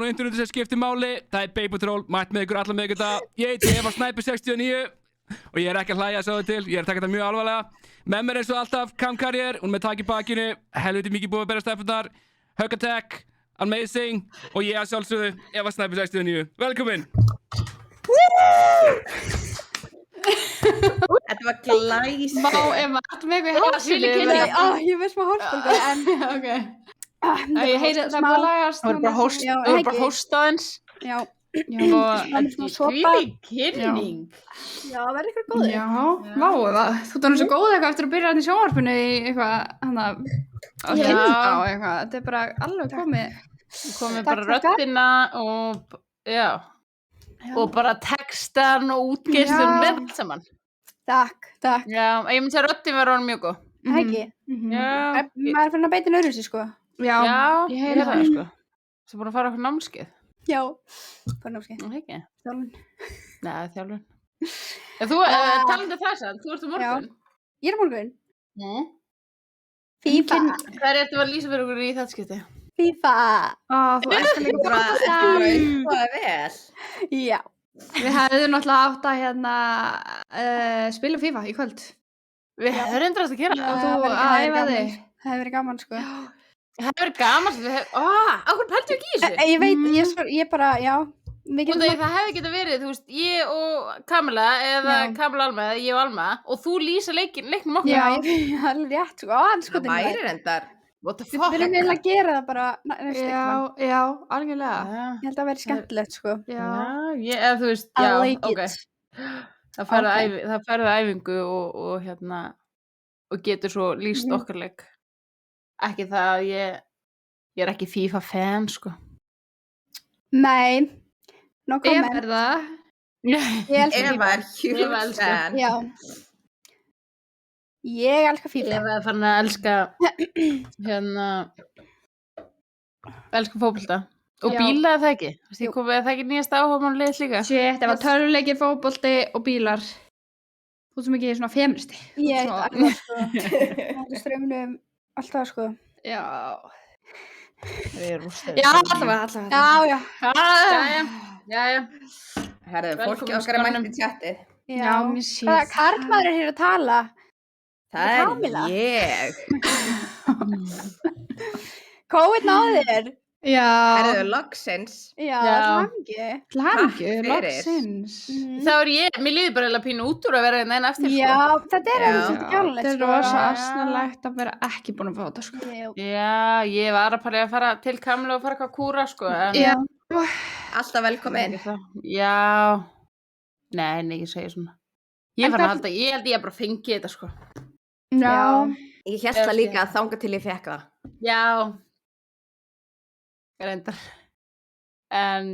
og internetið sem skiptir máli, það Baby Patrol, mætt með ykkur allar með ykkur það. Ég heiti Eva Snæpi 69 og ég ekki að hlæja að til, ég að taka þetta mjög alvarlega. Með mér eins og alltaf, Cam Carrier, hún með tak í bakinu, helviti mikið búið að bera stefnunar, Hug Attack, Amazing og ég að sjálfsögðu, Eva Snæpi 69. Velkomin! Þetta var glæsilegt. Vá, Eva, ertu með eitthvað í hálsinu? Ég veist maður hálsbólgu, en... Ok. Ég heyri það bara lagast. Það var bara hóstaðins. Já. Og þvílík kynning. Já, verður ykkur góður. Já, vá, Eva. Þú ert svo góð eitthvað eftir að byrja hérna í sjónvarpinu í eitthvað, að kynna á eitthvað. Þetta bara alveg komið. Komið bara röddina og, já. Og bara textan og útgeislun með allt saman. Takk. Já, ég myndi að röddin var orðin mjög góð. Ekki? Já. Maður fyrir að beita nöðrusi, sko. Já, ég heyri það, sko. Þú búin að fara okkur námskeið? Já, bara námskeið. Ekki? Þjálfun. Nei, þjálfun. Þú, talandi það sann, þú ert á morgun. Ég er á morgun. FIFA. Hvað ertu að lýsa fyrir okkur í þetta skipti? FIFA. Þú elskar líka bara Það vel. Já. Við hefðum náttúrulega átt að spila FIFA í kvöld. Við hefðum reyndrast að gera. Og þú að æfa þig. Það hefur verið gaman, sko. Það hefur verið gaman. Ákveð pæltu ekki í þessu? Ég veit, ég bara, já. Og það hefði geta verið, þú veist, ég og Kamila, eða Kamila Alma, eða ég og Alma, og þú lýsa leiknum okkur. Já, það er rétt, sko. Það væri reyndar. What the fuck? Við erum eiginlega að gera það bara næst eitthvað. Já, algjörlega. Ég held að það væri skemmtilegt, sko. Já, eða þú veist, já, I like ok. Það færði æfingu og getur svo lýst okkar leik. Ekki það að ég er ekki FIFA fan, sko. Nei, no comment. Eva er það. Eva er huge fan. Já. Ég elska FIFA. Eva er farin að elska elska fótbolta. Og bíla er það ekki? Er það ekki nýjasta áhugamálið líka? Shit, það var tölvuleikir, fótbolti og bílar. Þú sem ekki svona feministi. Ég alltaf, sko. Það er strömmunum alltaf, sko. Já. Það er rústað. Já, allavega. Já. Herðu, fólki okkar er mætt í chatið. Já, mér sé það. Karlmaður er hér að tala. Það er ég. COVID náði þér. Já. Herðu, loksins. Já, hlamgi, loksins. Þá er ég, mér líður bara eða pínu út úr að vera einn eftir, sko. Já, þetta er svolítið gjálulegt, sko. Þetta er rosa asnalegt að vera ekki búin að fá þetta, sko. Já, ég var að fara til Kamla og fara eitthvað að kúra, sko. Já. Alltaf velkomin. Já. Nei, ég segi svona. Ég held að ég bara fengi þetta, sko. Já. Ég hélt það líka að þanga til ég fekk það. Já. Reyndar. En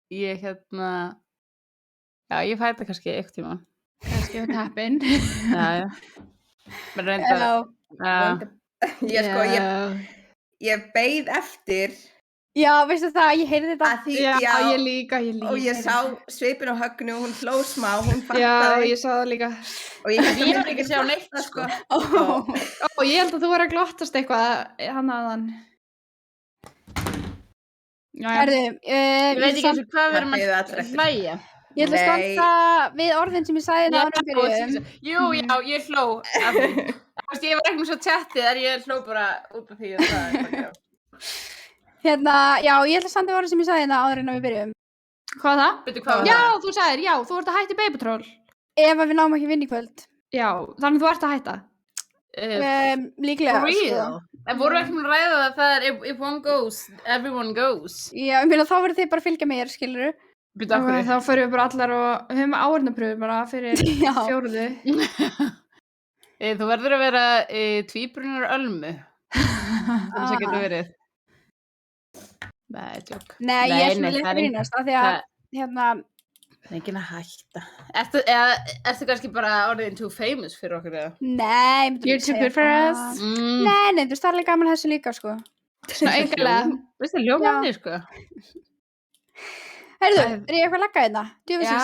ég já, ég fæ þetta kannski eitthvað tíma. Kannski á tappin. Já. Men reyndar. Ég beið eftir. Já, veistu það, ég heyrði þetta. Já, ég líka. Og ég sá svipin á Högnu, hún hló smá, hún fattaði. Já, ég sá það líka. Og ég var ekki að sjá neitt, sko. Og ég held að þú var að glottast eitthvað hann aðan. Herðu, ég veit ekki eins og hvað við erum að hlæja. Ég ætla að standa við orðin sem ég sagði það árum fyrir. Jú, já, ég hló. Ég var ekki með svo tjattið þar ég hló bara út af því að það er bara. Já, ég ætla að standa við orðin sem ég sagði það áður en að við byrjum. Hvað það? Já, þú sagðir, þú ert að hætta í Baby Patrol. Ef við náum ekki vinn í kvöld. Já, þannig þú ert að hætta. Líklega, sko. En voru ekki með að ræða það er if one goes, everyone goes. Já, ég meina þá verður þið bara að fylgja mér, skilurðu. Þá förum við bara allar og höfum áheyrnapröfu bara fyrir 4. Þú verður að vera tvíburunar Ölmu. Það getur verið. Nei, tjók. Nei, ég er svona létt grínast af því að það er ekki að hætta. Ertu kannski bara orðin too famous fyrir okkur eða? Nei, you're too good for us. Nei, þú starflega gaman þessu líka, sko. Svona einhverlega. Veistu það ljómandi, sko? Heyrðu, er ég eitthvað að lagga þetta? Já,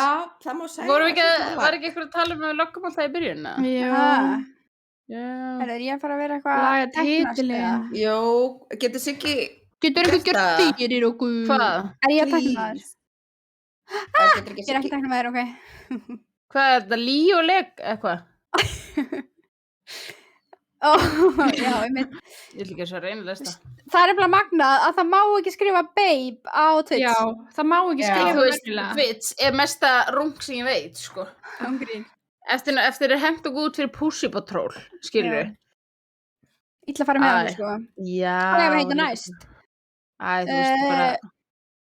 það má segja. Var ekki eitthvað að tala um að við loggum alltaf í byrjunna? Já. Heyrðu, er ég að fara að vera eitthvað laga titilinn? Jó, getur Siggi Getur einhver gjört Birta. fyrir okkur? Hvað? Er ég að tekna maður? Það getur ekki Ég er ekki að tekna maður, ok. Hvað er þetta? Líoleg eitthvað? Ó, já, einmitt. Ég vil ekki að svo reyna að lesta. Það er bara magnað að það má ekki skrifa babe á Twitch. Já, það má ekki Já. skrifa Þú veist, venjulega. Twitch er mesta rung sem ég veit, sko. Ángrín. Eftir er hengt og út fyrir Pussy Patrol, skilur við. Illa að fara með Æ. hann, sko. Já. Hvað er að heita næst? Æ, þú veist bara...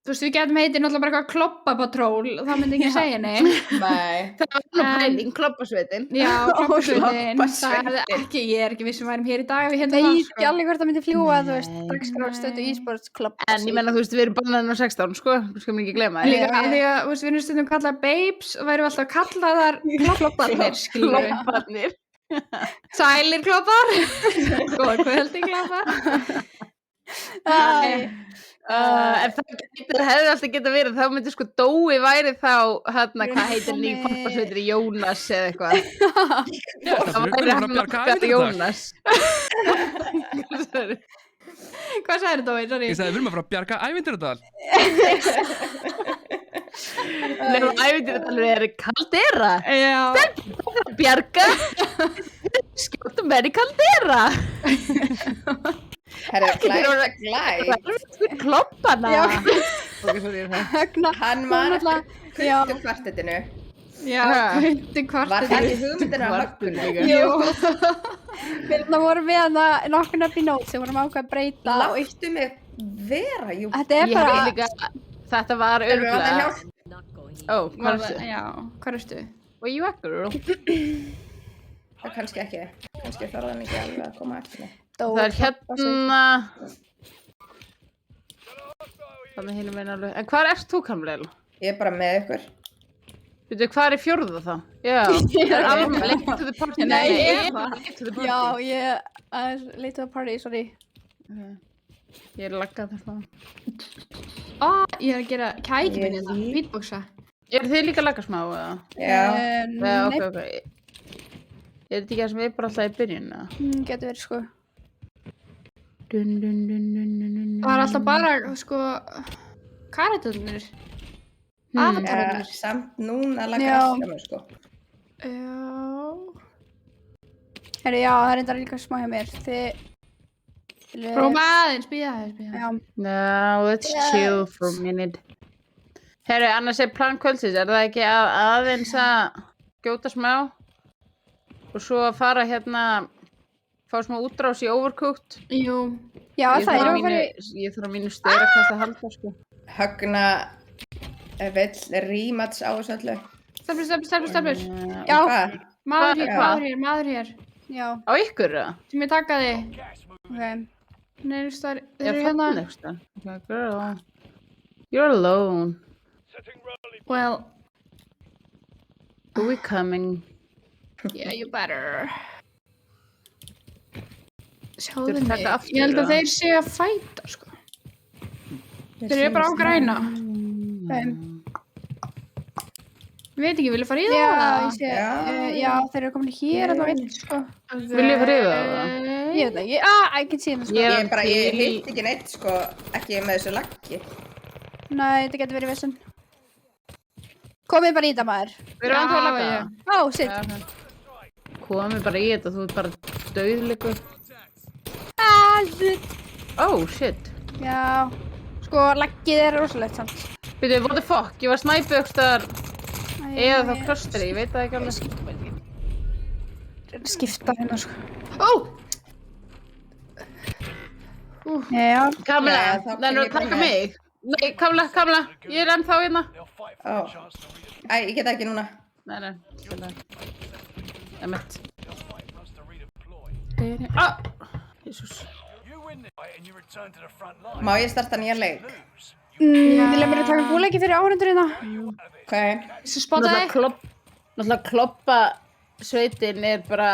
Þú veist, við getum heitið náttúrulega bara eitthvað kloppapatról, það myndi ekki segja neitt. Nei. Það var nú pæling, kloppasveitin. Já, kloppasveitin. Kloppasveitin. Það hefði ekki, ég er ekki vissum værum hér í dag ef við hérna Veit ekki alveg hvort það myndi fljúa, þú veist, Nei. dagskrár stöðu e-sports klubb. En ég menna, þú veist, við erum bannaðin á 16, sko. Þú skal mér ekki glema Líka, Já, því að, þú veist, við erum stundum kallað babes og værum alltaf kallaðar klopparnir, skilur við. Klopparnir. Sælir kloppar. Góða kvöldi kloppar. En það hefði alltaf getað verið, þá myndi sko Dói væri þá, hérna, hvað heitir hann í Runni. kloppasveitir, Jónas eða eitthvað. Já, það Það fyrir væri að bjarga hann ævintýradag. Jónas. Hvað sagðir Dói, sorry? Ég sagði, við erum að fara að bjarga ævintýradal. Nefnum ævintýradalur er Caldera. Já. Bjarga. Skjóttum verið Caldera. Herra, glæp. Kloppana. Já. Ok, sorry, það. Högna. Hann var náttúrulega- eftir já. kvöldu kvartetinu. Já, Ha. kvöldi Var það kvartir. ekki hugmyndin að höggunni? Jú. Við vorum við hana nokkur nöfn í nót sem vorum ákveð að breyta og Láttu mig vera, jú. þetta er Ég bara... hef líka, þetta var Erum við örgulega. allir hjálp? Ó, hvað er þetta? Já, hvað erstu? Were you a girl? Það er kannski ekki. Kannski þarf hann ekki alveg að koma eftir mig. Það er hérna... Þannig hinum einn alveg. En hvað ert þú, Kamleil? Ég er bara með ykkur. Veitu, hvað er fjórða þá? Já, það er alveg late to the party. Nei, ég ég- er late to the party. Já, ég er late to the party, sorry. Ok. Ég er laggað þar smá. Ó, ég er að gera kækibinn Ég hérna, líka. beatboxa. Er þið líka laggað smá, eða? Já. Já, ok, Nei, ok. Er þetta ekki það sem við bara alltaf í byrjun, eða? getur verið sko. Dun, dun, dun, dun, dun, dun. Það er alltaf bara, sko, karakterarnir. Avatararnir. Samt núna lagar Já. alltaf mér, sko. Já. Herri, já, það er enda líka smá hjá mér. Þið... Prófa aðeins, býða aðeins. Já, No, let's chill for a minute. Herru, annars er plan kvöldsins, er það ekki aðeins að skjóta smá og svo að fara hérna, fá smá útrás í Overcooked? Jú. já Ég það er þarf á að fara... ég þarf á mínu steirakast að halda, sko. Högna vill rímats á þessu öllu. Stefnur. Já, Hvað? Maður hér, Hvað? maður hér. já, Á ykkur, eða? Sem ég takaði. ok. Nei, það Er eru hérna. það next then? Okay, girl. You're alone. Well, Who we coming? yeah, you better. Sjáðu Þurftu að mig. taka aftur, Ég held að eða? þeir séu að fæta, sko. Þeir eru bara á græna. Ég veit ekki, vilja fara í Já, það? ég sé, Já. já, þeir eru komin hér allavega einn, sko. Viljið fara yfir það? Ég veit ekki, I can see það, sko. Ég hitt ekki neitt, sko, ekki með þessu laggi. Nei, þetta getur verið vissun. Komið bara í þetta, maður. Við erum ennþá að laga Já, það. Ó, sitt. Komið bara í þetta, þú ert bara dauðleikur. Sitt. Oh, shit. Já, sko, laggið er rosalegt samt. Byrju, what the fuck? Ég var snæpið aukstar Æ, eða þá klostri, ég veit það ekki alveg. skipta hérna, sko. Ó! Já, Kamla, Já, þá það er kem að ég taka bara með. mig. Nei, Kamla, ég er ennþá hérna. Ó. Æ, ég get ekki núna. Nei, Emmett. Ah! Jésús. Má ég starta nýja leik? vilja mér að taka gúleiki fyrir áhundur hérna? Ok. Svo spottaði. Náttúrulega kloppa sveitin er bara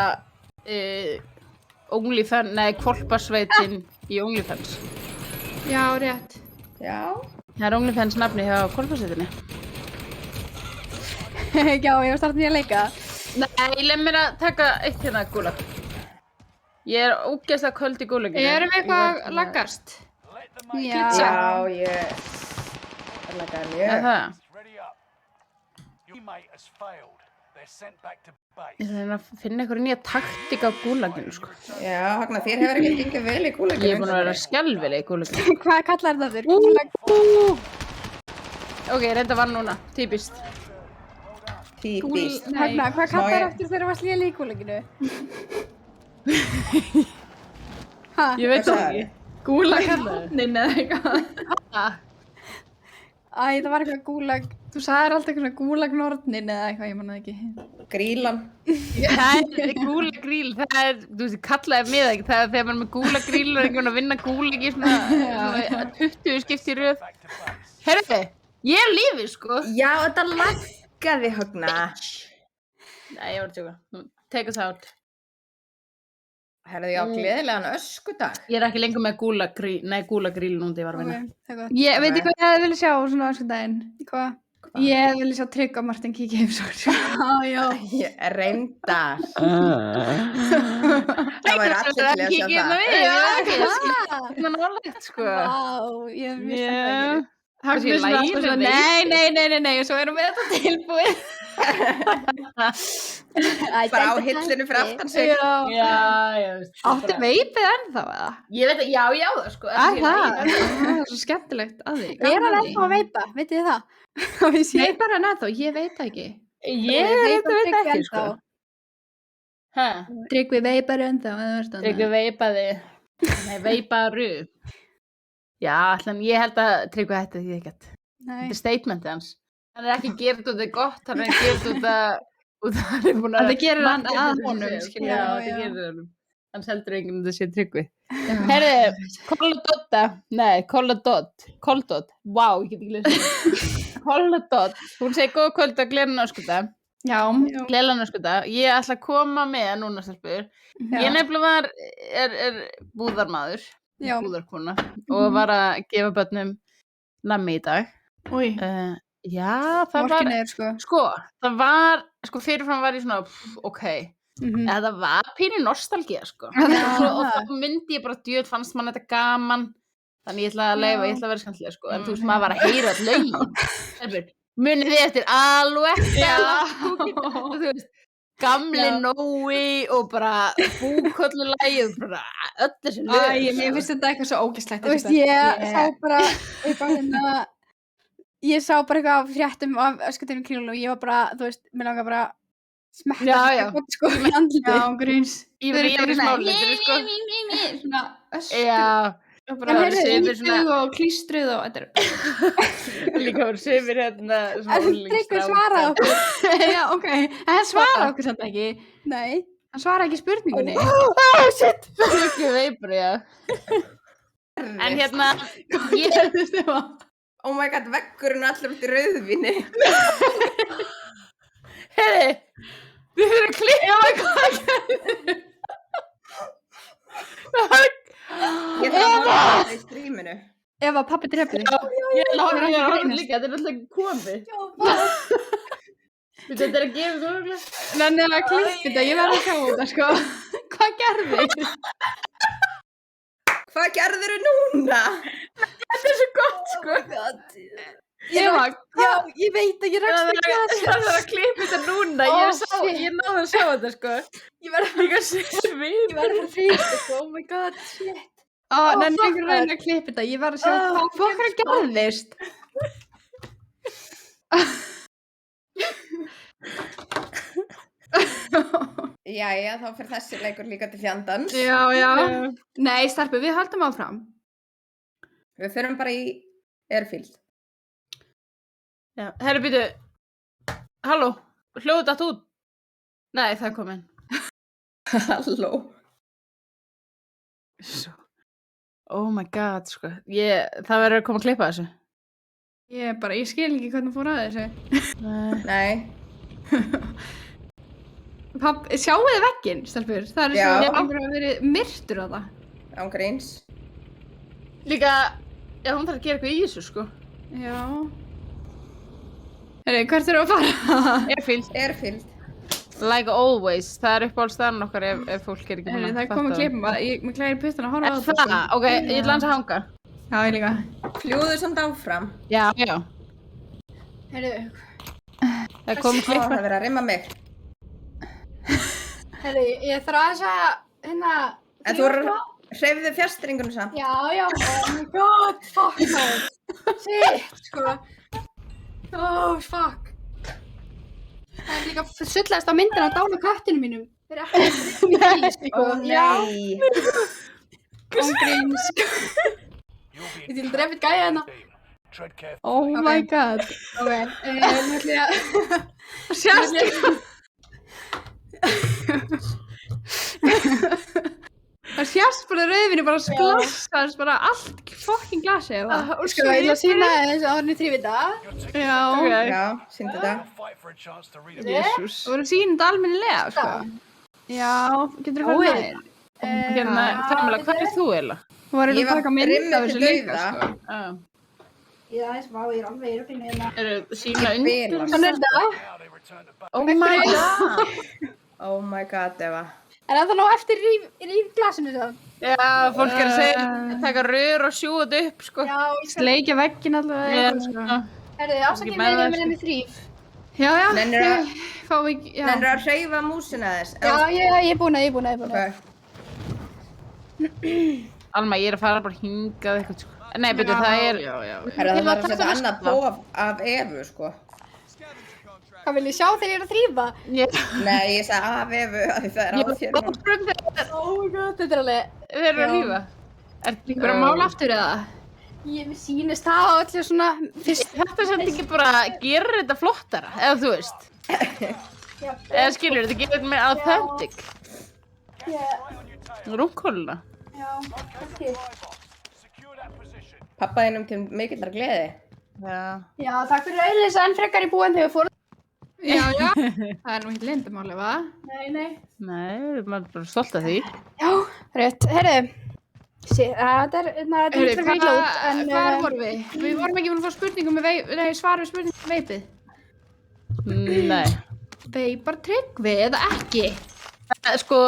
OnlyFans, nei, kvolpasveitin í OnlyFans. Já, rétt. Já. Það er OnlyFans nafni hjá kvolpasveitinni. Já, ég var startað nýja leika. Nei, leið mér að taka eitt hérna gúlag. Ég er ógeðslega köld í gúlaginu. Erum við eitthvað að laggast? Já. Já, ég lagaði Er mjög. það? Ready up. Your mate has failed. They're sent back to base. Ég reyna að finna einhverja nýja taktík á gúlaginu, sko. Já, Hagna, þér hefur ekki gengið vel í gúlaginu. Ég er búin að vera skelvileg í gúlaginu. Hvað kallar þetta aftur? Gúlag. Ok, reynda var núna, típist. Típist. Högna, hvað Má kallar ég- aftur þegar þú varst léleg í gúlaginu? Ha? Ég veit Hvað það sagði? ekki. Gúlakarnin eða eitthvað. Æ, það var eitthvað gúlag. Þú sagðir alltaf eitthvað svona gúlagnornin eða eitthvað, ég manna ekki. Grílan. Það er gúlagríl, það er, þú veist, kallaði mig það ekki, það er þegar maður er með gúlagríl og einhvern að vinna gúlagi svona 20 skipti í röð. Herðu, ég er lífið, sko. Já, þetta laggaði, Hagna. Nei, ég var að tjóka. Take us out. Herðu, já, gleðilegan öskudag. Ég er ekki lengur með gúlagríl núna þegar ég var að vinna. Ok, það er gott. Ég veit ekki hvað ég hefði viljað sjá svona öskudaginn. Hvað? Ég hefði viljað sjá Trygg og Martin kíkja heimsókn. Já. Ég reyndar. Það væri allir til að sjá það. Já, það er nálægt, sko. Vá, ég vissi Já. þetta ekki. Kannski Hagni svona lagið alltaf með svona, nei, og svo erum við þetta tilbúið. Bara á hillinu fyrir aftan sig. Já, Áttu veipið ennþá eða? Ég veit ekki, já, ég á það, sko. Það er svo skemmtilegt að því. Er hann ennþá að veipa? Vitið þið það? Og ég sé Nei, bara ennþá, ég veit það ekki. Ég veit ekki, sko. Hæ? Tryggvi veipar ennþá, eða verður það? Tryggvi veipaði. Nei, veiparu. Já, allan, ég held að Tryggvi hætti því ekkert. Nei. Þetta er statementið hans. Hann er ekki gerð út af gott, hann er gerð út af hann er búin að... Þetta gerir hann markeita að sig honum, sjálf. skilja. Já, Já, þetta já. gerir honum. Hann heldur enginn að þetta sé Tryggvi. Herri, Kollodott. Vá, ég get ekki lesið. Kollodott. Hún segir góð kvöld og gleðan öskuta. Já, Gleðan öskuta. Ég ætla að koma með núna, stelpur. Ég nefnilega er búðarmaður. Já. Búðarkona. Og var að gefa börnum nammi í dag. úi, Já, það var... Morkin er sko. Sko, það var... Sko, fyrirfram var ég svona... Ok. Mhm. Það var pínu nostalgía, sko. Já. Og þá myndi ég bara djöð, fannst mann þetta gaman. Þannig ég ætla að leifa, ég ætla að vera skemmtilega, sko. En þú veist, maður var að heyra all lögin. Stelpur, munið þið eftir Alouette? Þú veist, Gamli Nói og bara Búkollulægið, bara öll þessi lög. Æ, mér finnst þetta eitthvað svo ógeðslegt. Þú veist, ég sá bara eitthvað hérna, ég sá bara eitthvað af fréttum af öskutinu kringlu og ég var bara, þú veist, mér langar bara smekka Já, þessu já. gott, sko, í andliti. Já, gríns. Ég var í smálundur, sko. Svona öskur. Já, Og En bara heyrðu, sýfið og klístruð og þetta er... líka voru sömur hérna En Tryggvi svaraði okkur. Já, ok. En hann svaraði okkur samt ekki. Nei. Hann svaraði ekki spurningunni. Tryggvi veipur, já. En hérna, ég... gerðist það? Oh my god, veggurinn allur út í rauðvinni. Heyri, við fyrir að klippa. Ég þarf að horfa á þetta í stríminu. Ef að pappi drefði. Ég er að horfa líka, þetta er alltaf komið. Þetta er að gefa þú örgulega. Nenni að klippa þetta, ég verði að sjá þetta, sko. Hvað gerði? Hvað gerðirðu núna? Þetta er svo gott, sko. Já, ég veit að ég rakst Það ekki að þessu. er að klippa þetta núna. Ég náði að sjá þetta, sko. Ég verði Líka sömur. að reyna, sko, oh my god, shit. Nenni einhver reyna að klippa þetta, ég verði að sjá hvað fokkar gerðist. Jæja, þá fyrir þessi leikur líka til fjandans. Já. Nei, stelpu, við höldum áfram. Við förum bara í Airfield. Já, herru, býtu. Halló, hljóðu þetta út? Nei, það er komin. Halló. Svo. Oh my god, sko. Það verður að koma að klippa þessu. Ég skil ekki hvernig fór að þessu. Nei. Sjáu þið vegginn, stelpur? Það er Já. svo einhver að verið myrtur á það. Án gríns. Líka, já, hún þarf að gera eitthvað í þessu, sko. Já. Herri, hvert eru að fara? Airfield. Airfield. Like always. Það er uppáhaldstaðan okkar ef fólk er ekki Herri, búin það er komið að klippa maður. Mér klæðir puttan að horfa á Er það? Ok, ég ætla hans að hanga. Já, ég líka. Fljúðu samt áfram. Já. Heyrðu, Það kom Það klippa. verið að rimma mig. ég þarf aðeins að, hérna... En þú hreyfðu fjastringunum samt. Já, oh my god, fuck það. Shit, sko. Oh, fuck. Það er líka sullaðist á myndina á dánu köttinu mínum. Þeir eru ekki Ó nei. Ángríns. Ég til drefið gæja hérna. Tread carefully. Oh my god. Ok, nú ætlum ég að... Sjást! Það sjást bara rauðvinni bara glassast bara allt fucking glasið og Sko, ég ætla að sína þess að orðinu þrývita. já, Já, sýndi þetta. Fight for a chance to read a Jesus. þú voru sýnið almennilega sko. Já, getur þú farið með þér? Hérna, Kamila, hvað er þú eiginlega? Þú var Ég að var taka mynd rimmuð af þessu til líka dauða. sko. Ég er alveg í röglinu hérna. Eru sína undir? Bilast. Þannig er þetta. now they return to battle. Oh my god. Oh my god, Eva. Er það ná eftir í glasinu það? Já, fólk er að segja að taka rör og sjúa þetta upp, sko. Já, ég skal... Sleikja veggin alltaf Já, sko. Herðu, afsakið með með það, ég með þrýf. Já, Nennir að- fáum við, já. Nennir að hreyfa músina þess. Já, ég er búin að. Ok. Alma, ég er að fara bara hingað eitthvað, sko. Nei, betur, það er... Herra, það var að setja annað próf af Evu, sko. Hvað vil ég sjá þegar ég er að þrýfa? Nei, ég sagði af Evu, af því það er á þér. Sprung þeir Oh my god, þetta er alveg... eru að hýfa. Bara mál aftur eða? Ég sýnist það á öllu svona... Þetta sem ekki bara gerir þetta flottara, eða þú veist. Já, Eða skilur, þetta gerir þetta meira authentic. já, Rúmkóluna. ok. Secure that position. Pappa þínum til mikillar gleði. Já. Já, takk fyrir auðvitað enn frekar í búin þegar við fórum. Já, það er nú ekki leyndamáli, va? Nei. Nei, maður er bara stolt af því. Já, rétt. Herru, þetta er frekar hljótt, en... Hvað vorum við? Við vorum ekki búin að fá spurningum með svar við spurningum með veipið. Nei. Veipar Tryggvi eða ekki? Sko,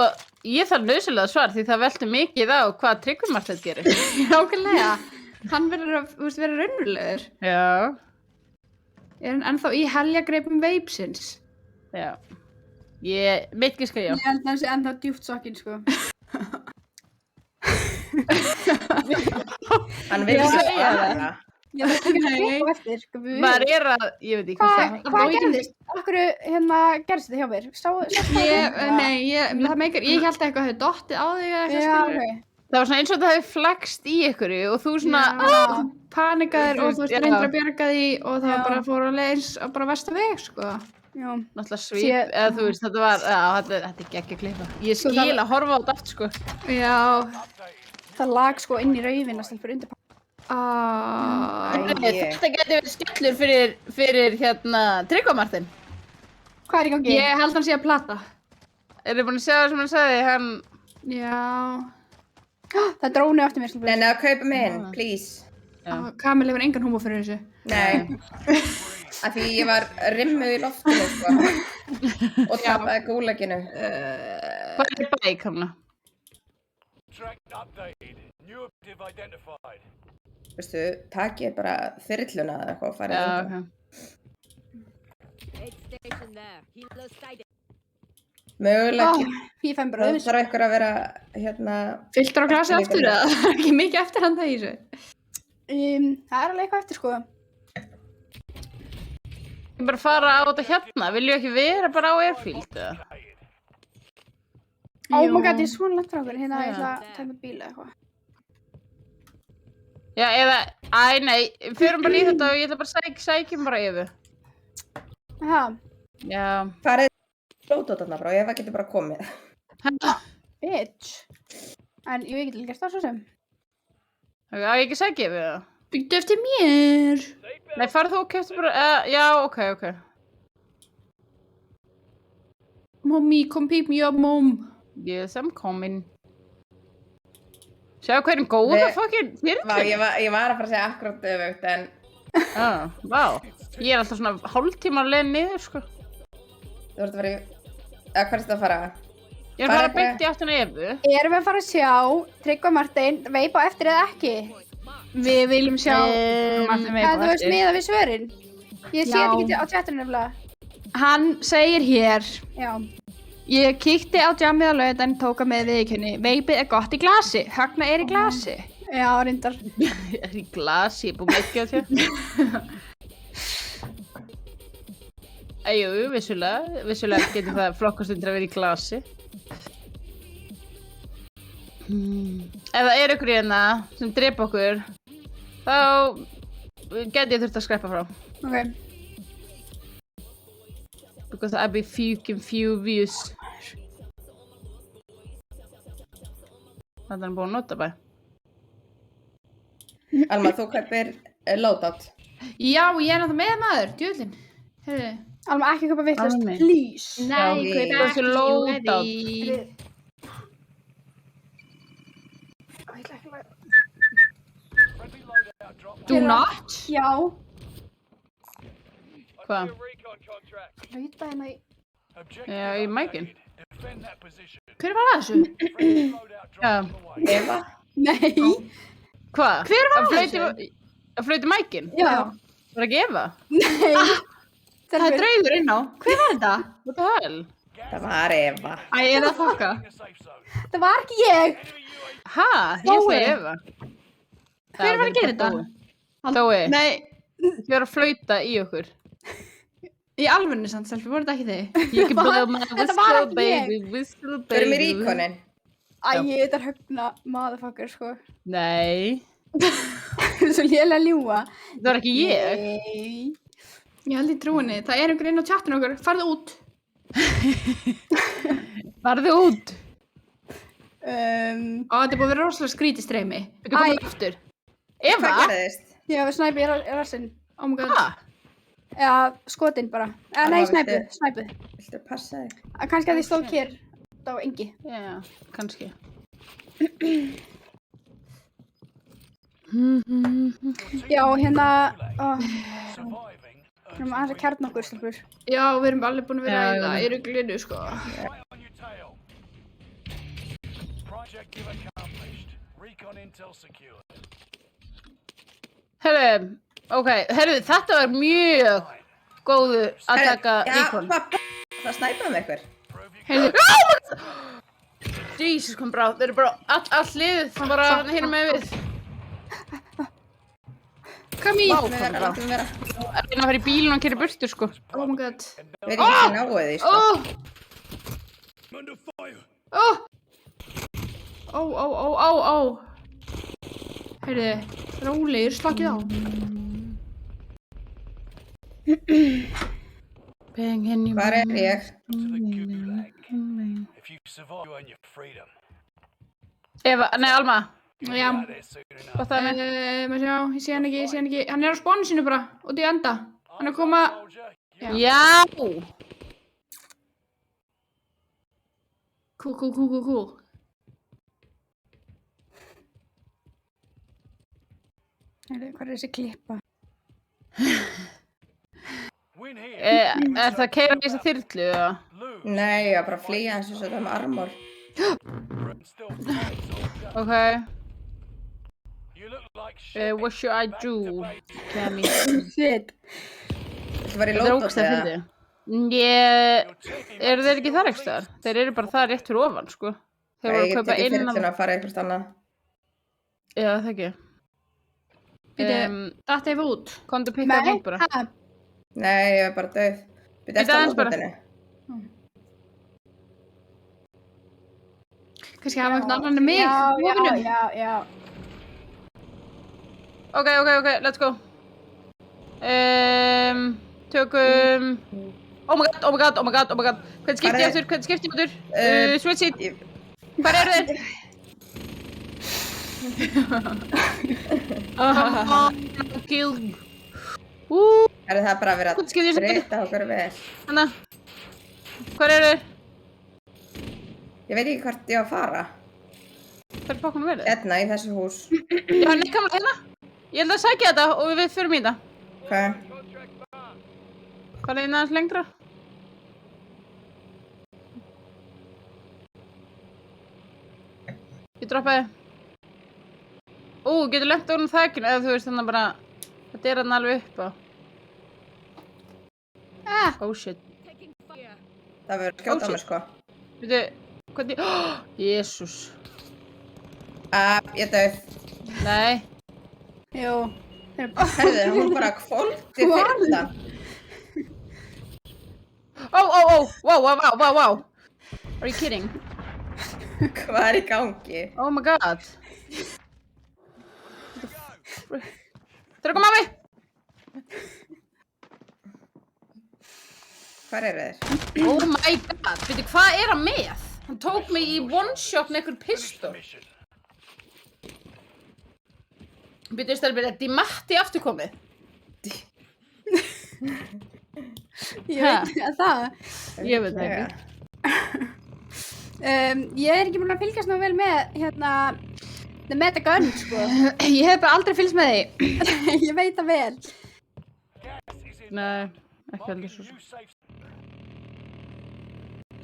ég þarf nauðsynlega svar því það veltur mikið á hvað Tryggvi Marteinn gerir. Nákvæmlega. Hann verður að vera raunverulegur. Já. Er hann ennþá í heljargreipum veipsins? Já. Mitt giska já. Ég held að það sé ennþá djúpt sokkinn, sko. Hann vil ekki segja svara. Ég veit ekki hvað það eftir, sko. Maður er að, ég veit ekki hvað það. Hvað gerðist? Akkur, gerðist þetta hjá mér? Ég held eitthvað hefði dottið á þig eða eitthvað Já, skilur. ok. Það var svona eins og það hefði flagst í ykkur og þú svona, Panikaðir og þú veist Já. reyndir að bjarga því og það Já. bara fór að leið eins og bara versta veg, sko. Já. náttúrulega svip, eða þú veist, þetta var, þetta er ekki að klippa. Ég skil að horfa á þetta aftur, sko. Já. Það lag sko inn í raufina stelpur undir pakka. Þetta geti verið skellur fyrir Tryggva Marteinn. Hvað er í gangi? Ég held hann sé að plata. Er þið búin að sjá það sem hann sagði, Já. Það er drónu eftir mér stelpur. Nei, að kaupa mig inn, please. Kamil hefur engan húmor fyrir þessu. Nei. Af því ég var rimmuð í loftinu, sko. Og tapaði gúlaginu. Hvað er bæ, Kamla? Track updated. New objective identified. Veistu, takið bara þyrluna eða eitthvað og farið Já, út. ok. Mögulega Ég fæm bara það auðvitað. þarf einhver að vera, Fylltur á klasi aftur eða? Það er ekki mikið eftir hann það í þessu. Það er alveg eitthvað eftir sko. Ég bara fara á þetta hérna, vilju ekki vera bara á Airfield, eða? Oh my god, ég er svona langt frá okkur. Hérna, ég ætla að taka bíl eða eitthvað. Já, eða, nei, förum bara í þetta og ég ætla bara að sækjum bara yfir. Aha, Já. farið flótótana frá, ef það getur bara komið. bitch. En ég veit ekki gert það svo sem. Á ég ekki sækja yfir það? Byggdu eftir mér. Nei, farð þú og keftu bara, já, ok. Mommy, come pick me up, mom. Yes, I'm coming. Sjá hverjum góða fucking Vá, þyrlu. ég var að fara að segja akkurat öfugt, en Vá. Ég er alltaf svona hálftíma að leið niður, sko. þú ert að fara í... Hvað er þetta að fara? Ég er að fara beint í áttuna yfir. Erum við að fara að sjá Tryggva Marteinn veipa eftir eða ekki? Við viljum sjá Martin En Veit þú veist miða við svörin. Ég sé Já. þetta ekki á chatinu nefnilega. Hann segir hér Já. Ég kíkti á jammið á laugardaginn, tóka með viðurkenni. Veipið er gott í glasi. Högna er í glasi. Já, reyndar. Er í glasi, ég er búin ekki að þér. Jú, vissulega getur það flokkast undir að vera í glasi. Ef það er ykkur hérna sem drepa okkur, þá geti ég þurft að skreppa frá. Ok. Because I'd be fucking furious. Það er hann búin að nota bara. Alma, þú kaupir loadout. Já, ég er náttúrulega með maður, djöðlin. Heyrðu. Alma, ekki köpa vittlust, Alveg. please. Nei, Já, kaup þessi ekki loadout. ready. Friendly loadout drop. Do not. Já. Hvað? Rauta hérna í... Objective Já, í mækinn. updated. Defend that position. Hver var það þessu? Friendly loadout drop Já. on the way. Eva. Nei. Hvað? Hver var Að flauti mækinn? Já. Var ekki Eva? Nei. Það er draugur inn á. Hver var þetta? What the hell? Það var Eva. Æ, ég er að fokka. In a safe zone. Það var ekki ég. Ha? Ég Dói. ætla Eva. Hver var að gera þetta? Dói. Nei, Ég var að flauta í okkur. í alvörinu samt, Selfie, voru þetta ekki þið? You can blow my Þetta var whistle, ekki ég. baby, whistle, Við erum í baby. ríkonin. Æ, þetta er höfna motherfucker, sko. Nei, Það er svo lélega að ljúga. það var ekki ég. Nei. Ég held í trúinni. Það er einhver inn á chatinu okkur. Farðu út. Farðu út. Ó, þetta er búið að vera rosalega skrítið streymi. Við komum aftur. Hvað Eva? gerðist? Já, við snæpi í rassinn. Oh my god. Ha? Eða skotinn bara. Eða nei, Alma, snæpu, viltu- snæpu. Viltu passa þig? Kannski að því stóð kér. Það var engi. Já, kannski. Já, hérna... Surviving. Við erum aðeins að kjarna okkur, stelpur. Já, við erum alveg búin að vera Já, í það já. í ruglinu, sko. Right on your tail. Projective accomplished. Recon intel secured. Herru, ok, herru, þetta var mjög góðu að taka ríkon. Það snæpaði með ykkur. Jesus, kom bráð, þeir eru bara all liðið, bara hérna með við. Come Vá, here. kom bráð. Látum vera. Það er að fara í bílinn og kæri burtu, sko. Oh my god. Við erum ekki náið því, sko. Under fire. Ó. Heyrðu, rólegir, slakið á. Hvar er ég? To the gulag. If you survive, you earn your freedom. Eva, nei, Alma, Já. Out there soon enough. hvað það með? Maður sjá, ég sé hann ekki. Hann er á spánu sínu bara, út í enda. Hann er að koma... Soldier, Já! Cool. Hvað er þessi klippa? win here. Er það keira í þessi þyrlu, eða? Lose. Nei, ég var bara að flýja eins og svo það með armor. Still fight, soldier. Ok, You look like shit. what should I do? Kemi. Shit. Þú var í Það er lótot ógstæð eða? fyndið. Eru þeir ekki þar ekki staðar? Þeir eru bara það rétt fyrir ofan, sko. Þeir voru að Ég kaupa get ekki innan... fyrir að fara eitthvað annað. Já, það ekki. Býtu, þetta hefur út. Komdu pikka það út bara. ha, Nei, ég var bara döð. Við Bíddu aðeins bara. Kannski hafa einhvern annan en mig. já, Hofinu. já. Ok, let's go. Tökum... Oh my god. Hvernig skipti ég aftur? Switch it. Hvar eru þeir? Kill. Er það bara að vera Hvernig skipti ég aftur? breyta okkur vel? Hanna. Hvar eru þeir? Ég veit ekki hvert ég á að fara. Hvar er bókunum verið? Hérna í þessu hús. Já, hann er kamla hérna. Ég held að sækja þetta og við förum í þetta. Hvað? Hvað er aðeins lengra? Ég droppaði. getur lent á þakinu, eða þú veist þannig bara, þetta hann alveg upp á. Oh shit. Það verður að skjóta á mig, sko. Veitu, hvernig, Jesús. Ég döð. Nei. Jú. Herðu, hún bara hvolfti fyrir Wow. Are you kidding? Hvað í gangi? Oh my god. Það að koma að mig. Hvar eru þeir? Oh my god. Veitu, hvað hann með? Hann tók mig í one shot með einhver pistol. Mission. Veitu, stelpur, er Dimatti afturkomið? Ég veit ekki að það. Ég veit það ekki. Ég er ekki búin að fylgjast ná vel með, The Meta Gun, sko. Ég hef bara aldrei fylgst með því. Ég veit það vel. Nei, ekki alveg svo. New safe.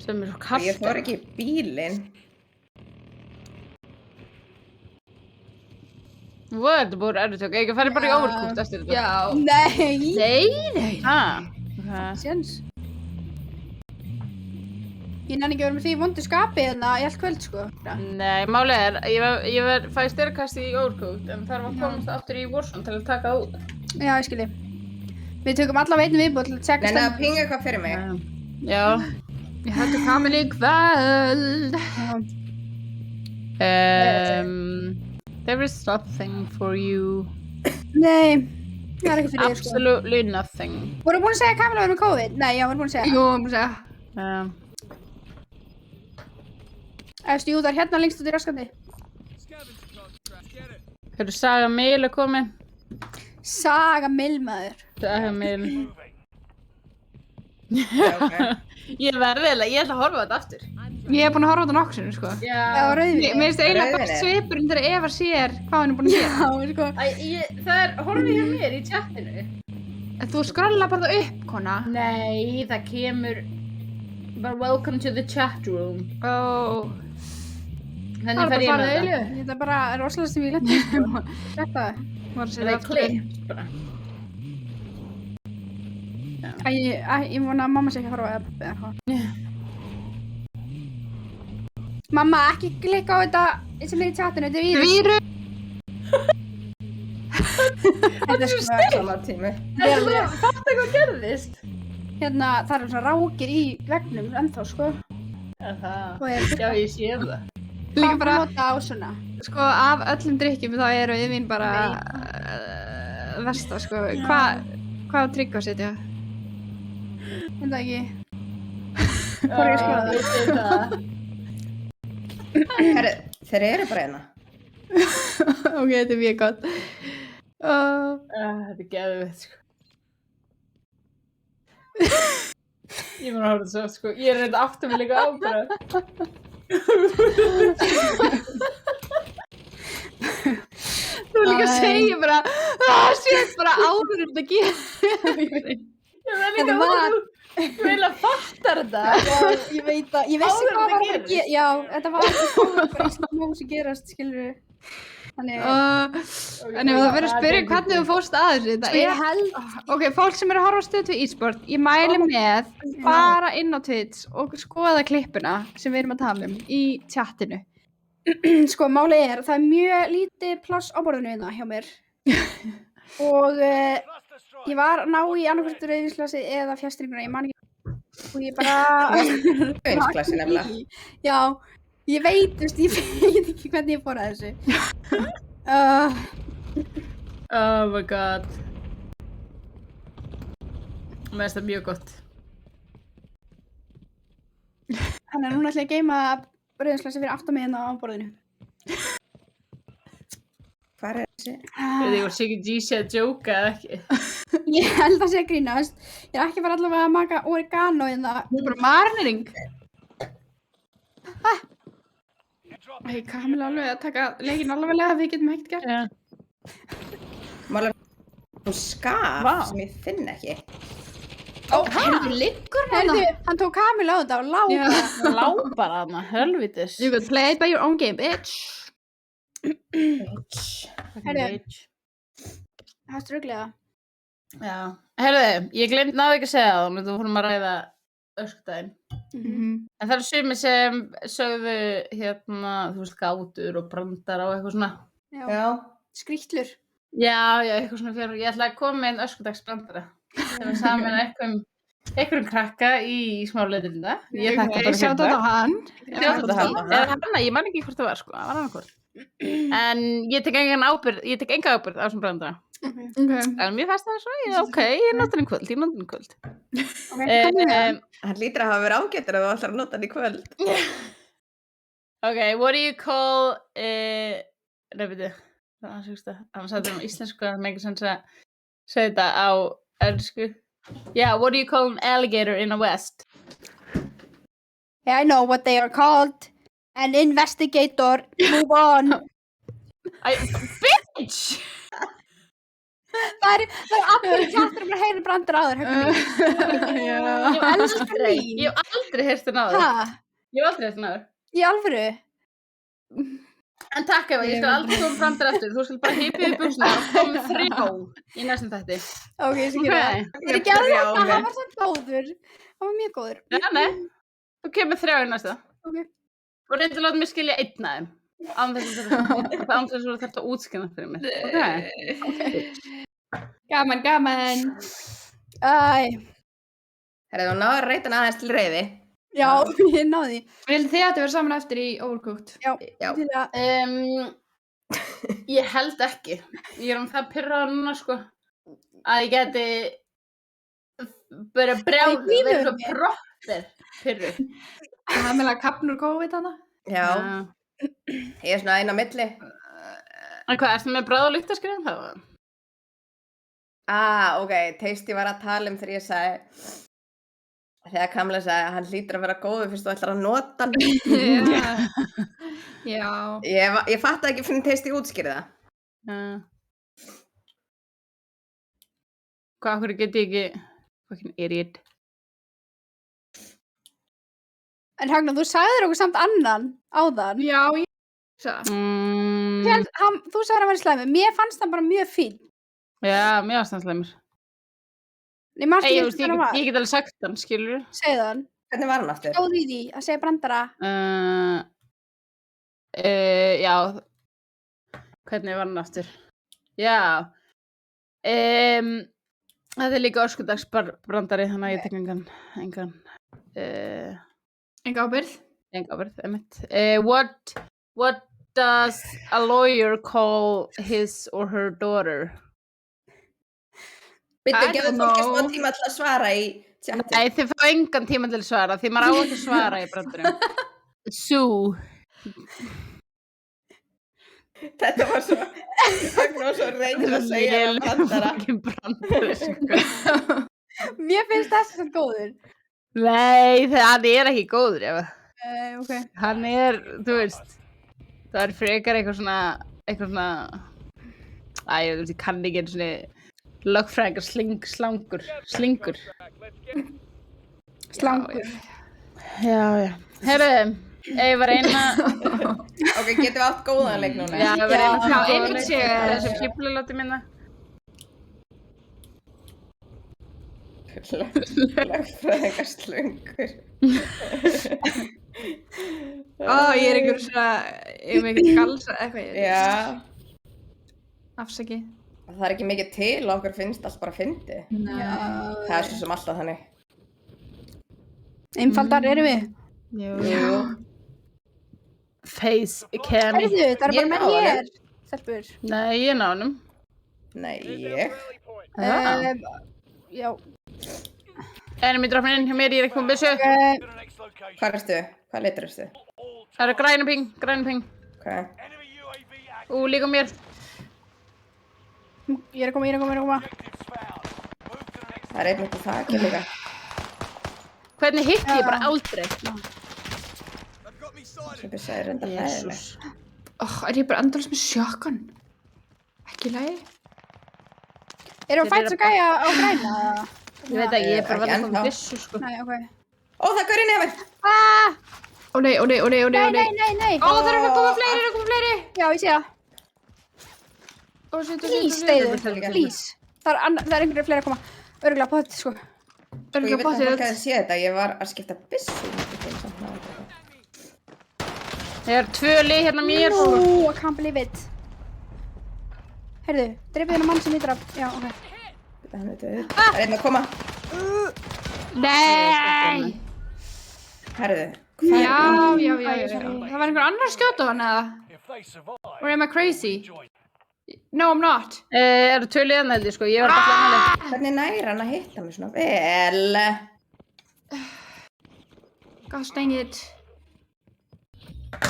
Sem svo kallt. Ég fór ekki í bílinn. Þetta búið erfitt okkur, ekki að fara bara í overcooked eftir þetta. Já. Nei. Nei. Okay. Séns. Ég nenni ekki að vera með því í vondu skapi í allt kvöld, sko. Nei, málið ég fæði styrkast í overcooked, en þarf að komast aftur í Warzone til að taka það út. Já, ég skilji. Við tökum allavega einu viðbúð til að tjekka Nenni að pinga eitthvað fyrir mig. Já. Ég hættu kamin í kvöld. There is nothing for you. Nei, það er ekki fyrir þér, sko. Absolutely nothing. Voru búin að segja að Kamila verið með COVID? Nei, já, voru búin að segja. Jú, voru búin að segja. Jú, það er hérna lengst út í raskandi. Hörru, Saga Mil er komin. Saga Milmaður. Saga Mil. Okay. Ég ætla að horfa þetta aftur. Ég hef búin að horfa á þetta nokkuð sinni, sko. Já. Já, rauðvinni. Mér finnst eiginlega Rauðvíni. best svipurinn þegar Eva sér hvað hann er búin að gera. Já, sko. Það er horfið hjá mér í chatinu. Þú skrolla bara það upp, kona. Nei, það kemur bara welcome to the chat room. Þannig fer ég með þetta. Þetta er bara rosalega sem ég leti, sko. Þetta. Það er klippt bara. Ég vona að mamma sé ekki að horfa eða pappi eða hvað. Mamma, ekki klikka á þetta sem er í chatinu, þetta er vírus. Þetta er sko Sama tími. Fattu hvað gerðist? hérna, það eru svona rákir í vegnum ennþá, sko. Það. Og er Já, ég sé það. líka bara nota á svona. Sko, af öllum drykkjum þá eru yfir bara versta, sko. Hvað trygg á setja? Þetta ekki. Hvað er ég að skoða það? Ég sé það. Herri, þeir eru bara hérna. Ok, þetta er mjög gott. Þetta er geðveikt, sko. Ég mun að horfa þetta svo, sko. Ég er reynda aftur mig líka á bara. Þú líka að segja bara, shit, bara áður þetta gerð. Ég verði líka að horfa. Þú eiginlega fattar þetta. Ég veit að, ég vissi Áður hvað þetta var að gerist. gera. Já, þetta var ekki bara eins og mjög sem gerast, skilur. Þannig. En ef það verður að spyrja hvernig þú fórst að þessu, þetta er held. Ok, fólk sem eru að horfa á Stöð 2 e-sport, ég mæli með fara inn á Twitch og skoða klippuna sem við erum að tala um í chatinu. Sko, málið er, það er mjög lítið pláss á borðinu hérna hjá mér. Og ég var að ná í annarkvæmstu rauðvínsglasi eða fjastringuna, ég man ekki. Og ég bara... Rauðvínsglasi nefnilega. Já, ég veit, þú veist, ég veit ekki hvernig ég fór að þessu. Oh my god. Mér finnst það mjög gott. Þannig að núna ætla ég að geyma rauðvínsglasi fyrir aftan mig hérna á borðinu. Hvað er þessi? Ég voru sikkert G-sé að jóka eða ekki. Ég held að sé að grínast. Ég er ekki bara allavega að maka oregano hérna. Það er bara marinering. Hei, Kamila alveg að taka leikinn alveglega, við getum ekkert gert. Já. Málega skaf Vá. sem ég finn ekki. Herðu, liggur Herðu, hann tók Kamila á þetta og lá bara. Lá bara hana, helvitis. You could play it by your own game, bitch. Herðu. Það struglega. Já. Herðu, ég náði ekki að segja það, þú fórum að ræða öskudaginn. En það eru sumir sem sögðu þú veist, gátur og brandar og eitthvað svona. Já. Skrýtlur. Já, eitthvað svona fyrir. Ég ætla að koma með einn öskudagsbrandara. Sem er saman einhverjum krakka í smáleitinda. Ég þakka bara fyrir Sjátt á hann. Sjátt á hann. Ég man ekki hvort það var, sko. Það var annað hvort. En ég tek enga ábyrgð á þessum brandara. En mér fannst það svo, ég nota hann í kvöld. Hann lítur að hafa verið ágættur að þú ætlar að nota hann í kvöld. Ok, what do you call byrju, hann sagði á íslensku að það með ekki sens að segja þetta á ensku. Yeah, what do you call an alligator in the West? Yeah, I know what they are called. An investigator. Move on. Bitch! Það er allir í chatrum að heyra brandar áður. Ég hef aldrei heyrt það áður. Í alvöru? En takk Eva, ég skal aldrei koma brandar eftir. Þú skal bara hipið í buxuna og koma 3 í næstum þætti. Ok, ég skal gera það. Það er ekki alveg að hann var svo góður. Hann var mjög góður. Nei, þú kemur 3 í næsta. Ok. Og reyndu að láta mig skilja 1 af þeim. Án þess að þú þarft að útskynna fyrir mig. Ok. Gaman. Herðu, þú náður að reyta hann aðeins til reiði. Já, ég náði. Vildi þið að vera saman eftir í Overcooked? Já. Ég held ekki. Ég það pirraður núna, sko. Að ég geti bara brjáð, verið svo proppir pirruð. Það er meðlega kappnur COVID hana? Já. Ég er svona einn á milli. En hvað, ertu með bráð og lyktaskriðum þá? Ok, Tasty var að tala þegar ég sagði, þegar Kamla sagði að hann hlýtur að vera góður fyrst þú ætlar að nota hann. Já. Ég fattaði ekki fyrir Tasty útskýrði það. Hvað, okkur get ég ekki, fucking idiot. En Hagnar, þú sagðir okkur samt annan áðan. Já, ég sagði. Þú sagðir að hann var slæmur. Mér fannst hann bara mjög fín. Já, mér fannst hann slæmur. Ég get alveg sagt hann, skilur. Segðu hann. Hvernig var hann aftur? Stóð í því að segja brandara. Já. Hvernig var hann aftur? Já. Það er líka öskudagsbrandari, þannig að ég tek engan. Enga ábyrgð, einmitt. What does a lawyer call his or her daughter? Bíddu, gefðu fólki smá tíma til að svara í chati. Nei, þið fá engan tíma til að svara, því maður á ekki að svara í brandurum. Sue. Þetta var svo, Ragnar svo reynir að segja brandara. Mér finnst þessi svo góður. Nei, hann er ekki góður, Eva. Ok. Hann er, þú veist, það er frekar eitthvað svona, ég kann ekki einu svona lögfræðingar slingur. Slangur. Já. Herru, ég var eina. Ok, getum við átt góðan leik núna? Já, ég var eina góðan leik þessum hlýflulátti minna. Lögfræðingar slöngur. ég er einhver svona, ég er með einhvern galsa, eitthvað. Já. Afsaki. Það er ekki mikið til og okkur finnst allt bara fyndið. Það er svo sem alltaf þannig. Einfaldar erum við. Jú. Face cam. Heyrðu, það er bara með hér. Stelpur. Nei, ég ná honum. Nei, ég. Já. Enemy droppin inn hjá mér, ég er ekki komið byssu. Hvað erstu? Hvað litur erstu? Það er grænum ping. Ok. Líka mér. Ég er að koma. Það er einn út í þakki líka. Hvernig hitti ég bara aldrei? Sem við segir enda hlæðileg. Er ég bara endalaust með shotgun? Ekki í lagi? Erum við að fæta svo gæja á græna? Ég veit ekki, ég er bara verið að koma byssu, sko. Nei, ok. Ó, það gaur inn í mér! Ó nei. Nei. Ó, það eru að koma fleiri. Já, ég sé það. Please, deyðu. Please. Það er einhverju fleiri að koma. Örgulega bótt, sko. Sko, ég veit að fólk hefði séð þetta, ég var að skipta byssu. Það 2 lið hérna mér. I can't believe it. Heyrðu, dreipið þennan mann sem lítur af. Já, ok. Það er einn að koma. Nei! Herðu. Já. Það var einhver annar skjóta á hann eða? Or am I crazy? No, I'm not. 2 liðan held ég sko, ég var bara hlæmlega. Hvernig næri hann að hitta mig svona vel? Gosh dang it.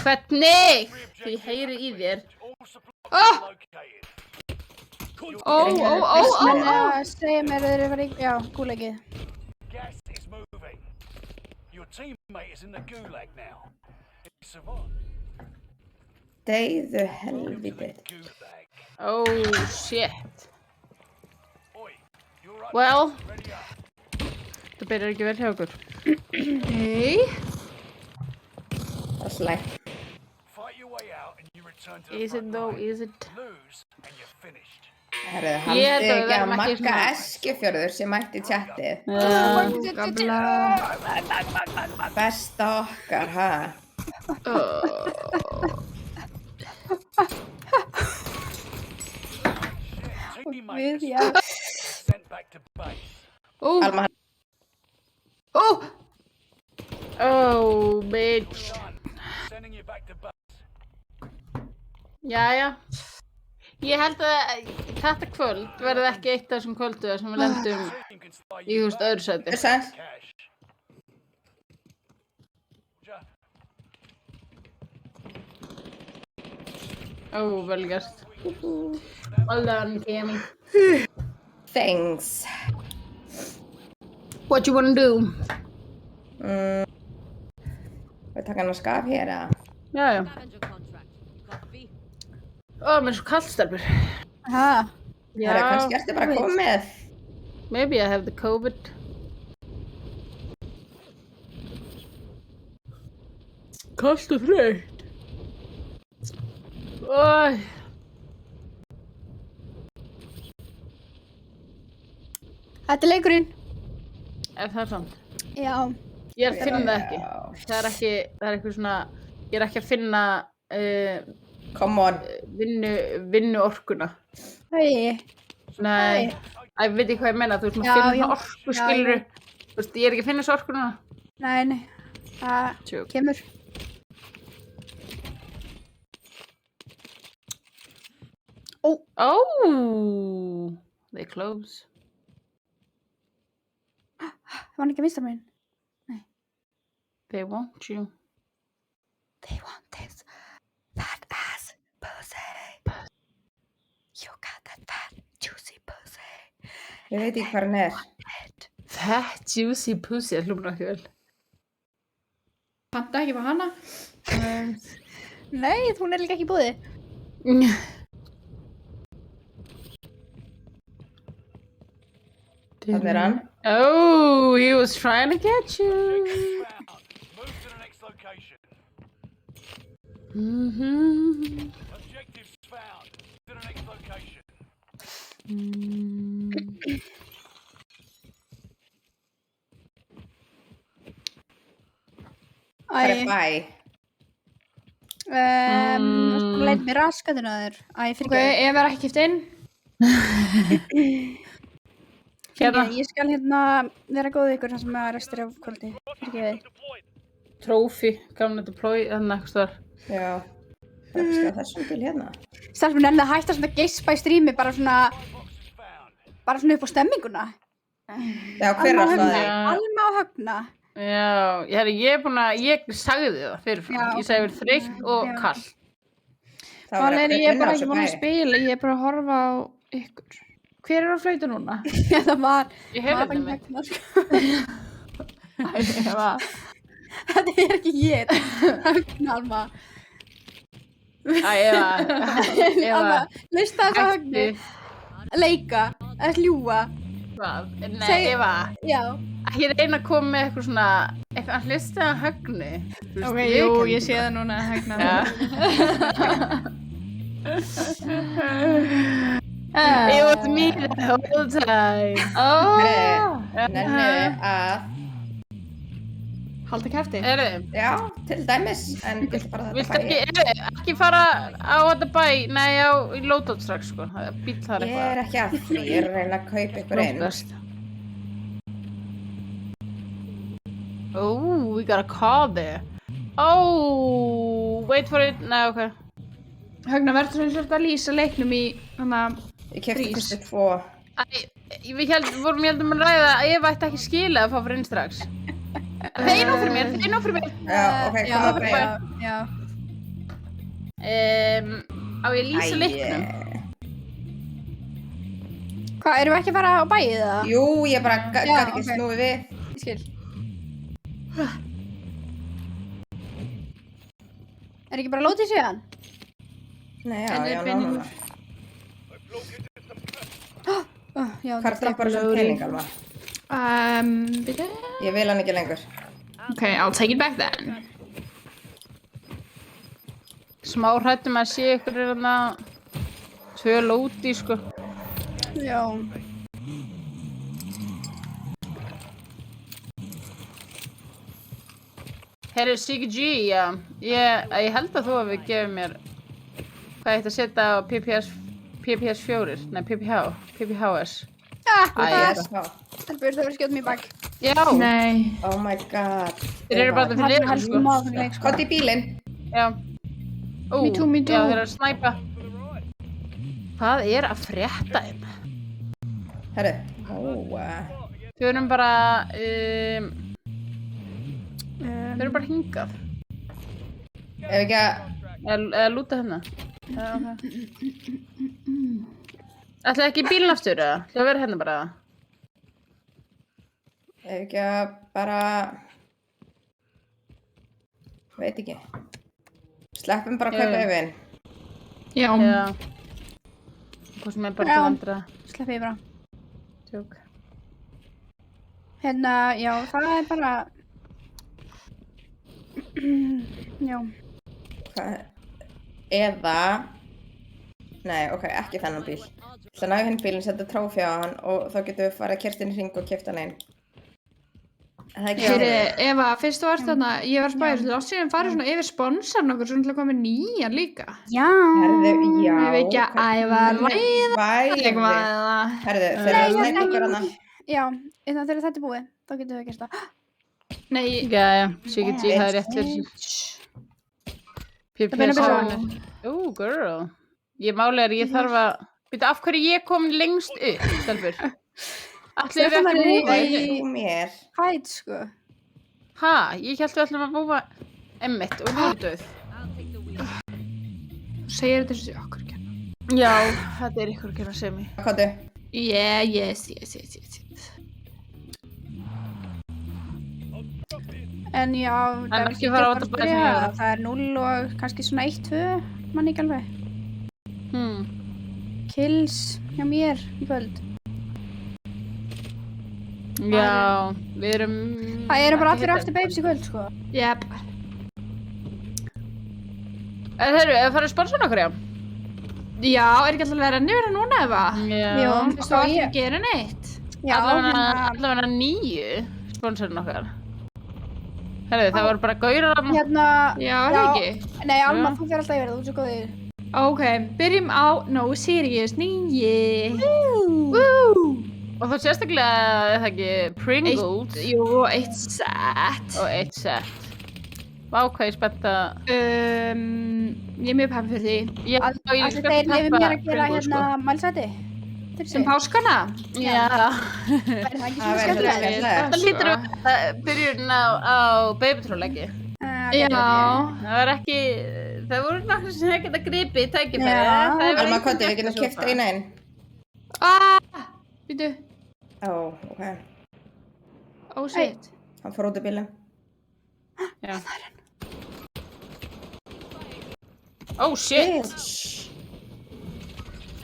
Hvernig? Því ég heyri í þér. Segja mér að þeir eru já, gúlegið. Gas is moving. Your teammate is in the gulag now. Survive. Deyðu helvítið. Oh shit. Well, það byrjar ekki vel hjá okkur. Nei. Það slægt. Is it though, is it? Herðu, haldið ekki að Magga Eskifjörður sem mætti í tjattið. Besta okkar, ha? Við, já. Alma. Oh, bitch. Jæja. Ég held að þetta kvöld verði ekki eitt af þessum kvöldu sem við lendum í öðru sæti. Sæl. Oh, vel gert. Well done, Cammy. Thanks. What you wanna do? Við taka hann að skaf hér, eða? Jæja. Mér svo kallt, stelpur. Aha. Herra, kannski ertu bara komið. Maybe I have the COVID. Kallt og þreytt. Æ. Þetta er leikurinn. Það samt. Já. Ég finn það ekki. Það er eitthvað svona, ég er ekki að finna Come on. Vinnu orkuna. Hei. Nei. Ég veit ekki hvað ég meina, þú veist, maður finnur orku, skilur. Þú veist, ég er ekki að finna þessu orkuna. Nei. Það kemur. Oh. They close. Það var ekki að mista mér. Nei. They want you. They want this fat ass pussy. You got that fat juicy pussy. Ég veit ekki hvað hann er. Fat juicy pussy, það hljómar ekki vel. Panta ekki fyrir hana? Nei, hún er líka ekki í búði. Þannig er hann. Oh, he was trying to get you. Move to the next location. Objectives found. To the next location. Það er bæ. Leit mér raskatinn að þér. Ok, ég verð ekki kipt inn. Ég skal vera góð ykkur þar sem að restir af kvöldi. Trophy, gamla deploy, þannig eitthvað þar. Já. Það er ekki þessum til hérna. Stelpur nefnir að hætta svona geispa í strími bara svona upp á stemminguna. Já, hver er það? Alma og Högna. Já, ég sagði það fyrirfram. Ég sagði verið þreytt og kall. Ég er bara ekki búin að spila, ég er bara að horfa á ykkur. Hver er á flautu núna? Það var Ég heyrði þetta mig. Þetta er ekki ég. Högna, Alma. Alma, hlusta þess að Högni. Leika, að hljúa. Hvað? Nei, Eva. Já. Ég reyna að koma með eitthvað svona, að hlusta að Högni. Ok, jú, ég sé það núna að Högna. It was me the whole time. Nennu að, Halda kæfti. já, til dæmis, en ég ætla bara að Viltu þetta fæ ekki fara á þetta bæ, nei í loadout strax sko, það er bíl þar ég. Ég eitthvað. ekki að því, ég er að reyna að kaupa ykkur einn. Oh, we got a car there. Oh, wait for it, nei ok. Högna, verður þú svolítið að lýsa leiknum í hana... Ég kefti Frís. fyrstu 2. Við heldum að ræða að ég vætti ekki skila að fá fyrir inn strax. Það er nóg fyrir mér, það er nóg fyrir mér. Já, ok, kom að beigja. Já. Á ég að lýsa leiknum? Hvað, erum við ekki að fara á bæið eða? Jú, ég bara Já, gæti ekki ok. snúið við. Ég skil. Er ekki bara lótið síðan? Nei, já, En er já, peningur? nána. Já, Hvað er það bara sem pening, Alma? Byrju? Ég vil hann ekki lengur. Okay, I'll take it back then. Smá hrættum að sé ykkur er þarna 2 lóti sko. Já. Herri CGG, já. Ég held að þú hafi gefið mér hvað ég ætti að setja á PPS 4, nei PPHS. Yes, já. Stelpur, þau verður skjótt mér í bak. Já. Nei. Oh my god. Þeir eru bara fyrir liðan sko. Kott í bílinn. Já. Ó, Me too, me too. Já, þeir eru að snæpa. Hvað er að frétta þeim? Herru. Þau erum bara, þau eru bara hingað. Ef ekki að, Eða lúta hérna. Já, ok. Ætlaði ekki í bílinn aftur eða? Það verður hérna bara. ef ekki að bara, veit ekki. Sleppum bara að kaupa yfir. Já. Já. Hvað sem er bara til andra. Sleppi ég bara. Tjók. Hérna, já, það er bara... Já. Hvað? Eða, nei, ok, ekki þennan bíl. Það er nægur hinn bílinn, setja trófi á hann og þá getum við farið að kyrta inn í hring og kipta hann einn. Það er ekki Fyrir, Eva, fyrst þú varst þarna, ég var spæður, þú átt síðan farið svona yfir sponsorn okkur, svona til að koma með nýjan líka. Já. Herðu, já. Ég veit ekki að æfa Væði. Herðu, þeir eru að snæpa okkur hana. Já, þegar þetta er búið, þá getum við að gera það. Nei, Já, CGG, það er rétt fyrir sér. PPS byrja. Ooh, girl. Ég máli er, ég þarf að... Býta, af hverju ég kom lengst upp, stelpur? Allir við ekki búið Nei, þetta? þú mér. hætt, sko. Ha, ég held við ætlum að búa emmitt og við döð. Þú segir þetta þessi okkur ekki. Já, þetta er ykkur að gera sem ég. Kottu. Yeah, yes. En já, En ekki fara á þetta bæði sem ég er. það er 0 og kannski svona 1-2, mann ekki alveg. Kills hjá mér í kvöld. Já, við erum... Það eru bara allir aftur babes í kvöld, sko. Jep. Þeir eru, eða farið sponsor okkur, já? Já, er ekki alltaf verið að nýra núna, Eva? Já. Jú, þú var ekki að gera neitt. Já, Allavega 9 sponsorinn okkar. Herðu, það voru bara gaurar af hérna... Já, er það Já. ekki? Nei, Alma, þú fyrir alltaf yfir það, þú er svo góðir. Ok, byrjum á No Serious 9. Og þá sérstaklega, er það ekki, Pringles Jú, 1 set. og 1 set. Vá, hvað ég spennt að... Ég er mjög peppi fyrir því. Já, ég Allir skal þeir lefum peppa mér að gera Pringles, hérna mælsæti. Sem páskana? Já. Er það ekki svona Það verður skemmtilegt? skemmtilegt. Það lítur að byrjun á Baby Troll, ekki? Já. Það var ekki... Það voru nokkuð sem það geta gripið í tækifæri. Já. Það var Alma, enginn kottu, við sem getum svo kipt far. eina inn. Býtu. Ó, ok. Oh shit. Hann fór út í bílinn. Já. Oh shit!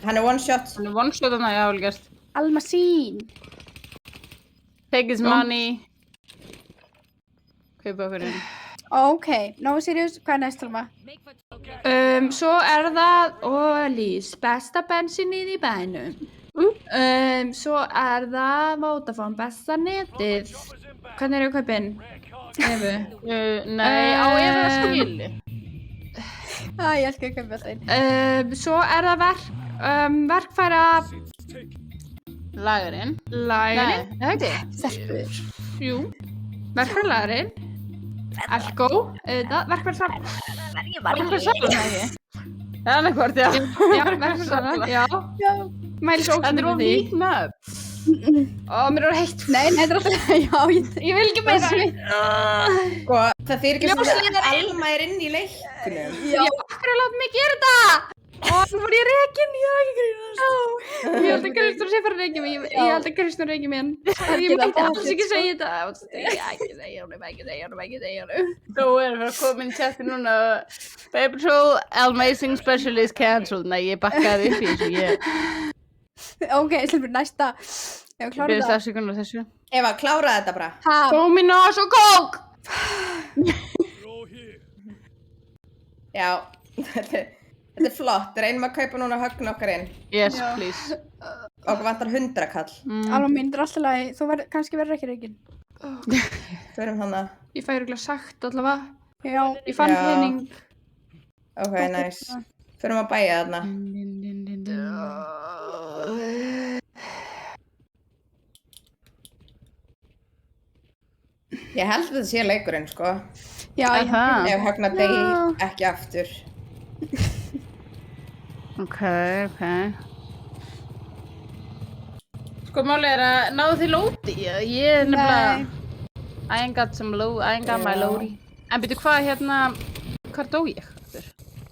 Hann er one shot. Hann er one-shot þarna, já, vel gert. Alma sín. Take his money. Kaupa okkur inn. Ok, No Serious, hvað er næst, Alma? Svo það Ólís, besta bensínið í bænum. Svo það Vodafone, besta netið. Hvernig eru kaupin? Efu? Nei, á Evu að skili. Ég elska að kaupa þeim. Svo það verkfæra... Lagerinn. Lagerinn? Nei, það ekki. Stelpur. Jú. Verkfæra lagerinn. Elko. Verkfæra saman. Verkfæra saman, ekki. Það er hvort, já. Já, verkfæra saman, já. Mæli svo Þetta er of vík nöfn. Mér er heitt. Nei, þetta er alltaf, já, ég vil ekki meira. Sko, það fyrir ekki svona að Alma inn í leiknum. Já, okkur láta mig gera þetta. Nú var ég rekin, ég er ekki grínast. Ég held að Kristján sé fara að reykja mig. Ég held að Kristján reykja mig. Ég mætti alls ekki segja þetta. Ekki segja honum. Þú fyrir að koma inn í chati núna. Paper Patrol, Amazing Specialist cancelled. Nei, ég bakkaði upp í þessu. Ok, stelpur, næsta. Ef við klárum Byrðist það. afsökunar á þessu. Eva, klára þetta bara. Dominos og kók! Já, þetta er flott. Reynum að kaupa núna högn okkar inn. Yes, please. Okkur vantar 100 kall. Alva mín, þetta er alltaf lagi. Þú kannski verður ekki rekin. Förum hana. Ég fæ örugglega sagt allavega. Já, ég fann Já. pening. Ok, nice. Förum að bæja þarna. Ég held að þetta sé leikurinn, sko. Já, ég Aha. Ef högna degi ekki aftur. Ok. Sko, málið er að náðu því lóti. Ég er nefnilega... I ain't got my loady. En byrju, hvað dó ég?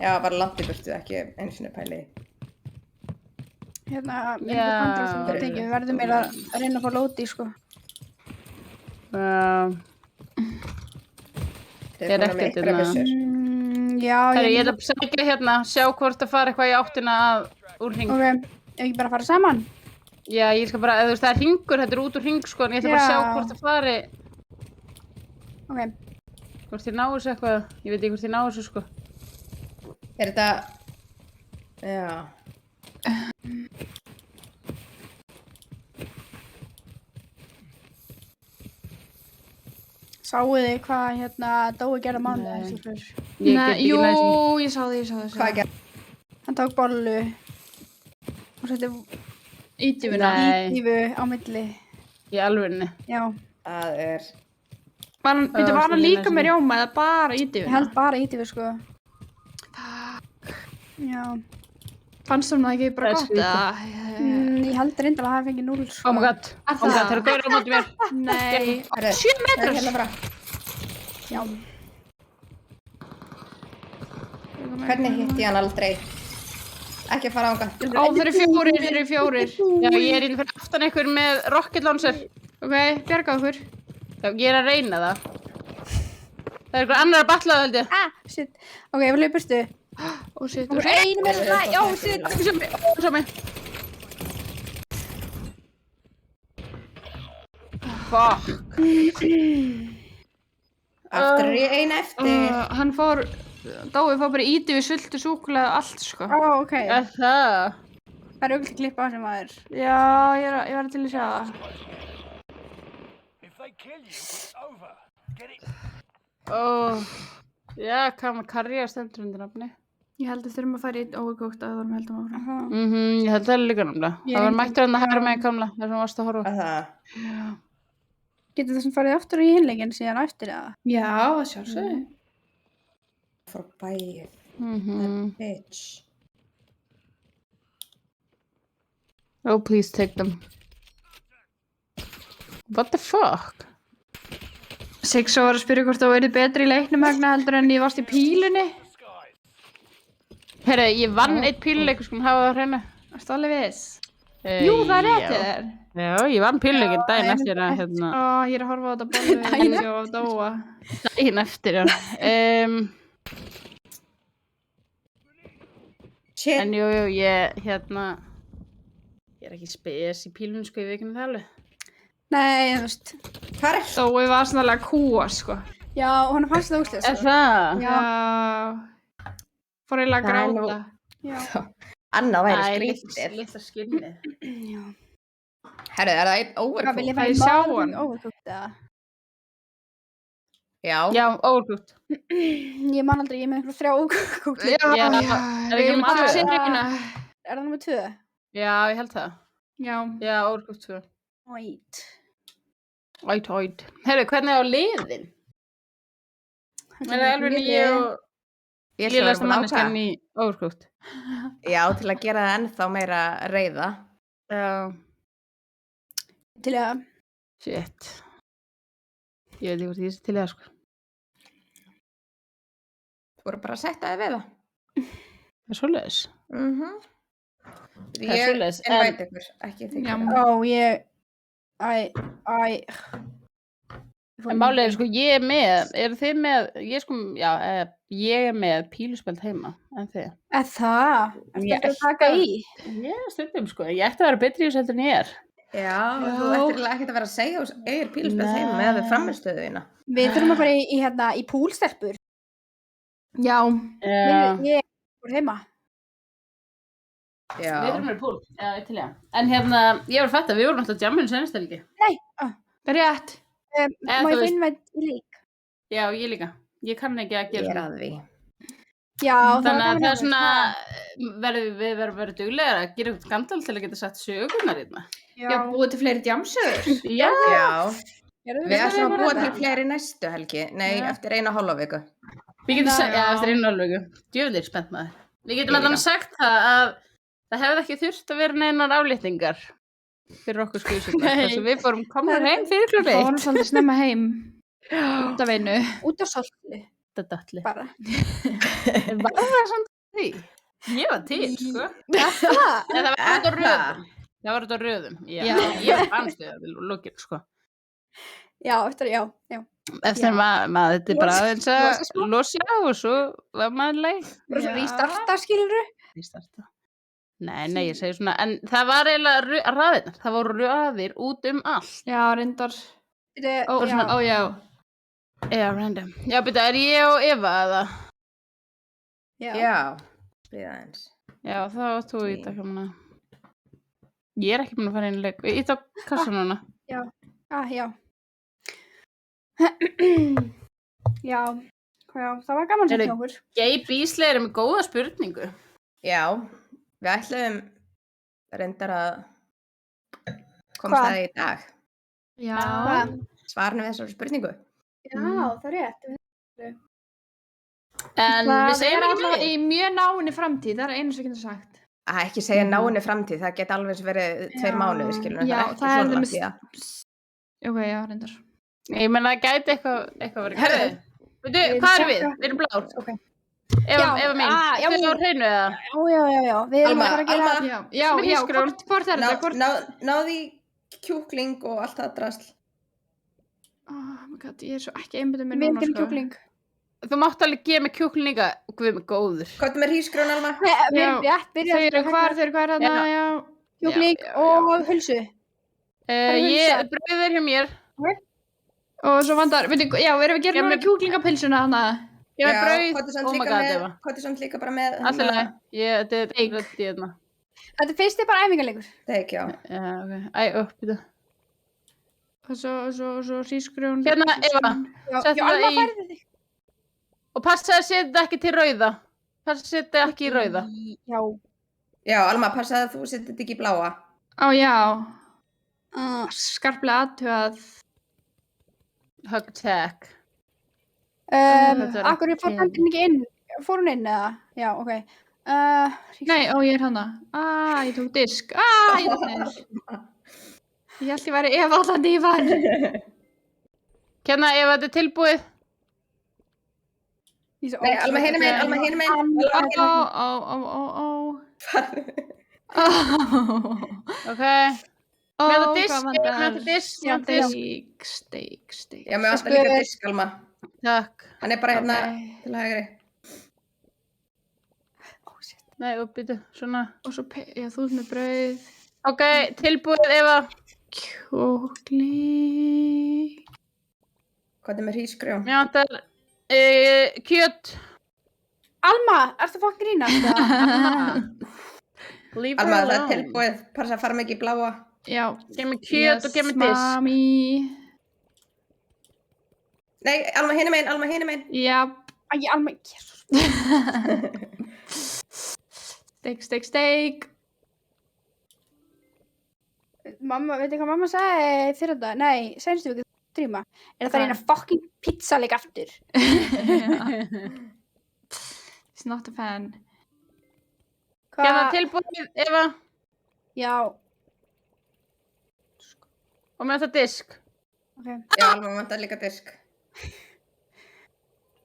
Já, bara langt í burtu, ekki einu sinni pæli. Hérna, Já. við verðum meira að reyna að fá lóti, sko. Þeir eru með ykkur vissur. Já, Herri, ég er að sækja sjá hvort að fara eitthvað í áttina úr hring. Ok, ef ekki bara fara saman? Já, ég skal bara, þú veist, það er hringur, þetta er út úr hring, sko, en ég ætla bara að sjá hvort það fari, Ok. hvort ég ná þessu eitthvað, ég veit ekki hvort ég ná þessu, sko. Er þetta... Já. Sáuð þið hvað, Dói gerði á mánudaginn, stelpur? Ég get ekki næst. Ég sá því. Hvað gerði? Hann tók bollu og setti ídýfuna á milli. Í alvörinni. Já. Það er... Var hann líka með rjóma eða bara ídýfuna? Ég held bara ídýfu, sko. Já. Fannst það ekki bara gott, eða? Ég held reyndar að það fengið 0, sko. Oh my god, það eru gaurið á móti mér. Nei. 7 metrar! Það er hérna bara. Já. Hvernig hitti ég hann aldrei? Ekki að fara ánga. Þeir eru fjórir. Já, ég er inn fyrir aftan ykkur með rocket launcher. Ok, bjarga okkur. Já, ég er að reyna það. Það er einhver annar að batla það, held ég. Shit. Ok, ég vil leiða burstu. Ó, shit. Þú er einu með það. Já, shit. Sjá mig. Fuck. Aftur er ég eina eftir. Hann Dói fór bara íti við sultu, súkulega og allt, sko. Ok. Er það? Það er auðvitað klippa á sem maður. Já, ég var til að sjá það. If they kill you, it's over. Get it? Já, Karja stendur undir nafni. Ég held að þurfum að fara í overcooked að það heldum áfram. Ég held það líka náttúrulega. Það var mættur að hægra meginn gamla, þar sem varst að horfa. Það. Já. Getur þessum farið aftur í hinleikinn síðan eftir eða? Já, sjálfsögðu. Frá bæið. That bitch. Oh, please take them. What the fuck? Sigso var að spyrja hvort þú verið betri í leiknum Högna heldur en ég varst í pílunni. Herru, ég vann eitt píluleikur, sko, hafa það að hreina. Varstu alveg viss? Jú, það er rétt til þér. Já, ég vann píluleikinn daginn eftir að, Ég er að horfa á þetta bollu vídeó af Dóa. Daginn eftir, já. Shit. En jú, ég er ekki spes í pílunum, sko, ég veit ekki með það alveg. Nei, þú veist. Hvað er? Dói var snarlega kúa, sko. Já, hún fannst það úrslis. Er það? Já. fór eiginlega að Það er nú- gráta. Já. Annað væri Æ, skrítið. litla skinnið. Já. Herru, er það einn Hvað vil overcooked? ég Fæ fara ég í sjá maður hann? overcooked eða? Já. Já, overcooked. Ég man aldrei, ég er með einhver 3 overcooked. Já, Já, er ekki við nummer bara 2? Silvína. Er það nummer 2? Já, ég held það. Já. Já, overcooked 2. Wait. Æt. Herru, hvernig á liðin? Er það alveg ég og Ég ég ætla að lesta vera búin að manneskan ákveða. í overcooked? Já, til að gera það ennþá meira reiða. Já. Til að, Shit. Ég veit ekki hvort ég sé til það, sko. Þú voru bara að setja þig við það. Það er svoleiðis. Ég Það er svoleiðis, invite ykkur, ekki þig. Já. En málið er, sko, ég er með, eru þið með, ég er með píluspjöld heima, en þið? það? Ég Ertu að taka í? Ég stundum, sko, ég ætti að vera betri í þessu heldur en ég er. Já, þú ættir ekki að vera að segja og eigir píluspjöld Nei. heima með framistöðuðina. Við þurfum að fara í púlstelpur. Já. Ég fór heima. Já. Við þurfum að vera í púl, já, ég til ég. En hérna, ég var fætt að við vorum alltaf jamminu senast helgi. Nei, Það er rétt. Eða, má þú ég veist- finna í leik? Já, ég líka. Ég kann ekki að Ég gera er svona. að því. Já, Þannig að það er svona, gaman við verðum verið duglegar að gera eitthvað skandal til að geta sett sögunar hérna. Já, búið til fleiri djamsögur. Já. Já. Gerðu Við ætlum að búa það? til fleiri næstu helgi. Nei, Já. eftir 1,5 viku. Við getum sagt, Já. já, eftir einu alvegu. Djöfnir spennt maður. Við getum Ég allan líka. sagt það að það hefði ekki þurft að vera neinar afléttingar fyrir okkur skuðsugnar. Nei. Þess að við fórum komur heim fyrir Það klukkan var svolítið snemma heim. Út af vinnu. Út á soltlu, Þetta dalli. bara. Var það samt því? Ég var til, sko. Það? En það var þetta á röðum. Það var þetta á röðum. Já. Já. Ég var bannstuð við lókir, sko. Já, eftir, já. Eftir maður, þetta er bara aðeins að Losa smá. losa og svo var maður leið. Bara svo Já. í starta, skilurðu? Í starta. Nei, ég segi svona, en það var eiginlega raðirnar. Það voru raðir út allt. Já, reyndar. Ó, Ó, já. ó, já. Já, random. Já, byrja, er ég og Eva eða? Já. Býða eins. Já, þá var þú í þetta kamuna. Ég er ekki búin að fara inn í leik. Í þá kassa núna. Já. Já, það var gaman sem Heyrðu, hjá okkur. Gabe Beasley er með góða spurningu. Já. Við ætlum reyndar að komast Hvað? það í dag. Já. Svarinu við þessari spurningu. Já, það er rétt. En við Það segjum er ekki alltaf meir. í mjög náinni framtíð. Það er einu sem getur sagt. Að ekki segja náinni framtíð, það geti alveg verið 2 mánuði, skilur. Já, það er ekki það er svona alveg langt í það. Ok, já, reyndar. Ég menna það gæti eitthvað verið. Herðu. Veitu, hvað erum við? Við erum blár. Ok. Eva Já, mín, já. ertu á hreinu eða? Já. Við erum Alma, að fara að gera... Alma. Já, hrísgrjón. hvort er þetta? Hvort... Náði kjúkling og allt það drasl. Oh my god, ég er svo ekki einbyttum með Við erum núna, til sko. kjúkling. Þú mátt alveg gefa mig kjúklinga og guð mig góður. Hvað með hrísgrjón, Alma? Við erum Já. rétt byrjað Þeir eru hvar þarna, já. kjúkling Já. og hulsu. Ég brauð er hjá mér. Og svo vandar, veitu, já, erum við að gera Já, núna með- kjúklingapilsuna hana? Ég með brauð. Hvað er samt Oh my líka god, með, Eva. hvað er samt líka bara með Alltaf leið. Þetta er Steik. rödd í hérna. Þetta fyrst er bara æfingarleikur. Teik, já. Já, ok. Æ, upp í það. Og svo hrísgrjón. Hérna, Eva. Já, Settu það Alma í- færði þig. Og passa að setja ekki til rauða. Passa að setja ekki í rauða. Já. Já, Alma, passaði að þú setur þetta ekki í bláa. Ó, já. Skarplega aðtugað. Hug tag. Þetta er Akkur ekki- fór hendin ekki inn. Fór hún inn eða? Já, ok. Nei, ó, ég er hana. Ég tók disk. Ég tók neður. Ég held ég væri ef allan í var. Hérna, ef þetta er tilbúið. Nei, Alma hinum einn, Alma hinum einn. Ok. Með þetta disk, með þetta disk, Já, með disk. Steik. Já, með alltaf líka disk, Alma. Takk. Hann er bara hérna Ok. til hægri. Nei, uppbyttu, svona. Og svo, já, þú ert með brauð. Ok, tilbúið, Eva. Kjúkling. Hvað er með hrísgrjón? Mér vantar kjöt. Alma, ertu að fokkin grínast? Leave Alma, her það er alone. tilbúið. Passa að fara mikið í bláa. Já. Gef mér kjöt og gef mér disk. Mami. Nei, Alma hinum einn, Alma hinum einn. Já. Æ, Alma, jésus. Steik. Mamma, veitu hvað mamma sagði fyrir þetta? Nei, senstu við ekki stríma. Er það eina fokkin pizzaleik aftur? He's not a fan. Hérna tilbúið, Eva. Já, Og með þetta disk. ok. Já, Alma vantar líka disk.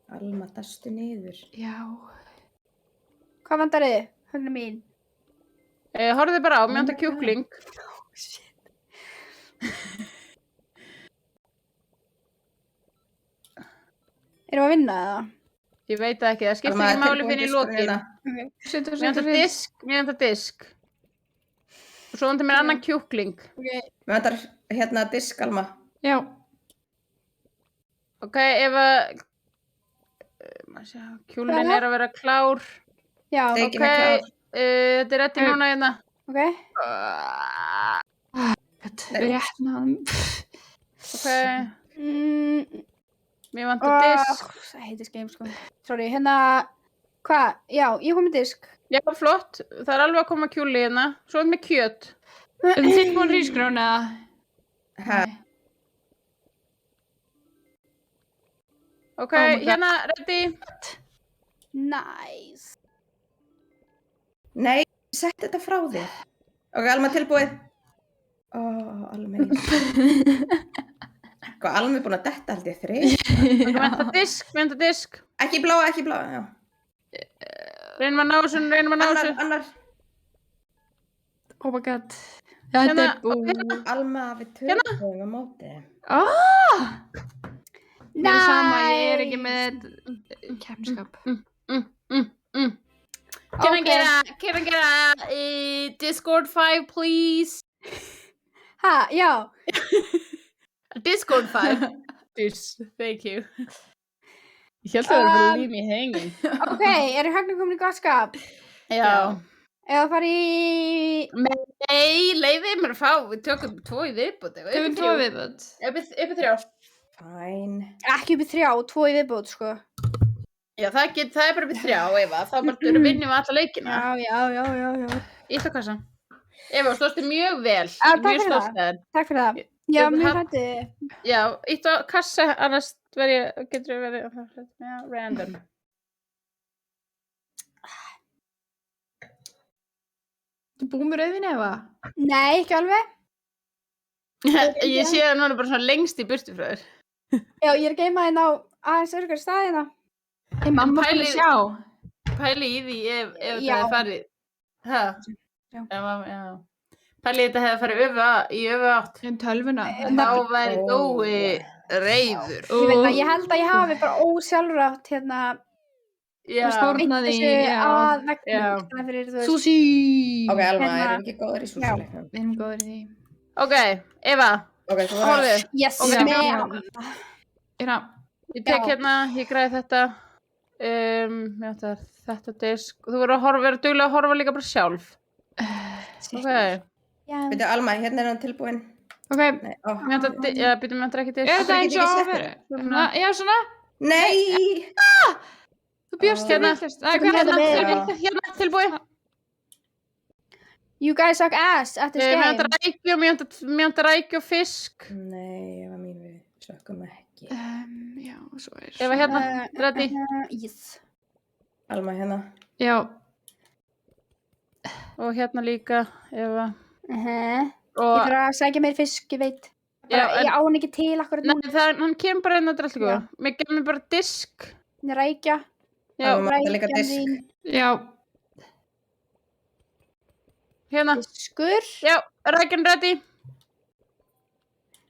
Alma, dastu niður. Já. Hvað vandar þið? Högna mín. Horfðu bara á, mér vantar kjúkling. Erum við að vinna það? Ég veit það ekki, það skiptir Alma, ekki máli tilbúin fyrir í diskur lokin. hérna. Mér vantar disk. Og svo vantar mér annan kjúkling. Mér vantar hérna disk, Alma. Já. Ok, Eva... Kjúlin er að vera klár. Já, Steikin Ok, er klár. þetta er rétti núna hérna. ok. Rétt náðum. Ok, Mm, mér vantar disk. Það heitir skeim, sko. Sorry, hérna... Hvað? Já, ég kom með disk. Já, flott. Það er alveg að koma kjúli hérna. Svo er með kjöt. Er þið tilbúin rísgrón eða? Ha, Ok, Oh my God. hérna, ready. Nice. nei, sett þetta frá þér. Ok, Alma tilbúið. Ó, Alma er... Hvað, Alma er búin að detta held ég þrið. Mér vantar disk. Ekki bláa, já. Reynum að ná þessu. Annar. Oh my god. Þetta Hérna, er búið. Alma, við tökum á móti. Mér er sama, ég er ekki með keppniskap. Can I get a Discord 5, please? Ha, já. Discord 5. Thank you. Ég held að það var að líf mér hengin. Ok, eru högna komin í gott skap? Já. Eða fara í... Nei, leiðið mér að fá. Við tökum 2 í viðbúti. Tökum 2 viðbót. Upp í 3. Fæn. Ekki upp í 3, 2 í viðbót, sko. Já, það er bara upp í 3, Eva. Þá bara vinnum við alla leikina. Já. Ítt á kassa. Eva, stóðstu mjög vel. Já, Ég er takk mjög fyrir stolt það. af þér. Takk fyrir það. Já, Við mjög haf- hætti. Já, ítt á kassa, annars getur við verið random. Þú búið með rauðin eða? Nei, ekki alveg. Ég sé það núna bara svona lengst í burtu frá þér. Já, ég er að geima hérna á aðeins örgar staðina. Er mamma búin að sjá? Pæli í því ef það Já. hefði farið. Hæ? Já. Já. Pæli í þetta hefði farið í öfu átt. Tölvuna. Þá væri Dói reiður. Ég veit að ég held að ég hafi bara ósjálfrátt hérna Já. Stórnaði, þessu já. að Já. vegnum. Það fyrir, þú veist. Sushi. Ok, Alma, Hérna- erum ekki góður í súsuleiknum? Við erum góður í því. Ok, Eva, Ok, þú var horfðu. Yes, Ok, með já. Anna. Ég tek Já. hérna, ég græði þetta. Mér vantar þetta disk. Þú verður að vera duglega að horfa líka bara sjálf. Ok. Já. Veitu, Alma, hérna er hann tilbúinn. Ok, Nei, ó. Mér vantar ekki disk. er þetta Akkur eins get og ekki á að sett vera? Svona, já, svona. Nei! Þú bjóst Hérna. vitlaust. Æ, Tökum hvað er hérna það? með. Hérna, tilbúið. You guys suck ass at this Mér game. vantar rækju og fisk. Nei, Eva mín, við sökkum ekki. Já, svo er. Eva, hérna, ready. Yes. Alma, hérna. Já. Og hérna líka, Eva. Ég Og, þarf að sækja meir fisk, ég veit. Já, Bara, ég á hann ekki til akkurat nei, núna. hann kemur bara inn að drallt Já. góða. Mér gef mér bara disk. Rækja. Já, Alma, það er líka Rækjan disk. þín. Já. hérna. Diskur. Já, rækjan ready.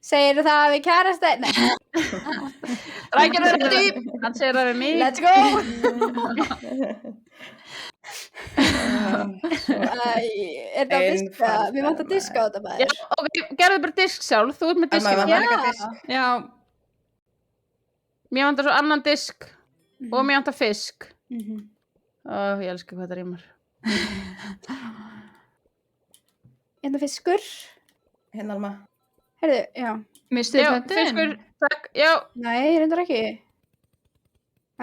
Segir það við kærasta? Nei. Rækjan ready. Hann segir það við mig. Let's go. Er það að diska? Einfalt, Við vantum að Alma. diska á þetta Já, maður. ok, gerðu bara disk sjálf. Þú ert með Alma, diskina. vantar líka disk. Já. Mér vantar svo annan disk. Og mér vantar fisk. Mhm. Ég elska hvað það rýmar. Hérna fiskur. Hérna, Alma. Herðu, já. Mistuðu pöntun? Fiskur, takk, já. Nei, reyndar ekki.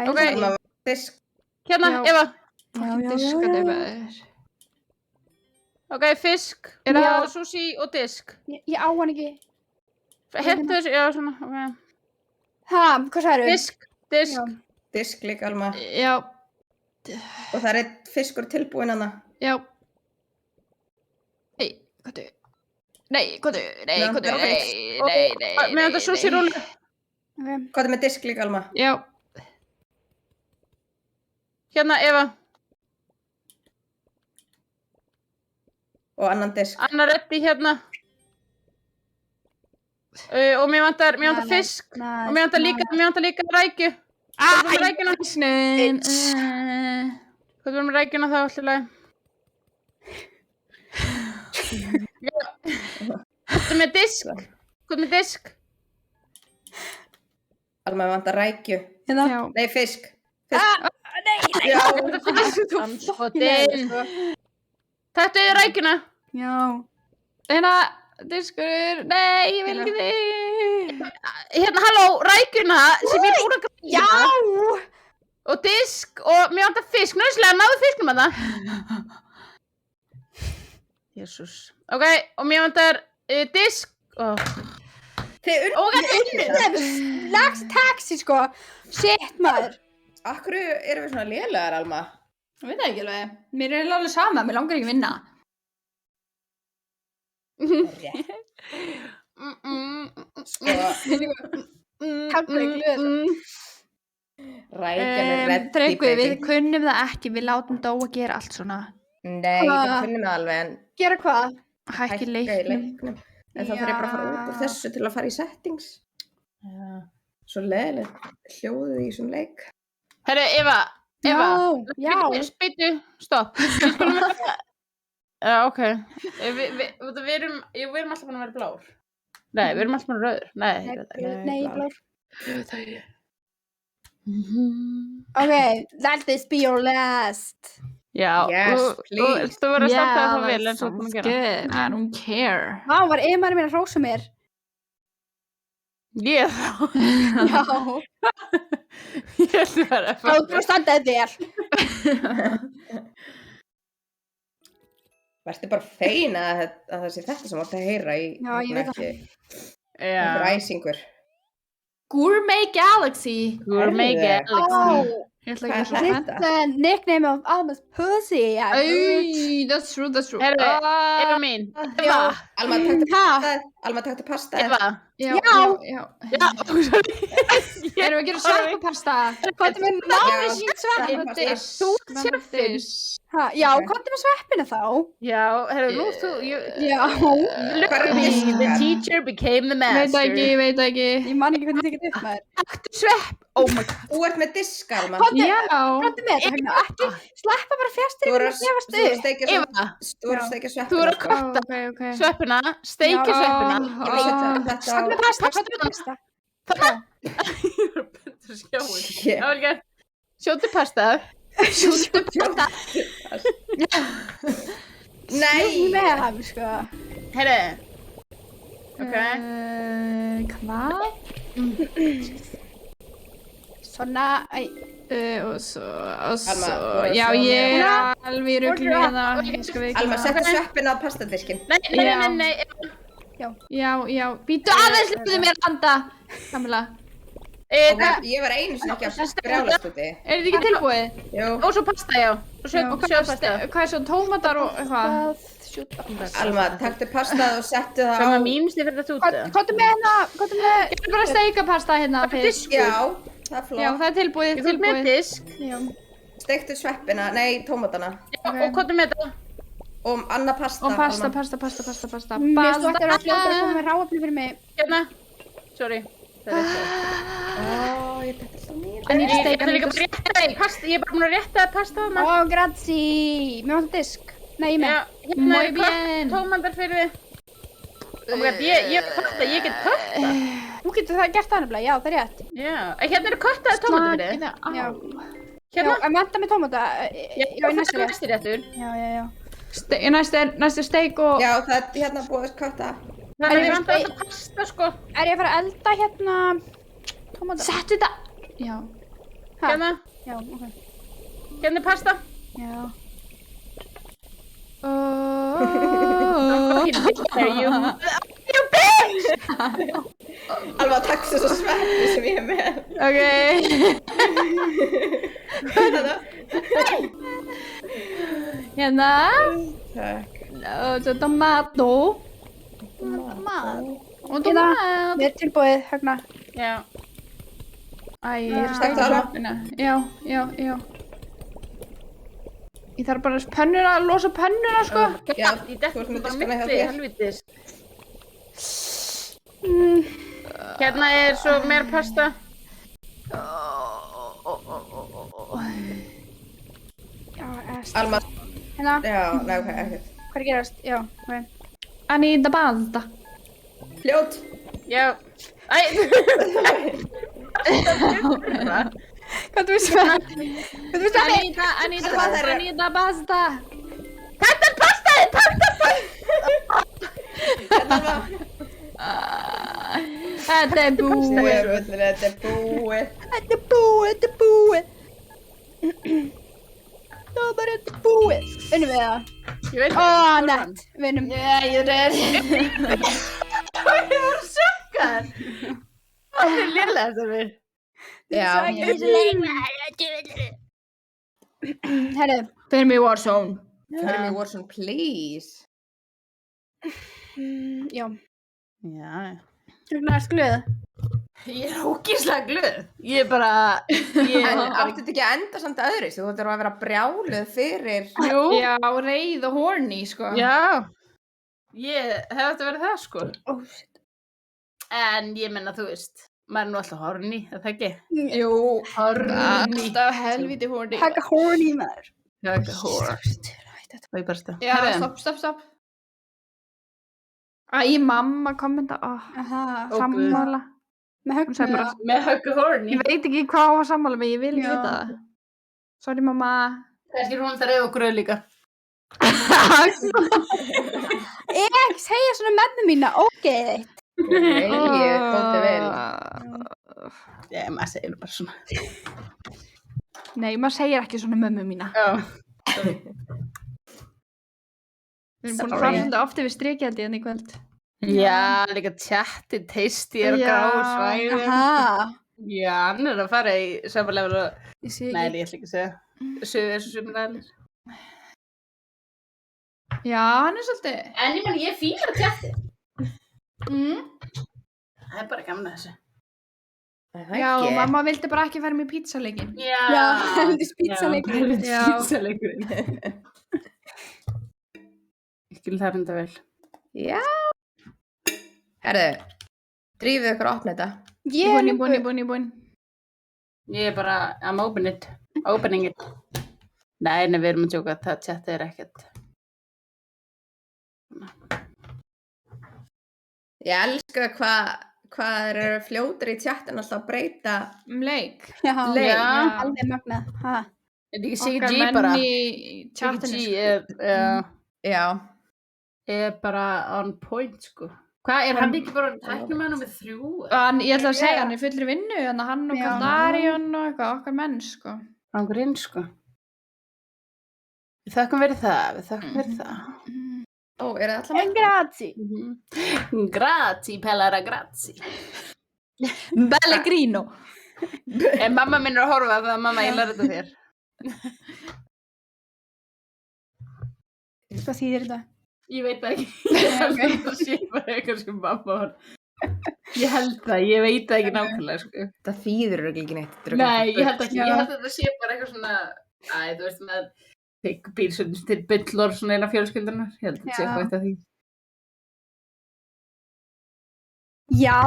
Ok. Alma, disk. Hérna, Já. Eva. Já. Ok, fisk. Já, sushi og disk. Ég á hann ekki. Hentu þessu, já, svona, ok. Ha, hvað sagðirðu? Disk, disk. Já. Disk líka, Alma. Já. Og það er fiskur tilbúinn hana. Já. Nei, hvað Nei. Með þetta sushi ról. Hvað er með disk líka, Alma? Já. Hérna, Eva. Og annan disk. Anna reddi hérna. Og mér vantar fisk. Og mér vantar líka rækju. Hvað er með rækjuna? Hvað er með rækjuna þá allir lagi? Hvað er með disk? Alma, við vantar rækju. Hérna. Nei, fisk. Nei. Já. Þetta er rækjuna. Já. Hérna, diskur. Nei, ég vil ekki þig. Hérna, halló, rækjuna sem ég er búin að græja. Já. Og disk og mér vantar fisk. Nöðslega, náðu fiskum að það. Jésús. Ok, og mér vantar disk. Þið unnið. Lags taxi, sko. Shit, maður. Akkur erum við svona lélegar, Alma? Ég veit það ekki alveg. Mér er alveg sama, mér langar ekki að vinna. Sko, Kaffi glöð. rækjan er reddi. Tryggur, við kunnum það ekki, við látum Dóa gera allt svona. Nei, við kunnum það alveg, en Gera hvað? Hækki hækka í leiknum. leiknum. En þá þarf ég bara að fara út úr þessu til að fara í settings. Já. Svo leiðilegt hljóðið í þessum leik. Herru, Eva. Já. Spýtu, stopp. Já, ok. Við erum alltaf búin að vera blár. Nei, við erum alltaf búin að vera rauður. Nei, blár. Ok, let this be your last. Já, Yes, please. þú verður að standa það vel eins og þú búin að gera. Good, I don't care. Vá, var Emari mín að hrósa mér? Ég þá. Já. Ég held að vera Þá þú standaði vel. Vertu bara fein að það sé þetta sem átti að heyra í. Já, ég veit það. Einhver æsingur. Gourmet Galaxy. Gourmet Galaxy. Ég ætla Hvað ekki er að þetta? the nickname of Alma's pussy. That's true. Eva mín. Eva. Alma, taktu pasta. Eva. Já. Já. Erum við að gera sveppapasta? Hvað er með máli sín sveppi? Þú sveppin. Já, hvað er með sveppina þá? Já, herru, nú þú. Já. Look at me, the teacher became the master. Veit ekki. Ég man ekki hvernig þið getið upp maður. Aktu svepp. Oh my god. Þú ert með disk, Alma. Hvað er með þetta? Ekki sleppa bara fjastir Þú og eru gefast að upp. steikja Eva. Þú eru að steikja sveppina. Þú eru að sko. kvarta sveppina, steikja sveppina. Ég vil setja þetta Hvað er með pasta? Hvað er með pasta? Shit. Sjóttu pasta. Nei. Með hann, sko. Herru. Ok. Hvað? Svona, og svo, já, ég er alveg í rugli með það. Alma, settu sveppina á pastadiskin. Nei. Já, býtu aðeins lífið mér að anda. Kamila. Ég var einu sinni ekki að brjálast úti. Er þetta ekki tilbúið? Jú. Og svo pasta, já. Og svo pasta. Hvað er svo, tómatar og eitthvað? Alma, taktu pastað og settu það á. Sama mínst ég fyrir þetta út. Hvað er með hérna, ég vil bara steika pasta hérna fyrst. Já, það er flott. Já, það er tilbúið, Ég fyrir með disk. Steiktu sveppina, nei, tómatana. Og hvað er með þetta? Og annað pasta. Og pasta. Mér stóð eftir að fljóta að koma með ráefni fyrir mig. Hérna. Sorry. Ég þetta svo nýr. En ég Ég steika ætla líka bara að rétta það í pasta. Ég er bara búin að rétta það pasta þarna. Grazie. Mér vantar disk. Nei, ég með. Já, hérna er tómatar fyrir við. Oh my god, ég get kötta. Þú getur það gert það nefnilega, já, það er rétt. Já, hérna eru köttaði tómatar fyrir þið. Já. Hérna? Já, en vanta með tómata. Já, í næstu rétt. Næsti réttur. Já. Næstu steik og... Já, það er hérna búið að kvarta. Það er vant að pasta, sko. Er ég að fara að elda hérna... tómata? Settu þetta. Já. Hérna. Já, ok. Hérna er pasta. Já. You bitch! Alveg að takk svo sveppi sem ég er með. Ok. Hérna. Takk. Og tomato. Og tomat. Við erum tilbúið, Högna. Já. Æ, ég er að steikja sveppina. Já. Ég þarf bara að losa pönnuna, sko. Já, Í þetta þú ert með bara diskana hjá milli, þér. helvitis. Hérna er svo meir pasta. Já, Alma, hérna, já, nei, ok, ekkert. hvað er að gerast? Já, ok. Anita Balda. Fljót. Já. Æ. Hvað þú veist það? Hvað þú veist það? Anita Balda. Þetta er pasta, Þetta er búið. Þetta er búið. Þetta er búið. Það var bara þetta búið. Vinnum við það? Ég veit Ó, nett. Vinnum. ég er Ég var sjokkar. Það er lilla þetta mér. Já. Herru, Fyrir mig Warzone. Fyrir mig Warzone, please. Já. Já. Högna, ertu glöð? Ég er ógeðslega glöð. Ég er bara... En áttu þetta ekki að enda samt öðru? Þú þurftir að vera brjáluð fyrir... Jú. Já, reið og horny, sko. Já. Ég hef þetta verið það, sko. Ó, shit. En ég menna, þú veist, maður er nú alltaf horny, er það ekki? Jú. Horny. Alltaf helviti horny. Haka horny, maður. Haka horny. Það er bara stað. Já, stopp. Æ, mamma kommenta. Sammála. Með Hún sagði bara, með haka horny. Ég veit ekki hvað á að sammála mig, ég vil ekki vita það. Sorry, mamma. Kannski hún það reyð okkur líka. Ég segja svona mömmu mína, ógeðið. Ég þótti vel. Já, maður segir bara svona. Nei, maður segir ekki svona mömmu mína. Já. Við erum búin að fara svolítið ofta við strikið held ég enn í kvöld. Já, líka tjatti, teisti er gráð svæði. Aha. Já, hann er að fara í sömurleifur og... Ég sé Nei, ekki. ég ætla ekki að segja. Sögur þessu sömurleifur. Já, hann er svolítið. En ég menn, ég fílar tjatti. Það er bara gaman að þessu. Já, mamma vildi bara ekki fara með pítsaleikin. Já, heldur pítsaleikurinn. Já, pítsaleikurinn. Ég skil það reynda vel. Já. Herðu, drífið ykkur að opna þetta. Ég er búin. Ég er bara, I'm opening it. Nei, við erum að tjóka, það tjatti er ekkert. Ég elska hvað þeir eru fljótur í tjattin alltaf að breyta Leik. leik. Já. Alveg magnað. Er þetta ekki Okkar CG bara? menn í tjattinu. CG Já. er bara on point, sko. Hvað, er hann ekki bara tæknumæður með 3? Ég ætla að segja, hann er fullri vinnu, þannig að hann og Kaldarion og eitthvað, okkar menn, sko. Hann grinn, sko. Við þökkum verið það, Ó, er það alltaf með? Grazie. Grazie, Pellara, grazie. Pellegrino. En mamma minn er að horfa það, mamma, ég lærði þetta þér. Hvað þýðir þetta? Ég veit það ekki. Ég held að það sé bara eitthvað sem mamma var. Ég held það, ég veit það ekki nákvæmlega, sko. Það þýður ekki neitt. Nei, ég held ekki. Ég held að það sé bara eitthvað svona, þú veist, með býrsöndum til byllor svona eina fjölskyldunar. Ég held að það sé eitthvað eitt af því. Já.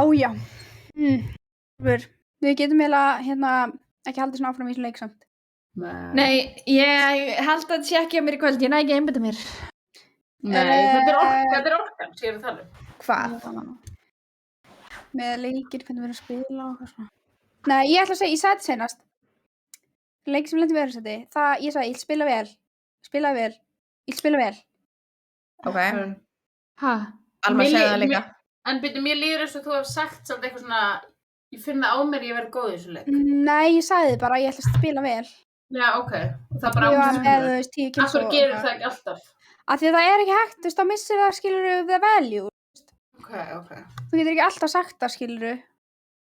Við getum eiginlega, ekki haldið svona áfram í svona leik samt. Nei, ég held að það sé ekki að mér í kvöld, ég næ ekki einbytta mér. Nei, þetta er orkan, séu við tala um. Hvað? Með leikir, hvernig við erum að spila og eitthvað svona. Nei, ég ætla að segja, ég sagði þetta senast. leik sem lendum við öðru sæti. Það, ég sagði, ég vil spila vel. Spilaði vel. Ég vil spila vel. Ok, Ha? Alma Mér segði lí- það líka. En byrju, mér líður eins og þú hef sagt samt eitthvað svona, ég finna á mér ég verið góð í þessu leik. Nei, ég sagði bara, ég ætla að spila vel. Já, ok. Og það bara Ég var ámur með, þú veist, 10 kills Af hverju gerir það ekki alltaf? Af því að það er ekki hægt, þú veist, þá missir það, skilur the value. Ok. Þú getur ekki alltaf sagt það, skilur.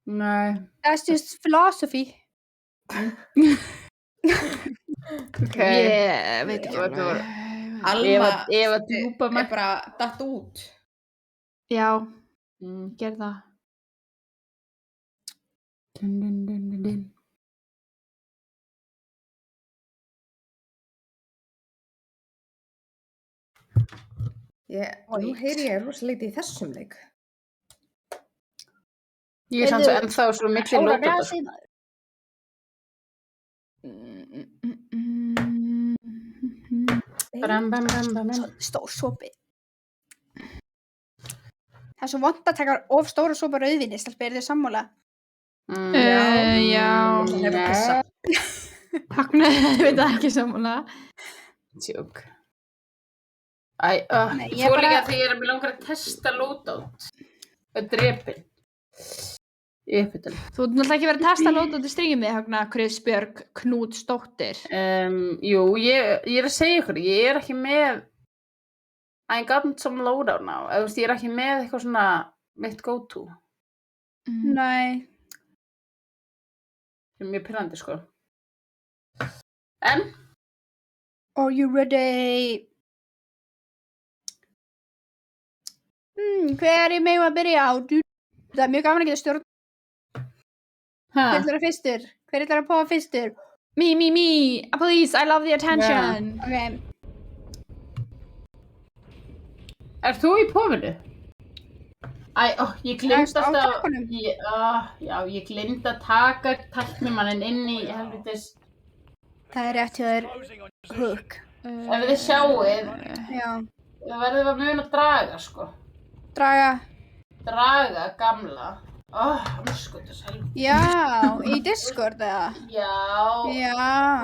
Nei. That's just philosophy. Ok. Ég veit ekki alveg. Alma Eva djúpa er bara datt út. Já, gerð það. Nú heyri ég rosa lítið í þessum leik. Ég er samt svo ennþá svo miklu lóta þetta. Stór sopi. Það er svo vont að taka of stóra sopa rauðvinni, stelpur, eru þið sammála? Já. Það hefur pissa. Nei, ég veit það ekki sammála. Tjók. Nei, ég Svo bara- líka því ég er að mér langar að testa loadout. Og drepin. Í uppbytun. Þú ert náttúrulega ekki verið að testa lóta til stríðið mig, Högna Kristbjörg Knútsdóttir. Jú, ég er að segja ykkur, ég er ekki með I got some loadout now. Eða þú veist, ég er ekki með eitthvað svona mitt go-to. Nei. Sem er mjög pirrandi, sko. En? Are you ready? Hver er megum að byrja á? Það er mjög gaman að geta stjórn. Hver ætlar að fyrstur? Hver ætlar að prófa fyrstur? Me, please, I love the attention. Okay. Er þú í pófinu? Ég gleymd Á alltaf... takkanum? Ég gleymd að taka tæknimanninn inn í helvitis... Það er rétt hjá þér, Closing on your Hook. Ef þið sjáið, Já. það verður að muna að draga, sko. Draga. Draga gamla. Skotus helviti. Já, í Discord eða? Já. Já,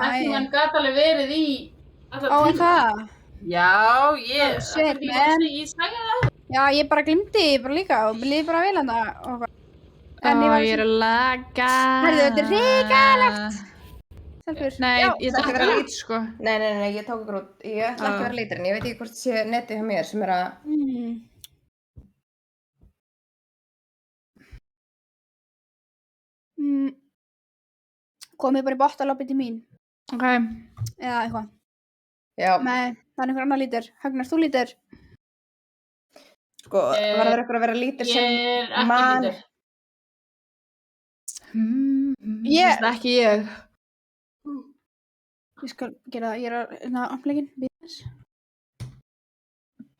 Tæknimann gat alveg verið í... Ó, það? Já, ég... Shit, man. Ég sagði það. Já, ég bara glimti bara líka og mér líði bara vel hana. En ég er að laga. Herðu, þetta er hrikalegt. Stelpur. Nei, ég ætla ekki að vera lít, sko. Nei, ég tók ykkur út. Ég ætla ekki að vera lítur en ég veit ekki hvort sé netið hjá mér sem er að... Komið bara í bottaloppi til mín. Ok. Eða eitthvað. Já. Nei, það er einhver annar lítur. Högnar, þú lítur? Sko, verður ykkur að vera lítur sem Ég er ekki man... lítur. Það er ekki ég. Ég skal gera það. Ég er að aflegin.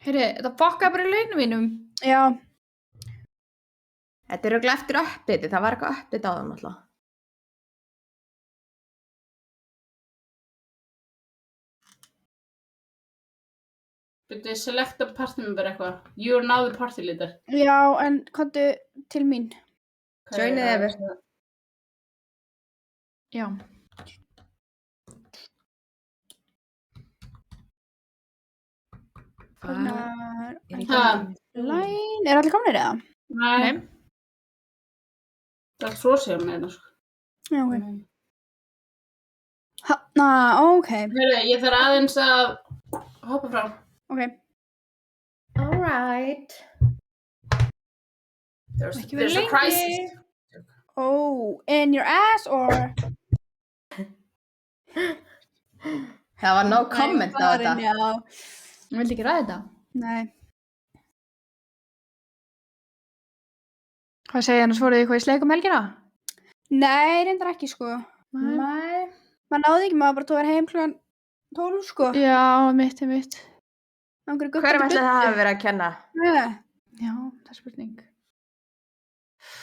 Heyri, þetta fokkaði bara í launum mínum. Já. Þetta er örugglega eftir update, það var eitthvað update á þeim alltaf. Byrju, select a party member eitthvað. You are now the party leader. Já, en komdu til mín. Joinið yfir. Já. Högnar... Læn, er allir komnir eða? Nei. Það er frosið á mér, sko. Já, ok. Hanna, ok. Hörru, ég þarf aðeins að hoppa frá. Ok. Alright. There's a crisis. Oh, in your ass or? Það var no comment á þetta. Já. Þú vildi ekki ræða þetta? Nei. Hvað segir hann? Svoruð þið eitthvað í sleik helgina? Nei, reyndar ekki, sko. Nei. Maður náði ekki, maður bara tóð heim klukkan 12, sko. Já, mitt. Hver ætli það hafi verið að kenna? Já, það er spurning.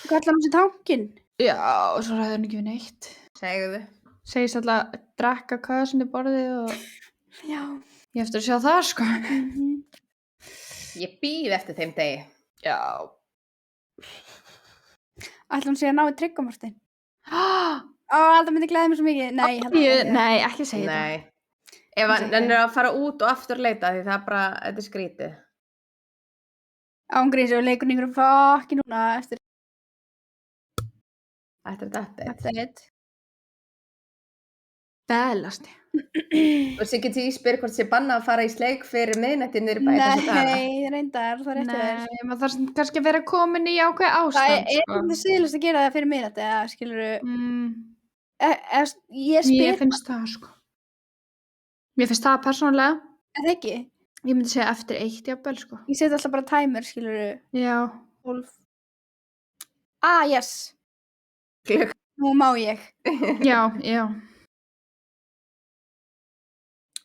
Hvað ætla hann sér tankinn? Já, og svo ræður hann ekki við neitt. Segðu. Segist alltaf að drekka köðsund í borðið og... Já. Ég eftir að sjá það, sko. Ég býð eftir þeim degi. Já. Ætla hann sér að ná í Tryggva Martin? það myndi gleða mér svo mikið. Nei, ég held ekki. Nei, ekki segja þetta. Nei. Ef hann er að fara út og aftur leita því það er bara, þetta er skrítið. Ángríns og leikur einhverjum fokki núna eftir Þetta er þetta. þetta eitt. Belasti. Og Siggi T spyr hvort sé bannað að fara í sleik fyrir miðnætti niður í bæ þessa dagana. Nei, reyndar, það er eftir þér. Nei, maður þarf kannski að vera komin í ákveð Það ástand, er þetta síðlust að gera það fyrir miðnætti, eða skilurðu, ég spyr, Mér finnst það, sko. Mér finnst það persónulega. er það ekki? Ég myndi segja eftir 1 jafnvel, sko. Ég seti alltaf bara timer, skilurðu, Já. 12. Yes, Klukk. nú má ég. Já, já.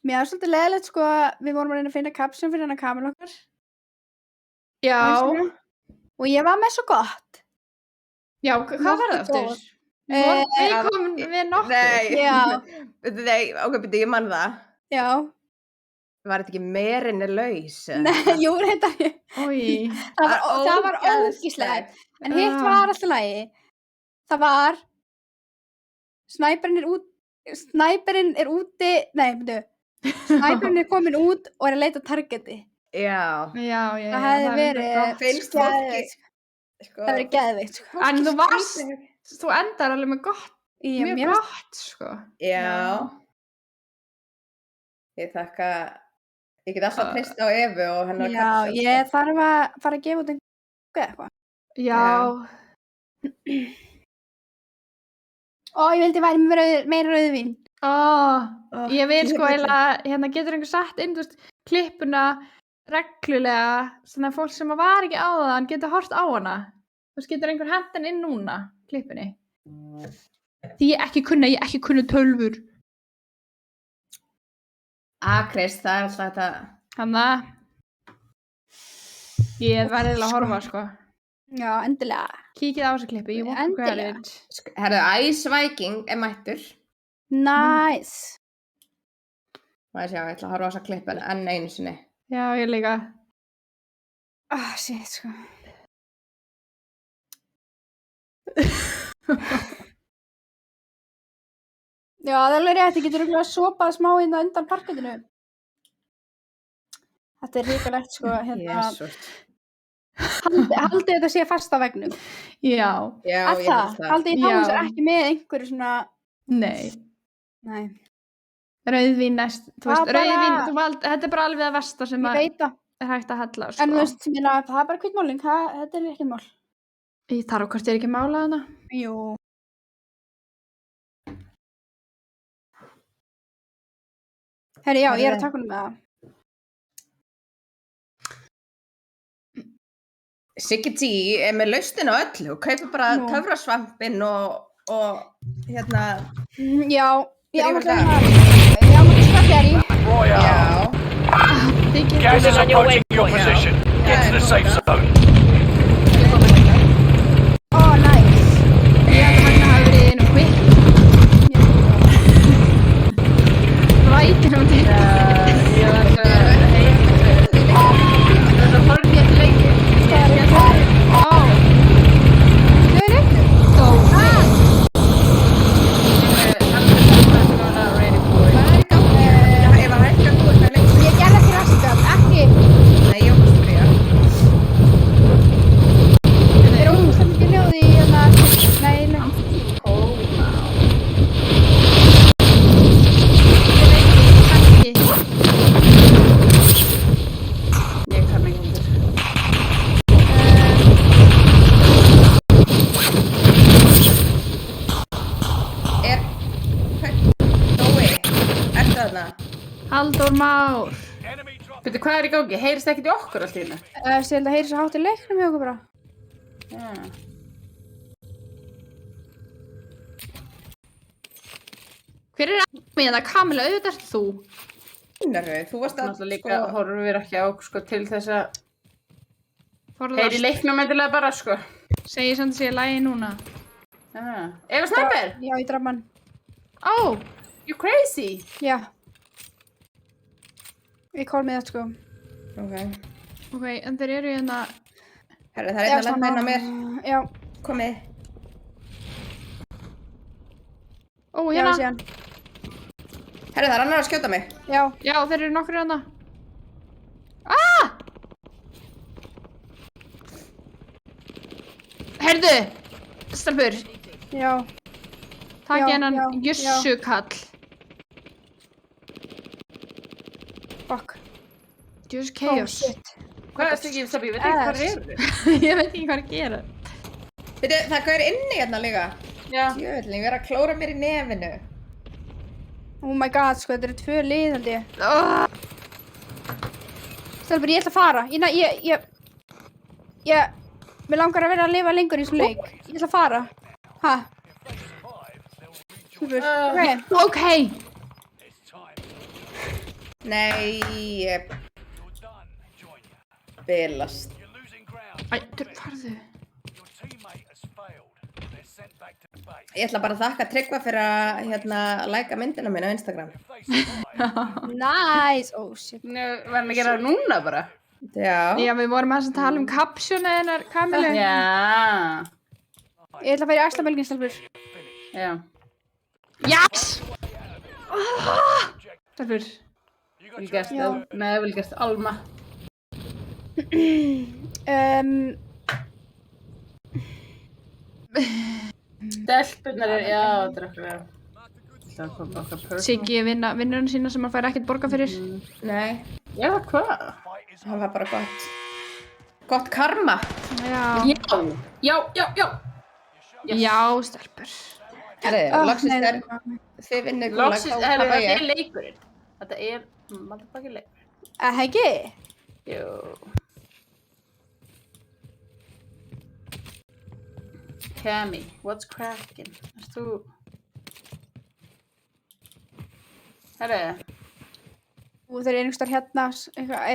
Mér er svolítið leiðilegt, sko, við vorum að reyna að finna kapsum fyrir hennar Kamil okkar. Já. Og ég var með svo gott. Já, hvað var það Nokkuð eftir? góð. Við komum við nokkuð. Nei. Já, Nei, ok, byrju, ég man það. já. Var þetta ekki merin er laus? Nei, jú, reyndar ég. Ói. Það var ógíslegt. En hitt var alltaf lagi. Það var Snæperinn er úti. Nei, byrju. Snæperinn er komin út og er að leita targeti. Já. Já, já. Það hefði er verið gott. Finnst fólki. geðveikt. Sko, Það verið geðveikt, sko. En þú endar alveg með gott, mjög Mér finnst- gott, sko. Já. Ég þakka, ég get alltaf treyst á Evu og hennar Já, ég þarf að fara að gefa út eitthvað. Já. Ó, ég vildi væri með meira rauðvín. Ég vil sko eiginlega, hérna getur einhver sett inn, þú veist, klippuna reglulega, svona fólk sem var ekki á það, getur hort á hana. Þú veist, getur einhver hentin inn núna, klippunni. Því ég ekki kunna tölvur. Krist, það er alltaf þetta. Hanna, ég var eiginlega að horfa, sko. Já, endilega. Kíkið á þessa klippu, ég want to Endilega. credit. Herðu, Ice Viking er mættur. Nice. Og ég ætla að horfa á þessa klippun enn einu sinni. Já, ég líka. Shit, sko. Já, það er alveg rétt, ég getur örugglega sopað smá inn á undan parkettinu. Þetta er hrikalegt, sko, hérna. Jesús. Haldið þetta sé fast á veggnum. Já. Já, Að ég held það. Haldið ég Já. náum sér ekki með einhverju svona, Nei. nei, Rauðvín næst, þú veist, Það bara- rauðvín, þetta er bara alveg það versta sem ég að veit það. er hægt að hella, sko. En þú veist, það er bara hvítmáling, þetta er ekki mál. Ég þarf hvort ég er ekki málað hana. Jú. Herri, já, ég er að taka honum með það. Siggi T er með lausnin á öllu og kaupir bara Nú. töfrasvampinn og hérna, Já, ég Drífur ámætti það. Ég ámætti skalljar í. Royale. já. Gas is approaching your position. Get to the safe zone. Ó, nice. Ég held að hann hafi verið einu quick. Rækir hann til. Ég var svo það horfði ég til lengi. Ég var hægt að búið með lengi. Ég gerði ekki raskat, ekki. Nei, ég var að spyrja. Er ógust ekki hljóði í hérna. Nei, nei. Ég kann ekki hundur. Nói, ertu þarna? Halldór Már. Enemy drop. Veitu, hvað er í gangi? Heyrist ekkert í okkur allt í hérna? Ég held að heyri svo hátt í leiknum hjá okkur bara. Hver er að mig hérna? Kamila, auðvitað ert þú. Finnarðu, þú varst að Náttúrulega líka horfum við ekki á sko, til þess að heyri Forðast. leiknum endilega bara sko. Segir samt að sé lægi núna. Eva Snæper, Já, ég draf mann. Oh, you crazy. Já. Ég kól með þetta sko. Ok. ok, en þeir eru hérna. Herra, það er einn að lenda inn á mér. Já. Komið. Já, hérna. ég sé hann. Herri, það er annar að skjóta mig. Já. Já, þeir eru nokkur hérna. Heyrðu, stelpur, Já. takk Já, hennan já, Jössukall. Fuck. Just Oh, chaos. shit. Hvað er þetta ekki, Sabi? Ég veit ekki hvað það eru. Ég veit ekki hvað að gera. Veitu, það er gaur inni hérna líka. Já. Djöfullin, ég verð að klóra mér í nefinu. Oh my god, sko, þetta eru 2 lið, held ég. Stelpur, ég ætla að fara. Mér langar að vera að lifa lengur í þessum leik. Ég ætla að fara. Ha? Stelpur, ok. Ok. It's time. Nei, ég You're done. Join you. bilast. You're losing ground. Æ, farðu. Your teammate has failed. They're sent back to base. Ég ætla bara að þakka Tryggva fyrir að læka myndina mín á Instagram. If they survive, Nice. Oh, shit. Nú, verðum að gera það núna bara. Já. Já, við vorum að tala um kapsjónu hennar Kamilu. Já. Ég ætla að fara í axlabelgin, stelpur. Já. Yes! Stelpur. you got Vil your gert það. Nei, vil gert Alma. Stelpunar er, já, þetta er okkur. Það kom okkar person. Siggi vinnurinn sína sem hann fær ekkert borga fyrir. Nei, Já, hvað? fight is það var bara gott. Gott karma. Já. Já. Já, stelpur. Herri, loksins nei, er þið vinnir gúlag, Loksins, þá herru, tapa þetta er ég. leikurinn. Þetta er, motherfucking leikur. Heggi? Jú. Cami, what's cracking? Erst þú... Herru, Þeir eru einhverstar hérna,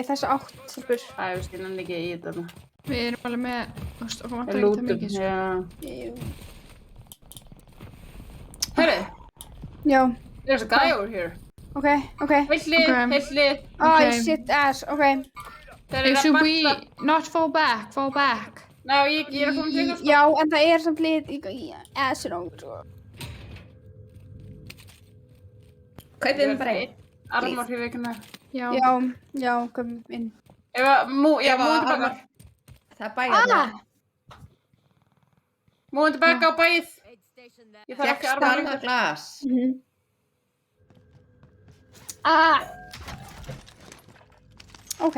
þessu átt, stelpur. það er skiljan ekki í þetta. Við erum alveg með, þú veist, okkur vantar Við ekki það lútum, mikið, sko. já. Jú. Herru, Já, there's a guy over here. ok. Heill lið. Oh, Ok. shit ass, ok. Þeir Hey, eru should að we banta. not fall back? Ná, ég er að koma til ykkur. Já, en það er samt lið í assinu, sko. Kaupið mér bara einn. Armor fyrir vikuna. Já. Já, kom inn. Ef að, já, múin tilbaka. Það er bæjarna. Múin tilbaka á bæið. Ég þarf ekki armor Fjækst lengur. glas. Ok.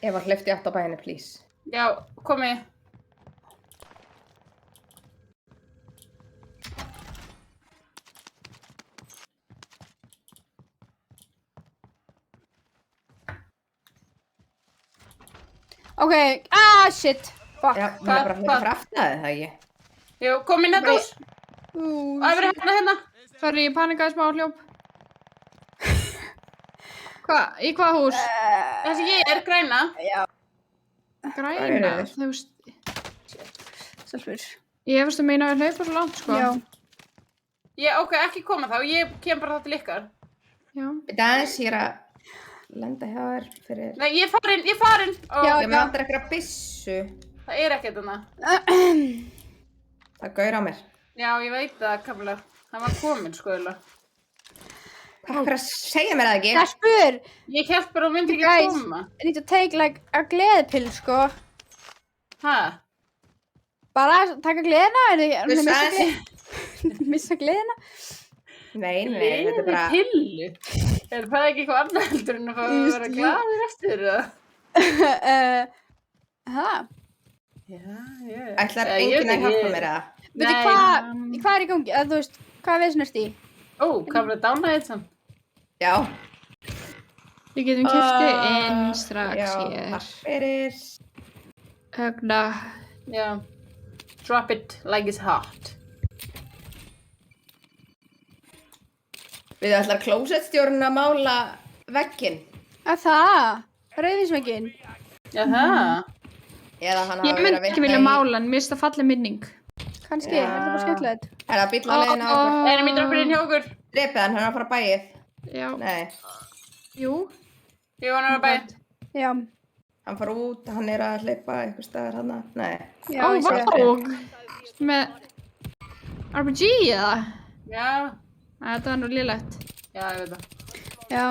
Eva, hleypti átt á bæjarni, please. Já, komið. Ok, shit. Fuck. Já, maður er bara að fyrir aftaði það ekki. Jú, kom inn þetta hús. Ú, Það verður hérna. Sorry, ég panikaði smá hljóp. Hvað? Í hvað hús? Þessi ég er græna. Græna, er þú veist. stelpur. Ég hefist að meina að hlaupa svo langt, sko. Já. Ok, ekki koma þá. Ég kem bara þá til ykkar. Já. Þetta aðeins ég er að lenda hjá þér fyrir... Nei, ég er farin. Ó, Já. Ég með vantar eitthvað byssu. það er ekkert þarna. Það gaur á mér. Já, ég veit það, Kamila. Það var komin, sko, eða. Takk fyrir að segja mér það ekki. Stelpur, Ég held bara að hún myndi ekki Guys. koma. I need to take like a gleðipill, sko. Hæ? Bara að taka gleðina, Þú sagðist- missa gleðina. Nei, þetta er bara... Pillu? Er það ekki eitthvað annað heldur en að fá að vera glaður eftir það? Já, ég... Ætlar enginn að hjálpa mér að... Veitu Nei. hvað er í gangi? Þú veist, hvað er veðsnert í? Ó, Kamila dánaði þetta samt. Já. Við getum kiptu inn strax Já, hér. takk fyrir. Högna. Já. Drop it like it's hot. Við ætlar klósettstjórun að mála vegginn. Að það? Rauðvísveginn? Jaha. Eða hann Ég hafa verið myndi að ekki vilja mála hann, mér finnst það falleg minning. Kannski, Já. er það bara skemmtilegt? Er það bíll á leiðinu á okkur? Erum í droppin inn hjá okkur? Drepið hann, hann er að fara á bæið. Já. Nei, Jú. Ég var náttúrulega bæ. Já. hann fara út, hann er að hleypa eitthvað staðar hann. Nei. Já, Ó, ég sé það. vá. Með RPG eða? Já, Þetta var nú lélegt. já, ég veit það. Já.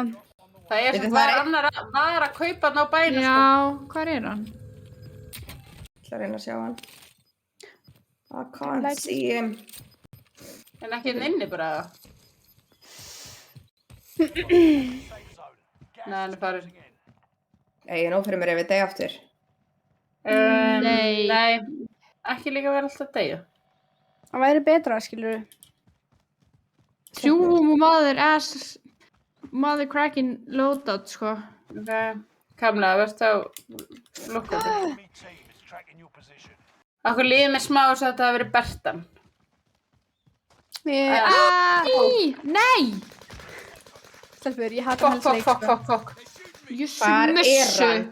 Það er Veitu, sem það er annar var að kaupa hann á bænum, sko. Já, hvar er hann? Ég ætla að reyna að sjá hann. I can't see him. En ekki hérna inni bara. Nei, hann er farið. Ég nóg fyrir mér ef ég degi aftur. Nei. Nei, ekki líka vera alltaf að deyja. Það væri betra, skilur við. True mother cracking loadout, sko. Ok, Kamla, verðst á lukkandi. Enemy team is tracking your position. Akkur líður mér smá þess að þetta hafi verið Bertan. Nei! Stelpur, ég hata helst leik, sko. Fokk. Jussu Hvar er mussu. hann?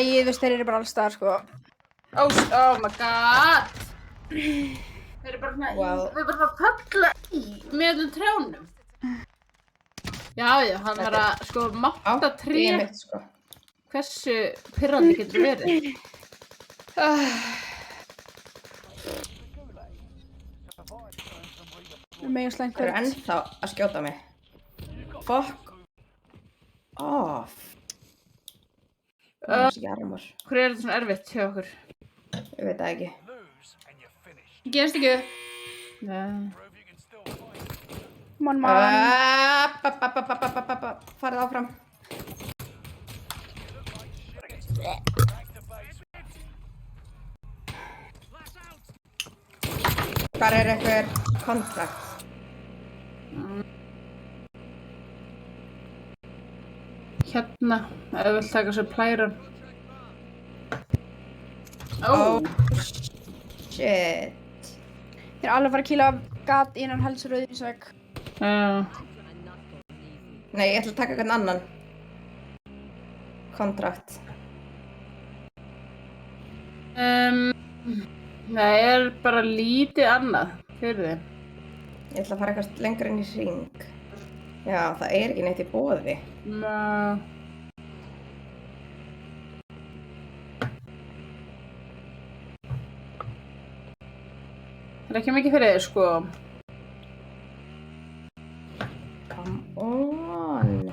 Ég veist, þeir eru bara alls staðar, sko. Oh my god. Þeir eru bara svona Wow. þeir eru bara að falla í með þessum trjánum. Já, hann var að sko mátta Ég tré. mitt, sko. Hversu pirrandi getur verið? Mega slæmt Það eru ennþá að skjóta mig. Fuck off. Það er ekki armor. Hvað er þetta svona erfitt hjá okkur? Ég veit það ekki. Lose and you're finished. Gerst ekki. Nei. Prove you can still fight. Man. Farið áfram. Back to base. Hvar er einhver kontrakt? Hérna, ef þú vilt taka sér plæran. Oh shit. Ég er alveg að fara að kýla gat innan helsrauðinsvegg. Já. Nei, ég ætla að taka hvern annan. Kontrakt. Það er bara lítið annað fyrir þið. Ég ætla að fara eitthvað lengra inn í hring. Já, það er ekki neitt í boði. Það er ekki mikið fyrir þið, sko. Come on.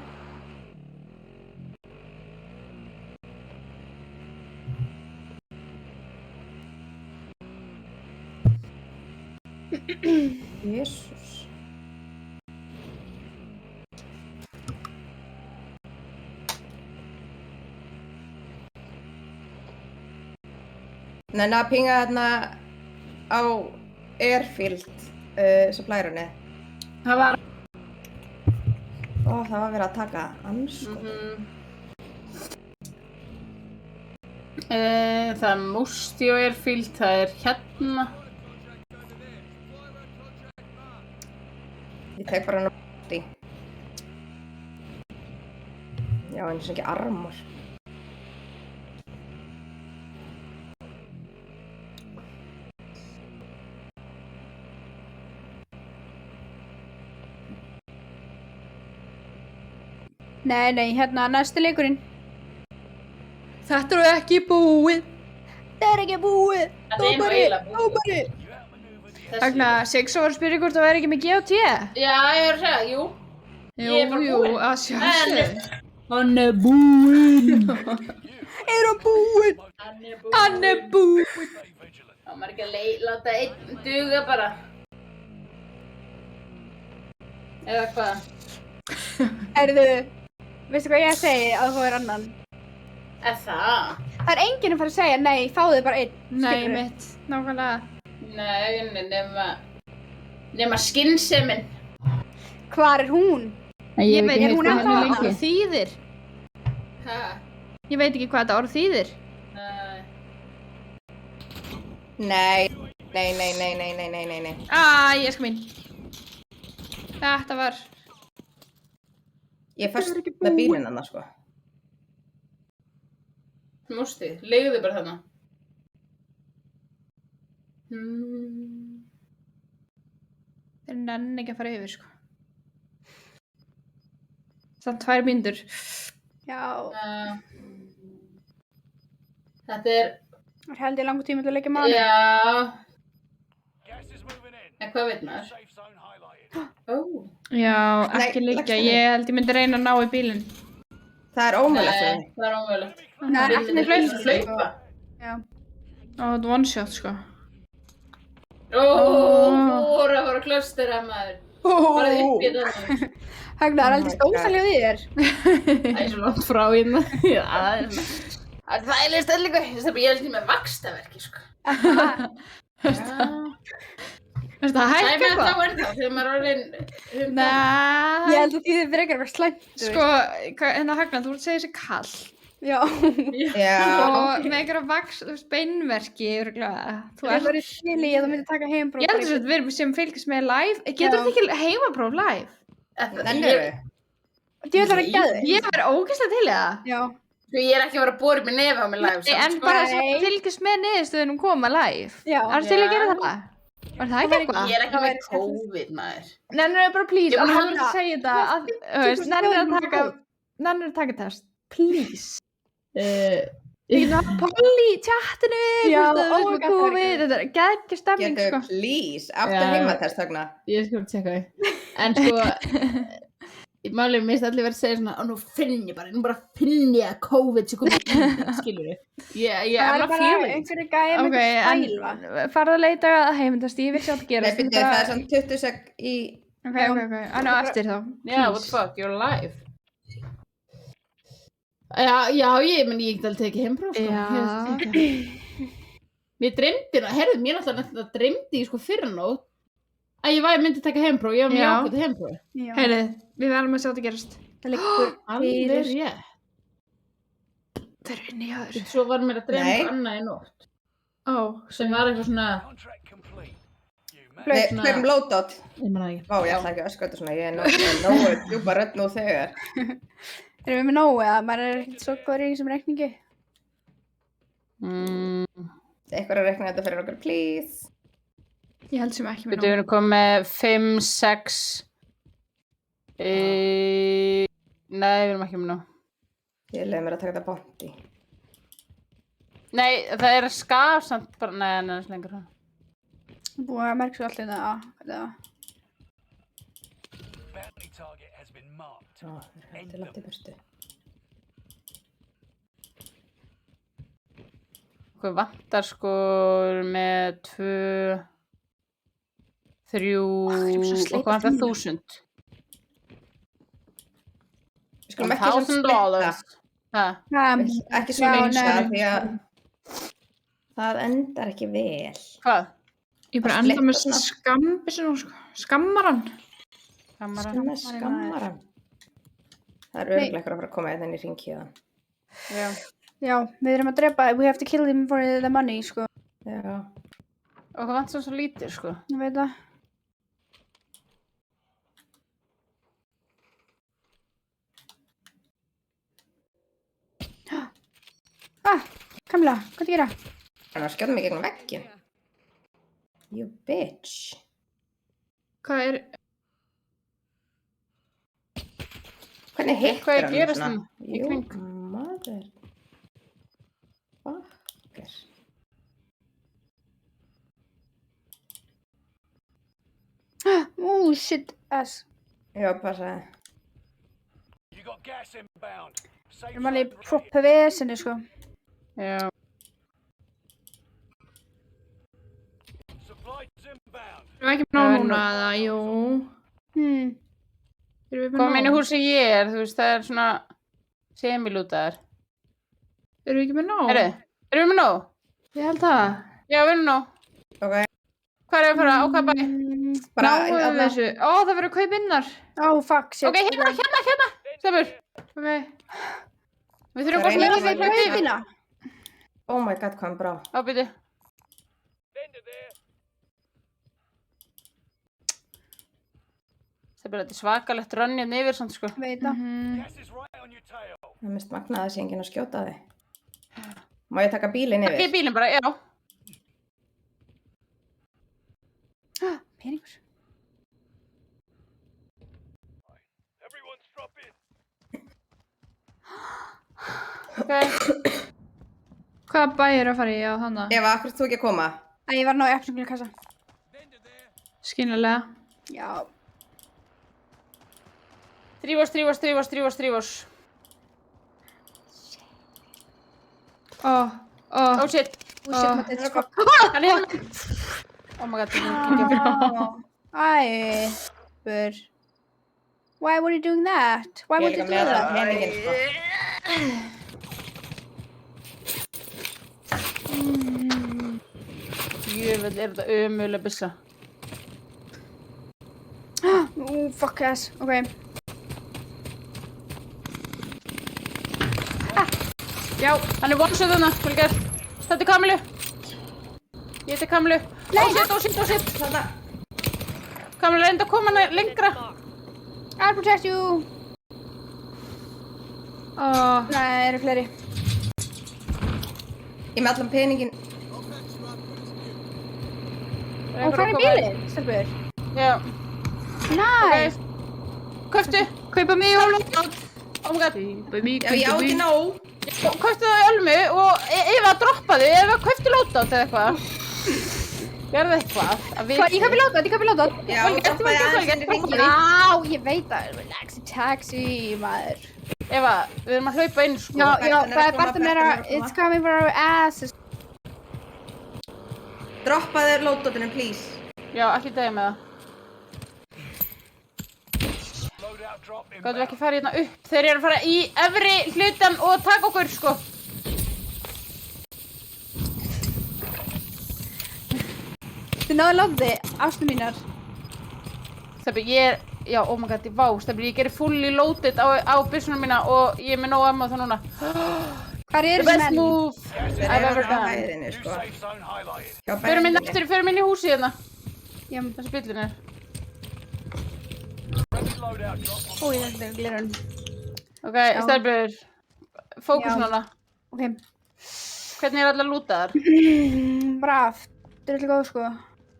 Jesus. Nenni að pinga þarna á Airfield supply-runni. Það var... Það var verið að taka anskot. Það er Musti og Airfield, það er hérna. Ég tek bara hann á Musti. Já, eins og ekki armor. Nei, hérna, næsti leikurinn. Þetta er ekki búið. Þetta er ekki búið. Þetta er nú eiginlega búið. Nobody. Agna, Sigso var að spyrja hvort það væri ekki með GOT. Já, ég er að segja, jú. Ég er bara búinn. að sjálfsögðu. Hann er búinn. Er hann búinn? Hann er búinn. Það maður ekki að láta einn duga bara. Eða hvað? Erðu, veistu hvað ég að segja að þú er annan? Er það? Það er enginn að fara að segja, nei, fáðu bara einn. Nei, skilurðu. mitt, nákvæmlega. Nei, nema skynnsemin. Hvar er hún? Ég veit er ekki hún hvað ennþá þetta þarna? orð þýðir. Hæ? Ég veit ekki hvað þetta orð þýðir. Nei. Nei. Ég sko mín. Þetta var... Ég er fyrst með bílinn annars, sko. Músti, leigðu bara þarna. Þeir nenni ekki að fara yfir, sko. Samt 2 mínútur. Já, Þetta er... það held ég langur tíma til að leggja manni. Já. Gas is moving in. En hvað veit maður? Safe zone highlighted. Já, ekki Nei, liggja. leggstu Ég held ég myndi reyna að ná í bílinn. Það er ómögulegt fyrir Nei, mig. það er ómögulegt. Það er ekki með hlaup. Hlaupa. Ó, þetta er one shot, sko. Ó, voru að fara að klöstera maður. Bara upp í þetta. Högna, það er aldrei stóðsælið því þér. Það er svo langt frá hérna. Já, það er svona. Það er þægileg stellingu. Ég held ég með vaxtaverki, sko. Veistu það hægt Nei, menn eitthvað? þá er það, þegar maður er orðin Ég Nei. held að því þið fyrir ekki að vera slæmt. Sko, hérna Högna, þú ert að segja þessi kall. Já. Já. Og með einhverja beinverki, örugglega. Þú Ég ert... var í skili, ég myndi taka heimbrók. Ég heldur að við sem fylgjast með live. Getur þetta ekki heimapróf live? Þannig eru við. Ég vil vera gæði. Ég væri ógeðslega til í það. Já. Sko, ég er ekki að vera að bóra upp með nefi á mig live, Nei, en sko. bara sem fylgjast með niðurstöðunum koma live. Já. Það er til að gera það? Var það ekki eitthvað? Ég er ekki með COVID, maður. Nennir bara please, Ég er búin að alveg að segja þetta. Nennir að taka test. Please. Ég get að Polly í chatinu. Já, hvort þú veist með oh my God, COVID. Þetta er geggja stemning, Getur sko. please, aftur Já. heimatest Högna. Ég skal tjekka þau. En sko, í málið minnst allir verið að segja svona, nú finn ég bara finn ég að COVID sé komið í lífið, skilur þið. Ég Það er er að bara fíla. einhverju gæði með Ok, stælva. en farðu að leita að heimindast. Ég vissi að þetta Nei, gerast. byrju, það er svona 20 sek í... Ok. Þannig á eftir þá. Já, what the fuck, you're alive. Já, ég get alveg tekið heimbróf, sko. Já. Mér dreymdi, mér náttúrulega dreymdi sko fyrir nótt að ég myndi taka heimbróf, ég var mjög Já. ákveðið heimbróf. Já. Heyrðu, við verðum að sjá þetta gerast. Það liggur Alveg fyrir. rétt. Það er inni hjá þér. Svo var mér að dreyma Nei. eitthvað annað í nótt. Ó, Sem var eitthvað svona, Contract complete. You Nei, managed svona- hlöfum loadout. ég manna ekki. Vá, ég ætla ekki að öskra þetta svona, ég er nógu djúpa rödd nú þegar. Erum við með nógu eða maður er ekkert svo góður í þessum reikningi? Eitthvað að reikna þetta fyrir okkur, please. ég held sem ekki Við með erum komið með 5, 6 Nei, við erum ekki með nú. Ég leiði mér að taka þetta bounty. Nei, það er að skaf samt bara, nei, það er lengur það. Búið að merkja svo allir þetta. bounty target has been marked. Ó, það er hægt til átt í burtu. Hvað vantar sko með 2, 3 og hvað vantar 1000? Við skulum ekki svona splitta. Ha? Ekki svona einsa, því að það endar ekki vel. Hvað? Ég bara Að enda með sleppa skammaran. Skammaran. Það er örglega eitthvað að fara að koma einn í ringkíðan. Já. Já, við erum að drepa, we have to kill them for the money, sko. Já. Og hvað vantar svo lítið, sko? Ég veit það. Kamila, hvað er að gera? Þannig að skjóðum mig gegnum veggin. You bitch. Hvað er... Hvernig hittir Hvað er hann gerast svona? í Jú, kring? maður. Fucker. Shit, ass. Já, passaði. You got gas inbound. Safe Við erum alveg zone proper vesenni, sko. Já. supplies inbound. Erum við ekki með nóg núna, eða? Jú. Erum við með Hvað meina nóg? húsi ég er, þú veist, það er svona semilútaðar. Erum við ekki með nóg? Herru, erum við með nóg? Ég held það. Já, við erum nóg. Ok. Hvað er að fara? Á hvað bæ? Bara, Náum við þarna- þessu. Ó, það verður að kaupa innar. Fuck, shit. Ok, hérna. Stefur. Ok. Við þurfum Það bara er að eina lifa sem í ég lífina. Oh my god, hvað hann brá. Á, byrju. Stefur, þetta er svakalegt rönnið yfir, samt, sko. Veit það. Gas is right on your tail. Það er mest magnað að sé enginn að skjóta þig. Má ég taka bílinn Ekki yfir? bílinn bara, já. Peningur. Everyone's drop in. Ok. Hvaða bæ er að fara í á hana? Eva, akkur þú ekki að koma? Æ, ég var að ná í efninglega kassa. Skynnilega. Já. Þrýfos. Oh, Oh shit. Shit, sko. Hann er hérna. Oh my god, Æ, bur. Why were you doing that? Why Ég would er you líka do með that? allan peningin, sko. Jöfull, er þetta ömuleg byssa. Fuck ass. Ok. Já, hann er one-shot þarna, vel gert. Þetta er Kamilu. Ég heiti Kamilu. Oh shit. Þarna. Kamilu, reynda að koma hana lengra. I'll protect you. Nei, það eru fleiri. Ég er með allan peningin. Og hvað er bílinn, stelpur? Já. Nice. Kauftu. Kaupa mig og lót. Oh my god. Já, ég á ekki nóg. Kauftu það í Ölmu og Eva droppaðu, Eva kauftu lótátt eða eitthvað. Gerðu eitthvað. Ég kaupi lótátt. Já, droppaði aðeins inn í ringin. Já, ég veit það. Relaxi taxi, maður. Eva, við erum að hlaupa inn sko. Já, Bertan er það að er koma, Bertan Bertan er að koma. it's coming for our asses. Droppaði lótotinu, please. Já, ekki degja með það. Loadout drop Gáttum við inbound. ekki fara hérna upp. Þeir eru að fara í efri hlutan og taka okkur sko. Þið náðu lóði, ástu mínar. Steffi, já, oh my god, Steffi, ég gerir fully loaded á byssunum mína og ég er með nóg ammo það núna. Hvað The eru best þessi menn? move Þeir I've eru ever á done. hæðinni, New sko. safe zone highlighted. Hjá Förum inn Bertinni. aftur, förum inn í húsið hérna. Já, Þessi bíllinn er. Friendly loadout drop. ói, þetta er glirun. Ok, Steffi, fókus Já. núna. Ok. Hvernig er allar lútaðar? Brav. Þetta er alltaf góð, sko.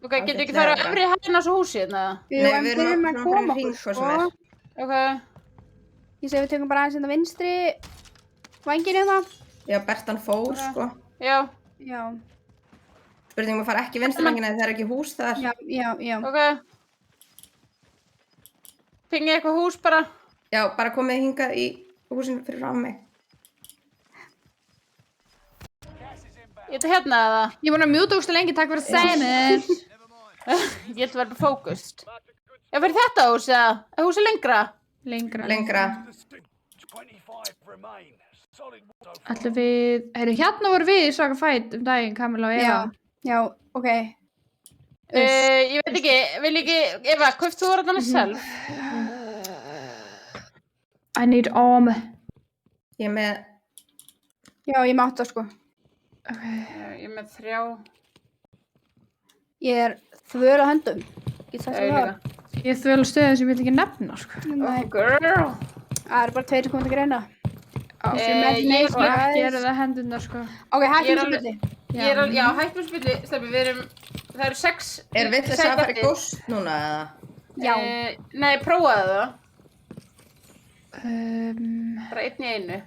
Ok, getur ekki fara á efri hæðina á þessu húsið hérna? Jú, Nei, en við við erum erum að að koma fara í okkur, hring, sko. hvað sem er. Ok. Ég segi við tökum bara aðeins hérna vinstri vængin hérna. Já, Bertan fór, sko. Já, Já, Spurningum að fara ekki vinstrvængina þegar það er ekki hús þar. já. ok. Pingi eitthvað hús bara. Já, bara komið hingað í húsin fyrir frá mig. Ég ætla hérna eða? Ég er búin að mjúta úrstu lengi, takk fyrir að segja mér. Ég ætla að vera fókust. Já, fyrir þetta hús eða? Er húsið lengra? Lengra. Lengra. 25 remain. Solid so far. Ætlum við, hérna voru við í svaka fætt daginn, Kamila og Eva. Já, ok. Ég veit ekki, vil ekki, Eva, kauft þú orðan sjálf? I need arm. Ég er með, Já, ég mátt það, sko. Ég er með 3. Ég er þvöl á höndum. Get sagt Ég það. líka. Ég er þvöl stöðu sem ég vil ekki nefna, sko. Nei, Girl. það eru bara 2 sem komið til greina. Ég er Og ekki eru það hendurna, sko. Ok, Ég hættum er þessu alveg- byrði. Já, hættum spilli, Steffi, það eru 6. er vitlega að fara í ghost núna eða? Já. Nei, prófaðu það. Um, Bara einn í einu.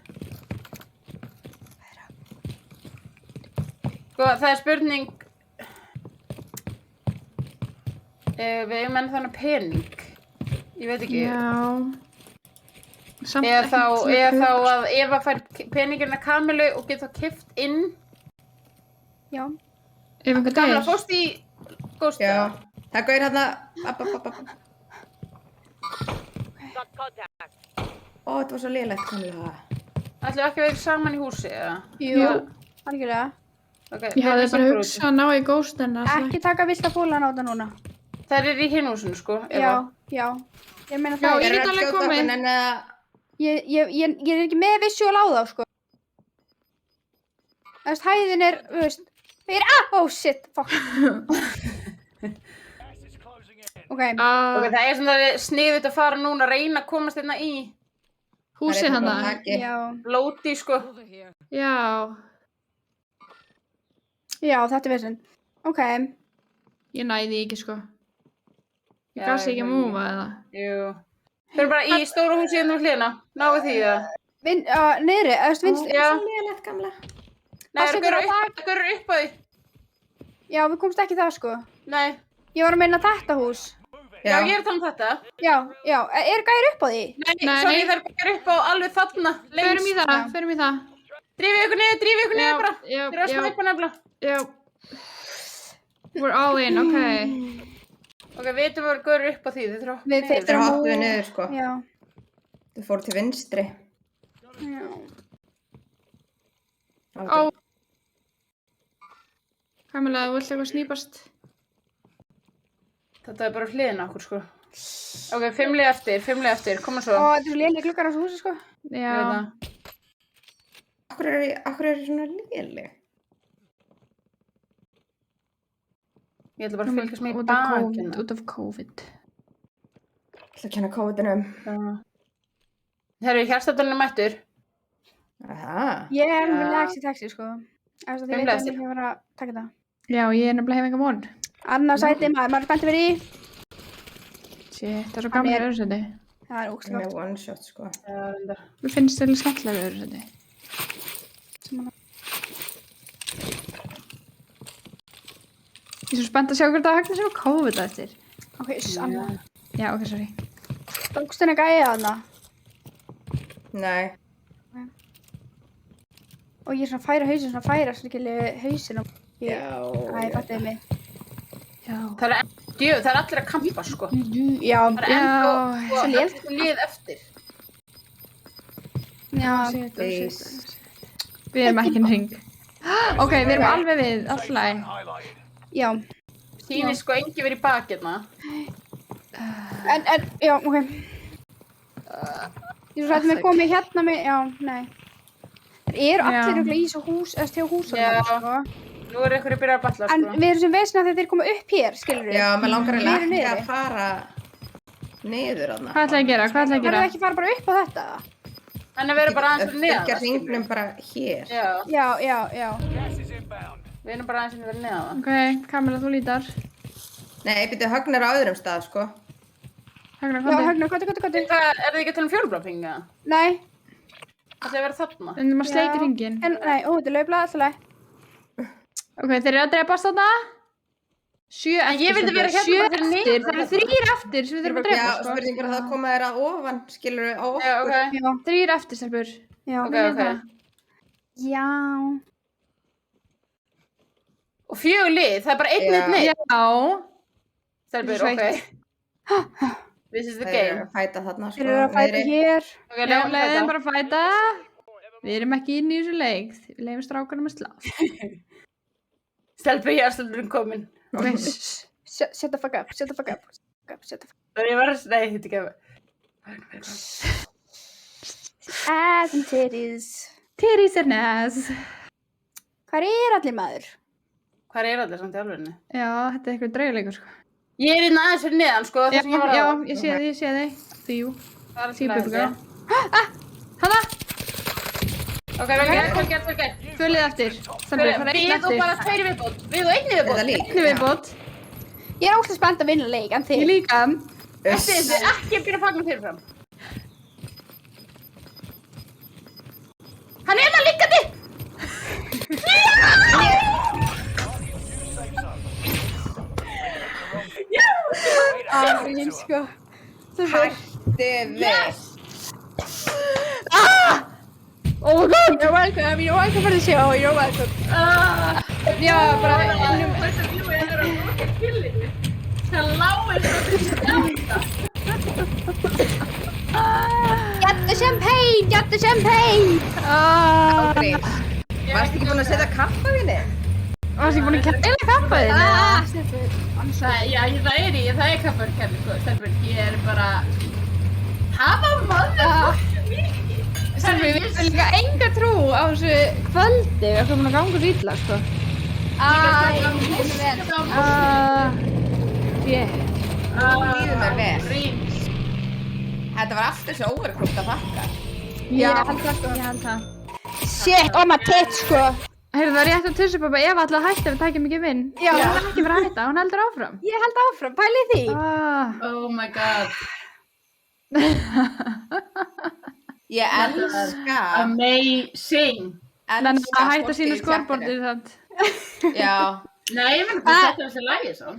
Sko, það er spurning. Við eigum enn þannig pening. Ég veit ekki. já. Samt Eða ekki þá til að Eva fær peningirinn að Kamilu og getur þá keypt inn. Já. Ef einhver Kamila, deyr. fórst í Ghost Já. eða? Það gauðir hérna. Ó, þetta var svo lélegt, Kamila. Ætlum við ekki að vera saman í húsi eða? Jú, algjörlega. Okay, Ég hafði bara hugsað að ná í ghost en það. Ekki taka vilda fólan á þetta núna. Það er í hinn húsinu, sko, Eva. Já. Ég meina Já, það. ég get alveg komið. En eða, Ég er ekki með visual á þá, sko. Það veist, hæðin er, þú veist, oh shit, fuck. Gas is closing in. Ok, Ok, það er svona sniðut að fara núna að reyna að komast hérna í Húsið hana. já. Lóti, sko. Já. Já, þetta er vissin. Ok, Ég næði ekki, sko. Ég Já, gafst ekki ég að múfa eða. Jú. Fyrir bara í stóra húsi hérna við hliðina. Náðu því það. niðri, eða veist, vinstri. Já. svo lélegt, Kamila. Nei, Passaðu það þér á görur upp á því. Já, við komst ekki það, sko. Nei, Ég var að meina þetta hús. Já, ég er að tala um þetta. Já, er gæri upp á því? Nei, sorry, það er gæri upp á alveg þarna. Förum í það. Drífið ykkur niður bara. Já, Þeir eru að snæpa nefnilega. Já. We're all in, ok. Ok, við veitum að við upp á því, þið þurfa Við Þeir hoppuðu niður, sko. Já. Þau fóru til vinstri. Já. Ó. Kamila, þú vilt eitthvað snýpast? Þetta er bara hliðin okkur, sko. Ok, 5 lið eftir, koma svo. Ó, þetta er svo léleg gluggar á þessu húsi, sko. Já. Akkur er svona léleg? Ég ætla bara að fylgjast mig í bakina. Út af COVID. Ég ætla að kenna COVID-unum. Herru, hérstafdalinn mættur. Aha. Ég er með lags í texti, sko. Þess að þið 5 veit lið að eftir. ég var að taka það. Já, ég er nefnilega hef enga von. Annars sæti maður er spenntið fyrir því. Shit, það er svo gaman í öðru seti. Það er Með ógslegt. one shot, sko. Mér finnst þetta skemmtilega í öðru seti. Ég er svo spennt að sjá hvernig það hagnar sem var COVID eftir. Ok, Anna. Já, ok, sorry. Tókst henni gæði að hana. Nei. Og ég er svona að færa hausin, svona að færa hausin og Æ, fattiði mig. Já. Það er allir að kampa, sko. Já, Það er ennþá svo létt. lið eftir. Já, Við erum ekki inn hring. Ok, við erum alveg við, alltaf. Highlighted. já. Þín er sko engi verið í bakirna. Já, ok. Ég er svo að við komið hérna með, já, nei. Það eru allir örugglega í þessu hús, eða stjá húsunum, Já. sko. Nú er einhverju byrjað að batla, En sko. við erum sem veisna þegar þeir koma upp hér, skilur við. Já, maður langar Niður eiginlega ekki niðri. að fara niður þarna. Hvað ætlaði að gera? Verður það ekki fara bara upp á þetta? Þannig að við erum bara aðeins fyrir neðan. Fylgja hringnum bara hér. Já, Já. Gas is inbound. við erum bara aðeins fyrir neðan. Ok, Kamila, þú lítar. Nei, byrju Högn er á öðrum stað, sko. Hagnar, Já, komdu. Högna, hvað? Er þið ekki að tala um fjólublápinga? Nei, Það er verið þarna. En þú maður sleikir hringin. nei, þetta er lauflega alltaf leið. Ok, þeir eru að dreipast þarna. 7 eftir. ég vildi vera hérna 7 bara fyrir eftir. neðan. Það eru 3 eftir sem við þurfum að Já, dreipa, sko. spurningur að það koma þér að ofan, skilur við, á okkur. Já, ok. Já, 3 eftir, stelpur. já. Ok. Já. Og 4 lið, það er bara einn Já. neitt. Já. Stelbur, Sveitt. ok. This is the Þeir eru game. að fæta þarna, sko. Þeir eru að fæta niðri. hér. Ok, Já, leiðum leiðum þetta. bara að fæta. Við erum ekki inn í þessu leik. Við leiðum strákunum að slá. Stelbur, ég er stelburinn komin. Ok. Shut the fuck up. Það er bara, nei, þetta ekki að... Ass and titties. Titties and ass. Hvar er allir maður? Hvað er allir samt í alvegni? Já, þetta er eitthvað draugaleikur, sko. Ég er inn aðeins fyrir neðan, sko. Já, þar sem ég var já, áðan. ég sé þig. Þjú. Það er Þjú, alltaf baby girl. lægði. Hanna! Ok, vel gert. 2 lið eftir. Stelpur, það er 1 Við og eftir. bara 2 viðbót. Við og 1 Eða viðbót. lík. 1 viðbót. Ég er óslega spennt að vinna leik, en Ég þið. líka. Þessi, ekki að byrja að fagna fyrirfram. Hann er það líkandi! Áfrín, sko. Hætti við. Oh my god, you're welcome for the show, you're welcome. Já, bara innum. Það lágur Get the champagne. Ágrís. Varst ekki búin að setja kampavíni? Varst ekki búin að kæla kampaðið? Það er kaffur, stelpur. Ég er bara... Hafa maður Stelpur, við erum líka enga trú á þessu kvöldi. Við erum búin að ganga svo illa, sko. Líður mér vel. Gríns. Þetta var allt þessu overcooked að pakka. Já, Ég held það, sko. ég held það. Shit, oh my tits, sko. Heyrðu, það er rétt að tussupappa Eva ætlaði að hætta ef við tækjum ekki vinn. Já. Hún var ekki verið að hætta, hún heldur áfram. Ég held áfram, pæli því. Oh my god. Ég elska. Amazing. Þannig að hætta sínu skorbortið þannig. Já. Nei, ég menn að þetta þessi lagi svo.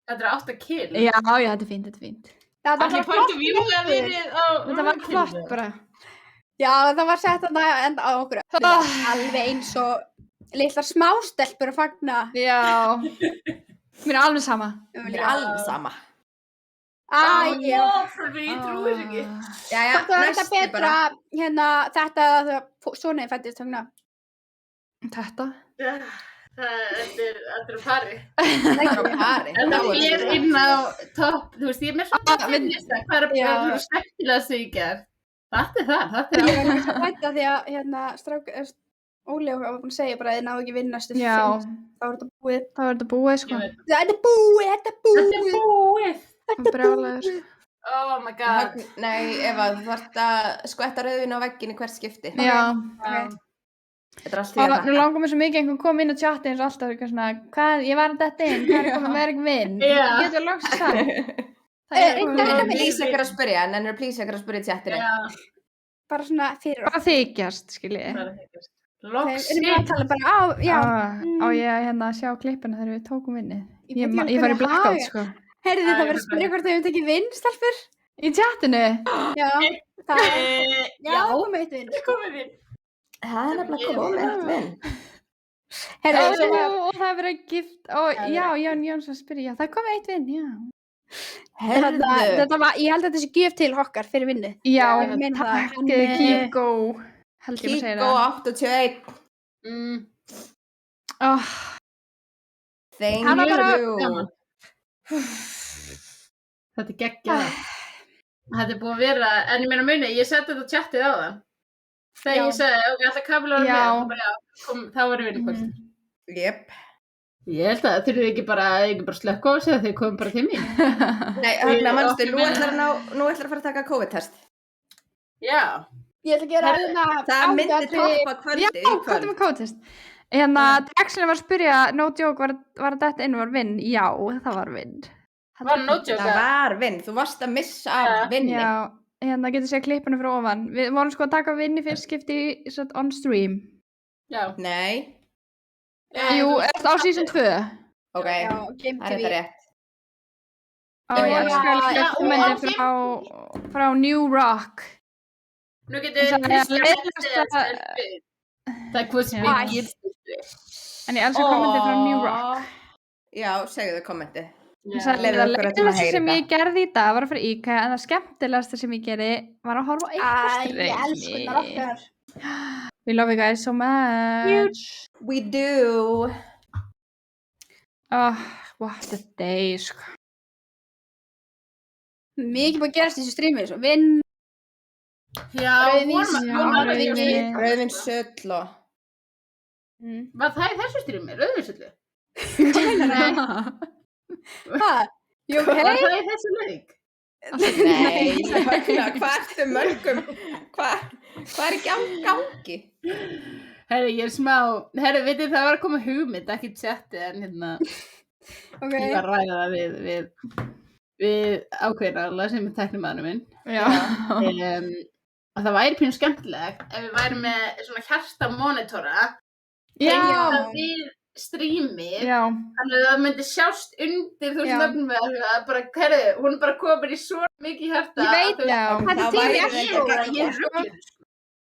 Þetta 8 kill. Já, þetta er fínt, Það var flott verið á... Þetta var flott bara. Já, það var sett að enda á okkur. Þetta var alveg eins og litlar smástelpur að fagna. Já. Mér er alveg sama. Mér er alveg sama. Æ, Ég trúi þess ekki. Jæja, þetta var þetta næstu betra, bara. hérna, þetta, svona fættist þangna. Þetta? Þetta er pari. Það er á pari. Þetta er inn á topp, þú veist, ég er með svona finnlista. Hvað er skemmtilega sem ég ger? Þetta er það. Ég var ekki að hætta því að, hérna, Óli var búin að segja bara að þið náðu ekki vinnastu Já. Þá er þetta búið. Þá er þetta búið, sko. Þetta er búið. Það brjálæður. Oh my god. Nei, Eva, þú þarft að skvetta rauðinu á vegginn í hvert skipti. Já. Þetta er allt því að Nú langar mér svo mikið einhvern kom inn á chati eins og alltaf eitthvað svona, hvað, ég var að detta inn, hvað er komið með ekki vinn? Já. Ég getur langt að sagt. Please ekkert að spyrja, en er please ekkert að spyrja í chatinu. Bara svona fyrir Bara þykjast, skiljið. Við erum að tala bara á, já. Á ég að hérna sjá klippina þegar við tókum vinnið. Ég var í blackout, sko. Heyrðu þið, það verður að spyrja hvort þau hefum tekið vinn, stelpur? Í chatinu? Já. Já, komið eitt vinn. Það er nefnilega komið eitt vinn. Heyrðu, Og það er verið að gift, já, Jón Jónsson spyrir, já, það kom eitt vinn, já. þetta var, ég held að þetta sé gjöf til okkar fyrir vinnið. Já, Ég meina það. takk, Kiko, held ég að segja Kiko það. 81. Thank Það var bara you. Þetta er geggjað. Þetta er búið að vera, en ég meina muni, ég setti þetta á chatið á það. Þegar ég segi, ok, alltaf kabilar með, þá bara, þá var ég vinni kvöld. Jep. Ég held að þurfið ekki bara slökka á sig að þau komum bara til mín. Nei, Högna, manstu, nú ætlar að fara að taka COVID-test. Já. Ég ætla að gera hérna Það myndi toppa kvöldi Já, hvað er með kótist? Hérna, Drexlin var að spyrja, no joke, var þetta inn var vinn? Já, það var vinn. Var no joke Það var vinn, þú varst að missa af vinni. Já, hérna getur séð klippinu frá ofan. Við vorum sko að taka vinn í fyrst skipti on stream. Já. Nei. Jú, á season 2. Ok, Game það er TV. þetta rétt. Og ég elskar líka Já, kommenti frá New Rock. Nú getur Það það hvað spyrir. En ég elskar kommenti frá New Rock. Já, segðu þau kommenti. Það Leyfðu okkur öllum að heyra sem þetta. ég gerði í dag var að fara í IKEA en það skemmtilegasta sem ég gerði var að horfa á eitthvað Ég elsku það okkar. We love you guys so much. We do. Oh, what a day, sko. Mikið búið að gerast í þessu strími, svo vinn. Já, Rauðvín. Rauðvin söll og... Var það í þessu strími? Rauðvínsöllu? Hvað? Jú, Var hei. það í þessu leik? Nei, Högna, hvað ertu mörgum? Hvað er ekki á gangi? Herri, ég er smá... Herri, vitið það var að koma hugmynd, ekki chati, en hérna... Ok. Ég var að ræða það við ákveðinarlega sem er tæknimaðurinn minn. Já. Að það væri pínu skemmtilegt ef við væri með svona hjartamonitora Já. við strímið. Já. Þannig að það myndi sjást undir þú Já. snöfnum með það bara, herri, hún er bara komin í svo mikið hjarta. Ég veit, Já. Þetta er Það til í væri Elko. þetta Ég er ruggluð.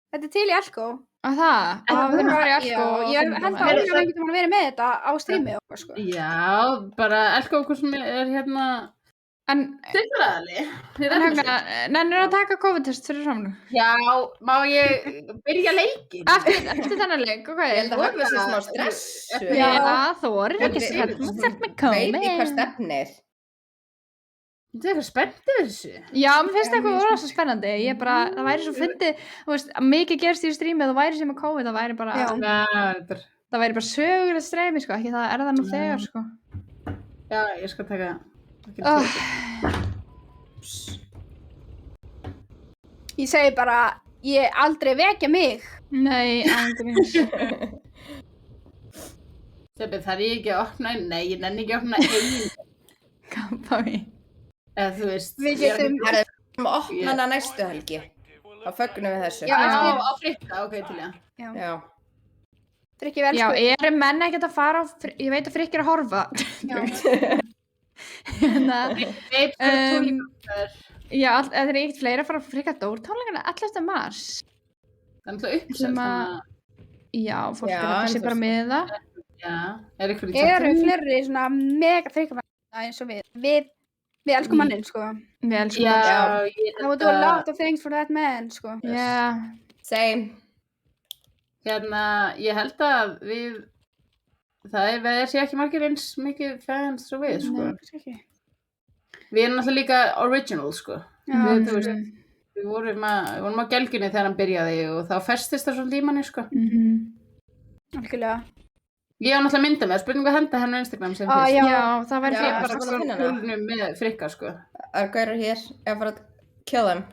Þetta er til í Elko. Og það? Það var það bara í Já, Elko. ég held að Óli var einhvern veginn að vera með þetta á strími okkar, sko. Já, bara elka okkur sem er hérna En tilfæðali. nennir að taka COVID-test fyrir saman? Já, má ég byrja leikin? Eftir þennan leik, ok. Ég held að Högna sé smá stressu. Já, þú voru ekki Veit sett með í COVID. hvað stefnir. Þetta er eitthvað spenntið þessu. Já, mér finnst eitthvað rosa spennandi. Ég bara, það væri svo fyndið, þú veist, mikið gerst í strímið, það væri sem með COVID, það væri bara, Já. Það það væri bara sögulegt streymi, sko, ekki það er það nú þegar, sko. Já, ég skal taka Ég segi bara, ég aldrei vekja mig. Nei, ángríns. Stefið, þarf ég ekki að opna einn? Nei, ég nenni ekki að opna einn. Kappa mér. Eða þú veist. Við getum... Herðu, við erum að opna hana næstu helgi. Þá fögnum við þessu. Já, á frikka, ok, til ég. Já. Frikki vel, Já, sko. eru menn ekkert að fara á, ég veit að Frikki er að horfa. Hérna, Veit fyrir tónleikar. já, það er ekkert fleiri að fara á Frikka Dór tónleikana 11. mars. Það er alltaf uppsett, Sem að- þannig að... Já, fólk Já, er að en sé þú bara veist- með það. Já, er ykkur í Eru chatinu? fleiri svona mega Frikka-fans eins og við elskum manninn, sko. Við elskum Já, það. ég I would do a lot of things for that man, sko. Já, Same. Hérna, ég held að við... Það sé ekki margir eins mikið fans og við, sko. Nei, kannski ekki. Við erum náttúrulega líka original, sko. Já, Við, þú veist, við vorum á gelgjunni þegar hann byrjaði og þá festist það svolítið í manni, sko. algjörlega. Ég á náttúrulega mynda með, spurningu að henda henni á Instagram sem fyrst. Já. Já, það væri Já, Ég fínt. bara búin að finna svona hana. húlnum með frikka, sko. Það er gaurar hér, ef að fara að kill them.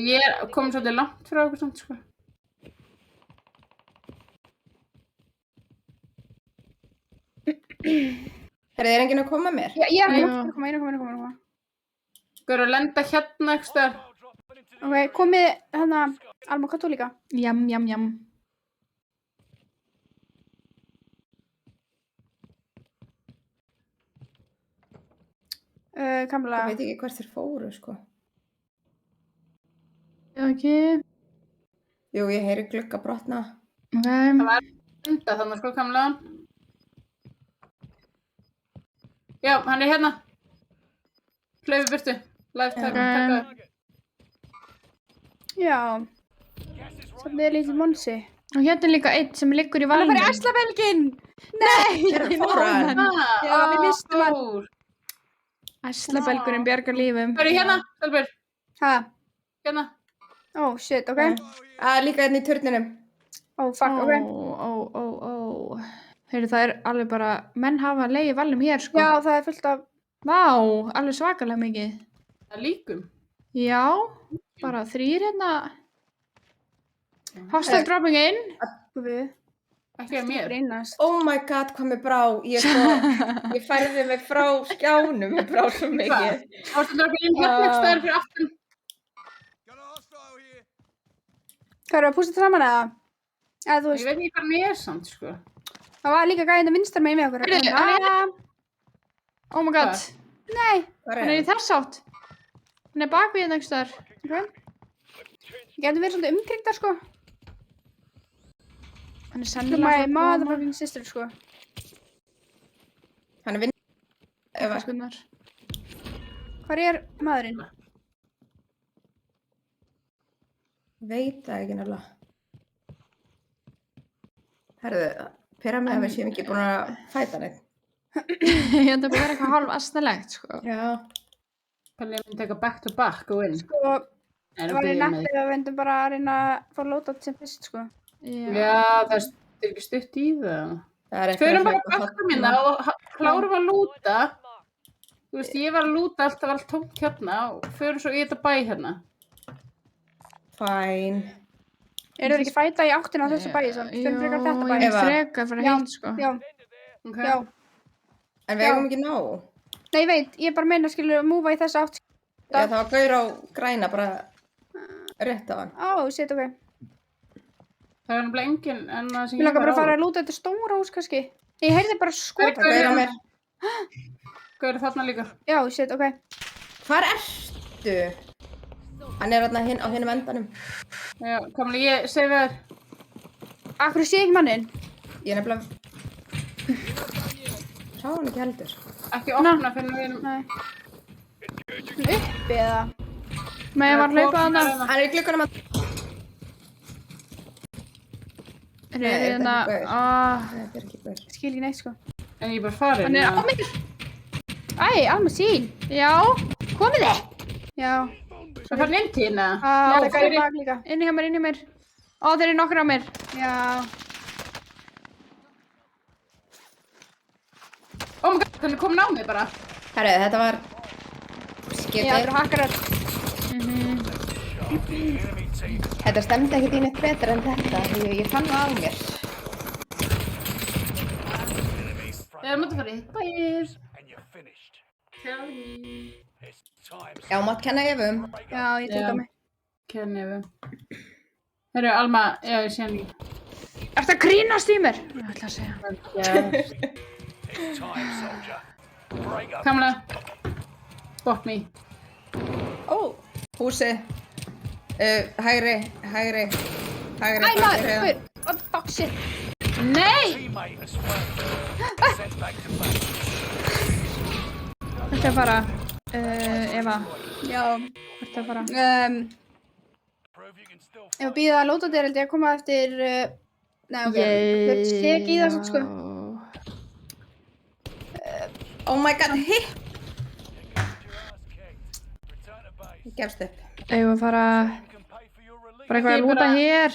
Ég er komin svolítið langt frá okkur samt, sko. Herri, er enginn að koma með mér? Já, ég er Já. að koma. Gauður að lenda hérna ekki stöðar. Ok, komið hérna, Alma, hvað þú líka? Jam, jam, jam. Kamla. Ég veit ekki hvert þeir fóru, sko. Já, ekki. Jú, ég heyri glugga brotna. Ok. Enda þannig, sko, kamlega. Já, hann er hérna. Hlaufi burtu. Lifetime, taka það. Já. Svolítið er lítið Monsi. Og hérna er líka einn sem liggur í Hann er valnum. bara í Æslabelgin! Nei! Fóru hann? Já, við mistum hann. Þór. Æslabelgurinn bjargar lífum. Hörru, hérna, Sölbjörn. Ha? Hérna. Oh, shit, ok. Það er líka einn í turninum. Oh, fuck, ok. Ó. Heyrðu, það er alveg bara, menn hafa leiði valnum hér, sko. Já, það er fullt af... Vá, alveg svakalega mikið. Það er líkum. Já, bara 3 hérna. Hostile dropping in. Við. Ekki að mér. Reynast. Oh my god, hvað mér brá. Ég færði mig frá skjánum, mér brá svo mikið. Hostile dropping in hérna ekki stöðar fyrir aftan. Hvað eru að pústa saman eða? Eða þú Ég veist, veit ekki hvað hann er samt, sko. það var líka gæðin að vinstar megin með okkur. Heyrðu, hann er- Oh my god. Nei, Hvað Hann er í þess átt. Hann er bak við hérna einhvers staðar. ok. Ég getur verið svolítið umkringdar, sko. Hann er My sennilega að koma. motherfucking sister, sko. Hann er vinn... Eva, Skunnar. Hvar er maðurinn? veit það ekki nefnilega. Herðu, pera mig að við séum ekki búin að fæta neitt. Ég enda bara að vera eitthvað hálf asnalegt, sko. Já. Pælið ég myndi taka back to back og inn. Sko, Nei, það nú var í byrja ég með nattið að við endum bara að reyna að fá lótat sem fyrst, sko. því. Já, það er ekki stutt í það. Það er Förum bara hlaupa bakka minna og klárum að lúta. Þú veist, ég var að lúta alltaf allt tómt hérna og förum svo í þetta bæ hérna. Fæn. Eru þið ekki að fæta í áttina á þessu bæi, samt? Fyrir frekar þetta bæi. Ég Eva. frekar fyrir Já, hitt, sko. Já, Okay. já. En við Já. eigum ekki nóg. Nei, ég veit, ég bara meina, skilur, að múfa í þessa átt. Já, það var gaur á græna bara rétt á hann. Ó, shit, ok. Það er náttúrulega engin en það sem Ég langar bara að fara að lúta þetta stóra hús, kannski. Ég heyrði bara skot. Gaur, Gaur á mér. Gaur þarna líka. Já, shit, ok. Hvar ertu? Hann er hérna á hinum endanum. Já, komlega ég segi við þér. Akkur sé ekki mannin? Ég er nefnilega... Sá hann ekki heldur. Ekki opna fyrir við erum... Nei. Uppi eða? Nei, ég var að hlaupa þarna. Hann er í glugganum að... Er Nei, ég hérna... þetta er gaur. Þetta er ekki gaur. Skil ekki neitt, sko. En ég er bara farin. Hann er á já. mig. Æ, Alma sín. Já, komið þið. Já. Svo farin inn til hérna. Það er gæði fyrir- bak líka. Inni hjá mér, inni hjá mér. Ó, þeir eru nokkur á mér. Já. Oh my god, hann er komin á mig bara. Herru, þetta var... Já, Skipið. það eru hakkarar. Þetta stemdi ekki þín eitt betur en þetta. Því ég fann það á mér. Ég mútti fara í bæir. And you're finished. Kelly. It's time. Já, mátt kenna Efum. Já, ég tek á mig. Kenni við. Herru, Alma, já, ég sé hann ekki. Ertu að grínast í mér? Ég ætla að segja. It's time, soldier. Break up. Kamla. Spot me. Ó, húsi. Hægri. Æ, maður, what the fuck, shit. Nei! Teammate has failed. Sent back to base. Hvert er að fara? Eva, Já. hvert er að fara? Prove you can still Ef að býða að lóta þér held ég að koma eftir... Nei, ok. Það er seg í það, sko. Oh my god, hip! get your ass kicked. Return to base. Ég gefst upp. Eigum að fara, You can pay for your release. bara eitthvað að lúta hér.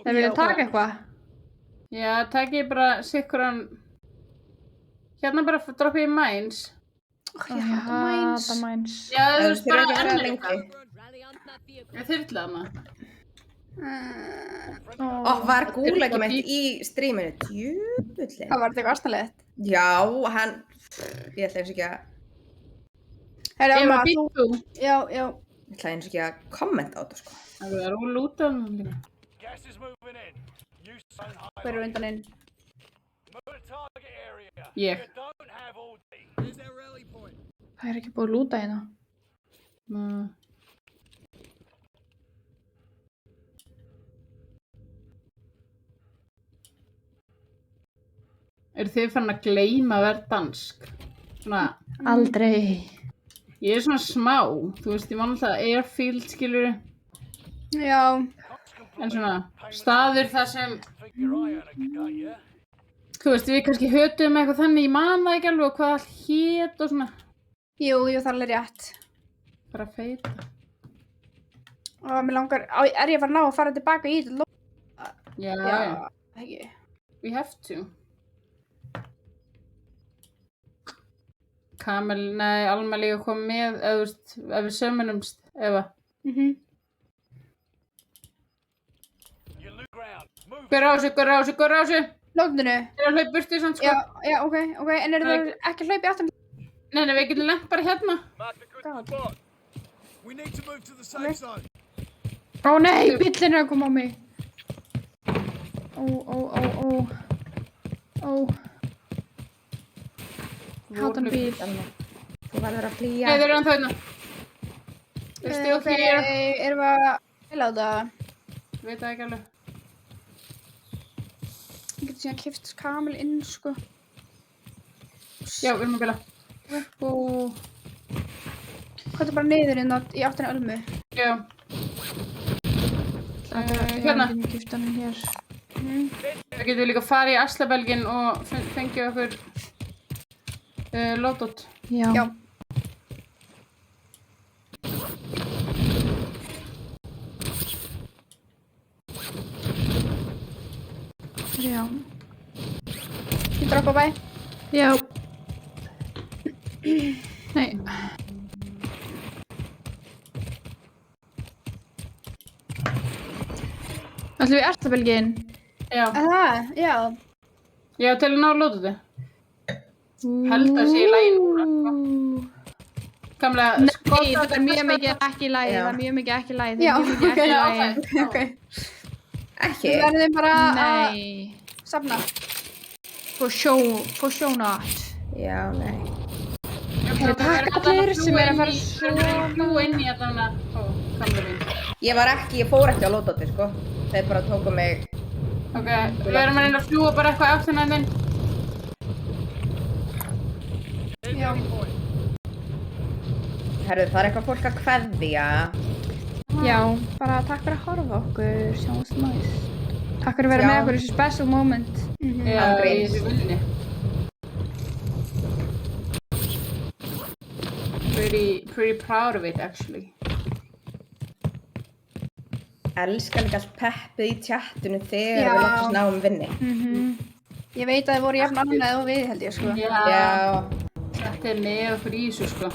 Þeir vilja taka eitthvað. Já, takk ég bara sikkuran... Hérna bara droppi ég mæns. Ég hata mæns. Já, þú veist Þeir bara eru ekki að vera ennur lengi. eitthvað. Ég þyrlaði maður. Ó, var gúlagi mitt í stríminu. Djöfullin. Hvað var þetta eitthvað astanlegið? Já, hann... Ég ætla eins og ekki að... Herra, Eva, Amma, þú... býtt þú. Já. Ég ætla eins og ekki að kommenta á þetta, sko. Það er úr lútan. Gas is moving in. Use zone Hver er highway. undan inn? Move to target area. Ég. You don't have all day. Það er ekki búið að lúta hérna. Eru þið fann að gleyma að vera dansk? Svona, Aldrei. ég er svona smá. Þú veist, ég man alltaf airfield, skilur. Já. En svona, staður þar sem, Think your eye on a gun, yeah? þú veist, við kannski hötum eitthvað þannig, ég man það ekki alveg og hvað allt hét og svona. Jú, það er alveg rétt. Bara feita. Og mér langar... Er ég að fara að ná að fara tilbaka í þetta lóta? Já, Ekki. we have to. Kamel, nei, Alma líka kom með, eða þú veist, ef við sömunumst, Eva. You lose ground. Move. Hver á þessu? Lótinu? Er að hlaupa burtið svona, sko? Já, ok. En eru það ekki hlaupi aftan? Nei, við getum lent bara hérna. God. We need to move to the safe zone. Ó nei, bíllinn er að koma á mig. Ó. Hátan bíl. Þú verður að flýja. Nei, þeir eru ennþá hérna. Þeir still here. Erum við að heila á það? Veit það ekki alveg. Ég geti síðan kift Kamil inn, sko. Já, við erum að bila. Hvað er bara niður inn í áttina Ölmu? Já. Hérna. Ég gifta hann hér. Við getum líka farið í Aslabelgin og fengið okkur lótot. Já. Já. Ég droppa bæ. Já. Nei. Ætlum við Aslabelgin? Já. Það, já. Já, til að ná lótoti. Held að sé í lagi núna. Gamla, Nei, það er mjög mikið ekki í lagi. Það er mjög mikið ekki í lagi. Já, Það er mjög mikið ekki í lagi. ok. Ekki. Við verðum bara að Nei. safna. For show not. Já, nei. Takk allir sem er að fara að sofa. Flú inn í þetta kamla mín. Ég fór ekki á lótóti, sko. Þeir bara tóku mig. Ok, við erum að reyna að fljúa bara eitthvað áttina þinn. Já. Herðu, það er eitthvað fólk að kveðja. Já, bara takk fyrir að horfa okkur. Sjáumst næst. Takk fyrir að vera Já. með okkur í þessu special moment. Já, Aldrei. í þessu vilni. Pretty proud of it, actually. Elskar líka allt peppið í chattinu þegar Já. við loksins náum vinni. Ég veit að þið voru jafn annað og við, held ég, sko. Já. Þetta er með okkur í þessu, sko.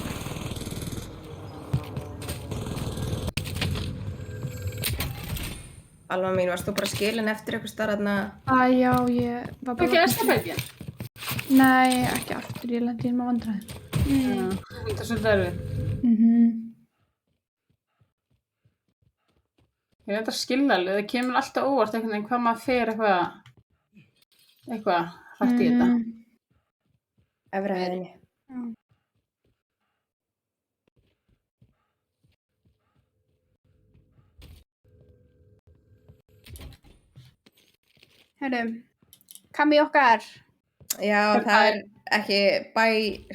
Alma mín, varst þú bara skilin eftir eitthvað starraðna? Já, ég var bara... Ekki Aslabelgin? Nei, ekki aftur. Ég lendi inn með vandræðin. Þetta er svolítið erfið. Ég veit að skilja alveg, það kemur alltaf óvart einhvern veginn hvað maður fer eitthvað hrætt í þetta. Efra hæðinni. Herru, kammi okkar. Já, það er ekki bæ,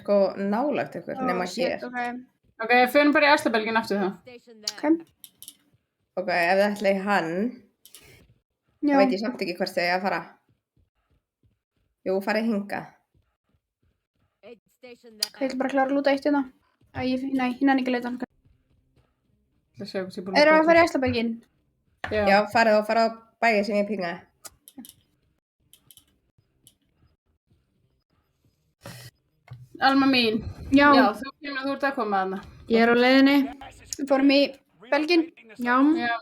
sko, nálægt ykkur nema hér. Ok, förum bara í Aslabelgin aftur þá. Ok, ef þið ætla í hann, þá veit ég samt ekki hvert þið að fara. Jú, farið hingað. Ég ætla bara að klára að lúta eitt hérna. Nei, ég nenni ekki að leita hann. Erum við að fara í Aslabelgin? Já, farið á bæið sem ég pingaði. Alma mín. Já. Já, þú ert að koma þarna. Ég er á leiðinni. Við fórum í Belgin. Já. Já.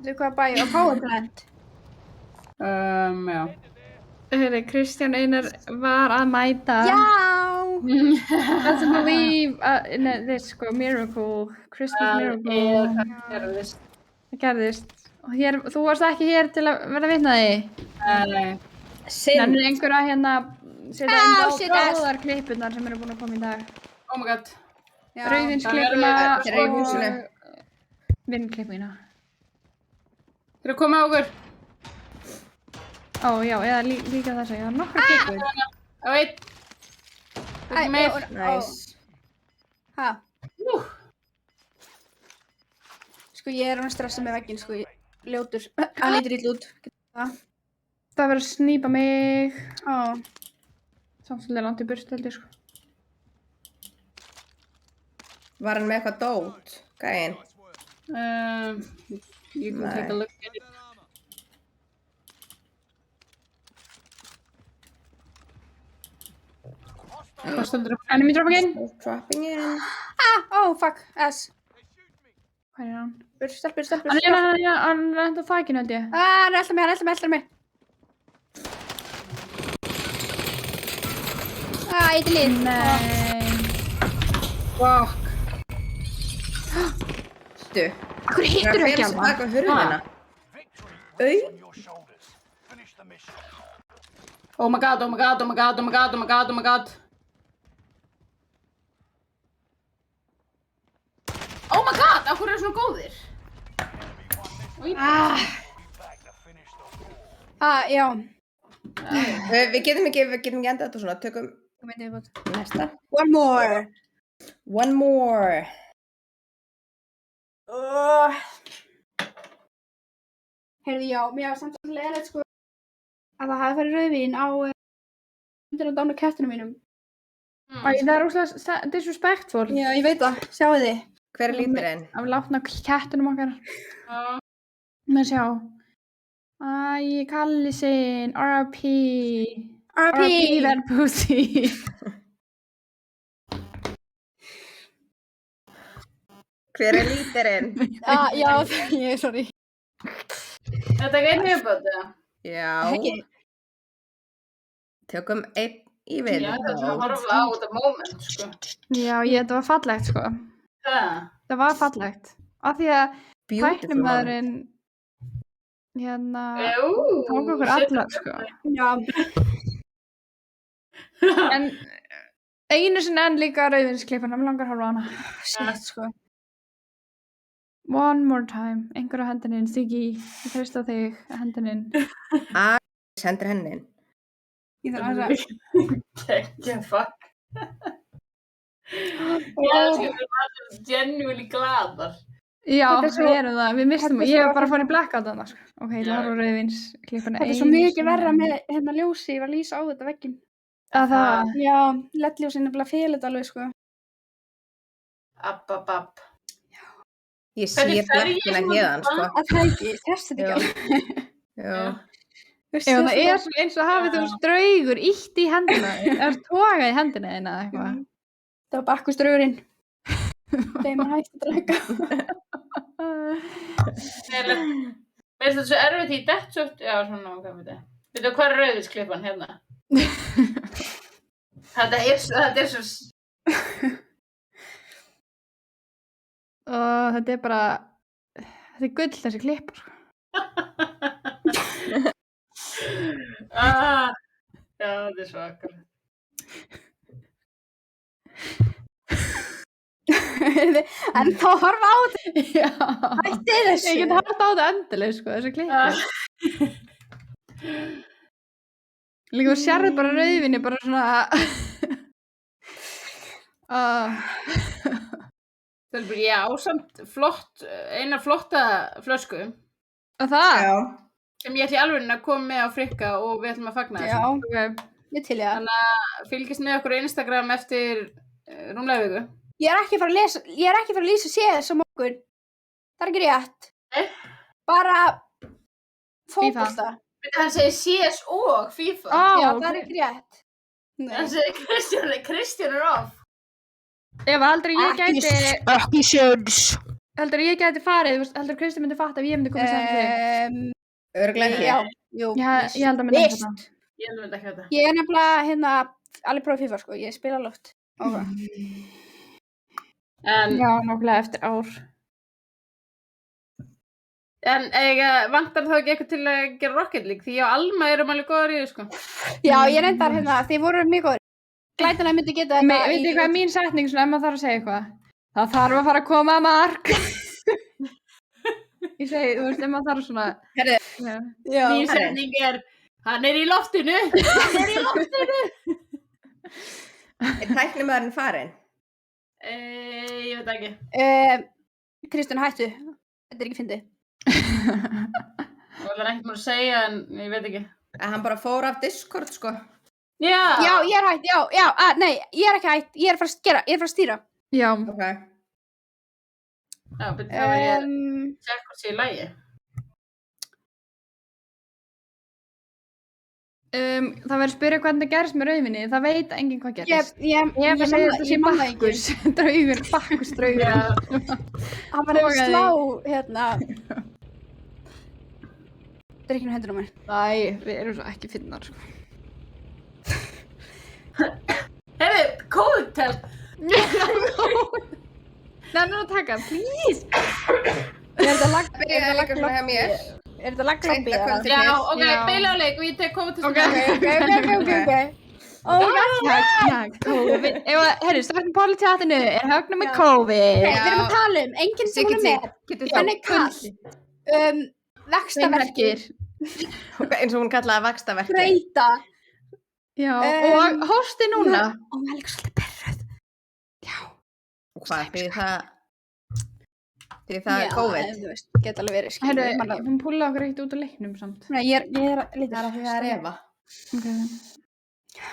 Þú hvað bæ á Powerplant? Já. Heyri, Kristján Einar var að mæta. Já! That's a believe, this, sko, miracle, Christmas miracle. Það gerðist. Og hér, þú varst ekki hér til að verða vitnaði. Nei. Nennir einhver að hérna setja inn á góðar klippunar sem eru búin að koma í dag. Oh my god. Rauðinsklippuna Þeir eru í húsinu. og vinnklippuna. Þeir eru að koma á okkur. Ó, já, eða líka þess að ég har nokkra klippur. Á einn. Nice. Hæ? Sko ég er að stressa með vegginn, sko. Ljótur. Hann lítur illa út. Það verður að snýpa mig. Ó. Samsvöldlega langt í burst, held ég, sko. Var hann með eitthvað dót, gæinn? You can take a look at it. Enemy dropping in. Dropping in. Oh, fuck. S. Hvað er hann? Stelpur. Hann er enda á þakinu, held ég. Hann elda mig. Ég til líf. Nei. Fuck. Stu. Akkur hittur þú ekki Það alveg? er eitthvað hurðina. Au. On your shoulders. Finish the mission. Oh my god. Oh my god, af hverju eru svona góðir? Back to finish the war. Já. Við getum ekki endað þetta svona. Tökum næsta. One more. Heyrðu, já, mér var samt alveg leiðilegt, sko, að það hafi farið rauðvín á undir að dána kettinu mínum. Æ, það er óslega disrespectful. Já, ég veit það. Sjáu þið. Hver er líturinn? Af látna kettunum okkar. Já. Með sjá. Æ, Kalli sinn, R.I.P. R.I.P. that pussy. Hver er líturinn? Já, ég er sorry. Þetta er einn viðbót, eða? Já. Ekki. Tökum einn í við. Já, þetta er svona horfla á þetta moment, sko. Já, þetta var fallegt, sko. Það var fallegt. Af því að tæknimaðurinn hérna tók okkur allar, sko. Já. En einu sinni enn líka rauðvinsklippuna, mér langar hálfa hana. Shit, sko. One more time. Einhver á hendininn, Siggi. Ég treyst á þig, hendininn. Sendir hennin. Ég þarf að Kekja, fuck. Ég elskar að það er genuinely glaðar. Já, Þetta er svo- við erum það. Við mistum, þetta er ég svo- var bara að fara í blackout þarna, sko. Ok, ég ætla að Já. horfa á rauðvinsklippuna Þetta er svo mikið verra með hérna ljósi, ég var að lýsa á þetta vegginn. Að það, Já, LED-ljósin er bara fyrir þetta alveg, sko. App. Ég sé Hvernig fer ég blekkina svona- héðan, sko. Að það ekki, þess þetta ekki alveg. Já. ef það er svo eins og hafið þú draugur ítt í hendina, er tókað í hendina þína eða eitthvað. Það var bakkuströgurinn. Þeim er hægt að drekka. Mér finnst þetta svo erfitt í dettsöft. Já, svona, hvað veit ég. Veitu, hvað er rauðvínsklippan hérna? Þetta er svo... Og þetta er bara, þetta er gull þessi klippur. Já, þetta er svakar. En þá horfa á þetta. Já. Hætti þessu. Ég get horft á þetta endileg, sko, þessi klippur. Líka þú sérðu bara rauðvinni, bara svona... Stelpur, ég á samt eina flotta flösku. Og það? Já. Sem ég ætli alveg að koma með á Frikka og við ætlum að fagna þessu. Já, Okay. ég til ég. Þannig að fylgist með okkur á Instagram eftir rúmlega viku. Ég er ekki að fara að lýsa CS á morgun. Það er ekki rétt. Bara fótbolta. Hann segir CS og FIFA. Já, það er ekki rétt. Hann segir Kristján er off. Ef heldur ég gæti... Ekki sjöns. Heldur ég gæti farið, heldur Kristi myndi fatta ef ég myndi koma saman þig? Örugglega ekki. Já, jú. Ég held að myndi ekki þetta. Ég myndi ekki þetta. Ég er nefnilega alveg prófið FIFA, sko. Ég spila loft. Okay. Já, nákvæmlega eftir ár. En vantar þá ekki eitthvað til að gera Rocket League? Því ég og Alma erum alveg góðar í því, sko. Já, ég reyndar þið voru mjög góður. Glætanlega myndi geta þetta. Veitu hvað er mín setning svona ef maður þarf að segja eitthvað? Það þarf að fara að koma að mark. Ég segi, þú veist, ef maður þarf svona... Herðu. Já. Mín setning er, hann er í loftinu. Hann er í loftinu. Er tæknimaðurinn farinn? Ég veit ekki. Kristján, hættu. Þetta er ekki fyndið. Það er ekkert mér að segja, en ég veit ekki. Hann bara fór af Discord, sko. Já, ég er hætt, nei, ég er ekki hætt. Ég er að fara að stýra. Já. Ok. Já, betur það var ég tjekk hvort sé í lagi. Það verður að spyrja hvernig það gerist með rauðvinni. Það veit enginn hvað gerist. Ég að segja þetta sé bakkus. Bakkusdraugur. Hann var að slá, Það er ekki nú hendur á mér. Næ, við erum svo ekki finnar, sko. Herri, kóðutel. Nefnum að taka, please. Er þetta lag... Byrjaði líka svona hjá mér. Er þetta laglobby? Seinna kvöldið. Já, ok, beila á leik og ég tek kóðutel. Ok. Herri, startum pólitjátinu. Er högnum með COVID? Við erum að tala enginn sem hún er með. Hvernig kall? Vaxtaverkir. Eins og hún kallaði vaxtaverkir. Breyta. Já, og hósti núna. Og maður er líka svolítið berröð. Já. Og hvað, því það er COVID? Já, þú veist, geta alveg verið. Herri, hún púla okkur eitt út á leiknum samt. Nei, ég er lítið. Það er að því það er Eva.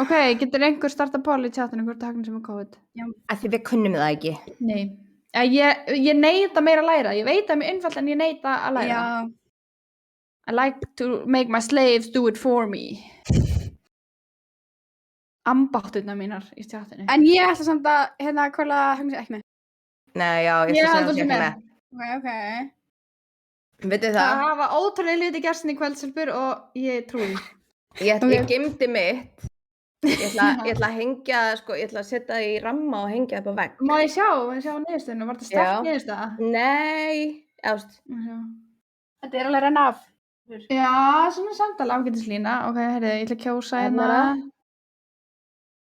Ok, getur einhver starta pól í chatinu hvort högnum sem er COVID? Já. Af því við kunnum það ekki. Nei. Ég neita meira að læra. Ég veit það mjög einfalt en ég neita að læra. Já. I like to make my slaves do it for me. Ambátturna mínar í chatinu. En ég ætla samt að, hvort að högnum sér ekki með. Nei, já, ég Ég ætla að held segja þú það með. ekki Ok. með. Vitið Það það? hafa ótrúlega hluti gerst í kvöldselpur og ég trúi. Ég gemdi mitt. Ég ætla að hengja, sko, ég ætla að setja það í ramma og hengja það upp á vegg. Má ég sjá niðurstöðinu? Var þetta sterk niðurstöða? Nei, ást. Þetta er alveg renna af. Já, svona samtala ágætislína. Ok, heyrðu, ég ætla að kjósa hérna.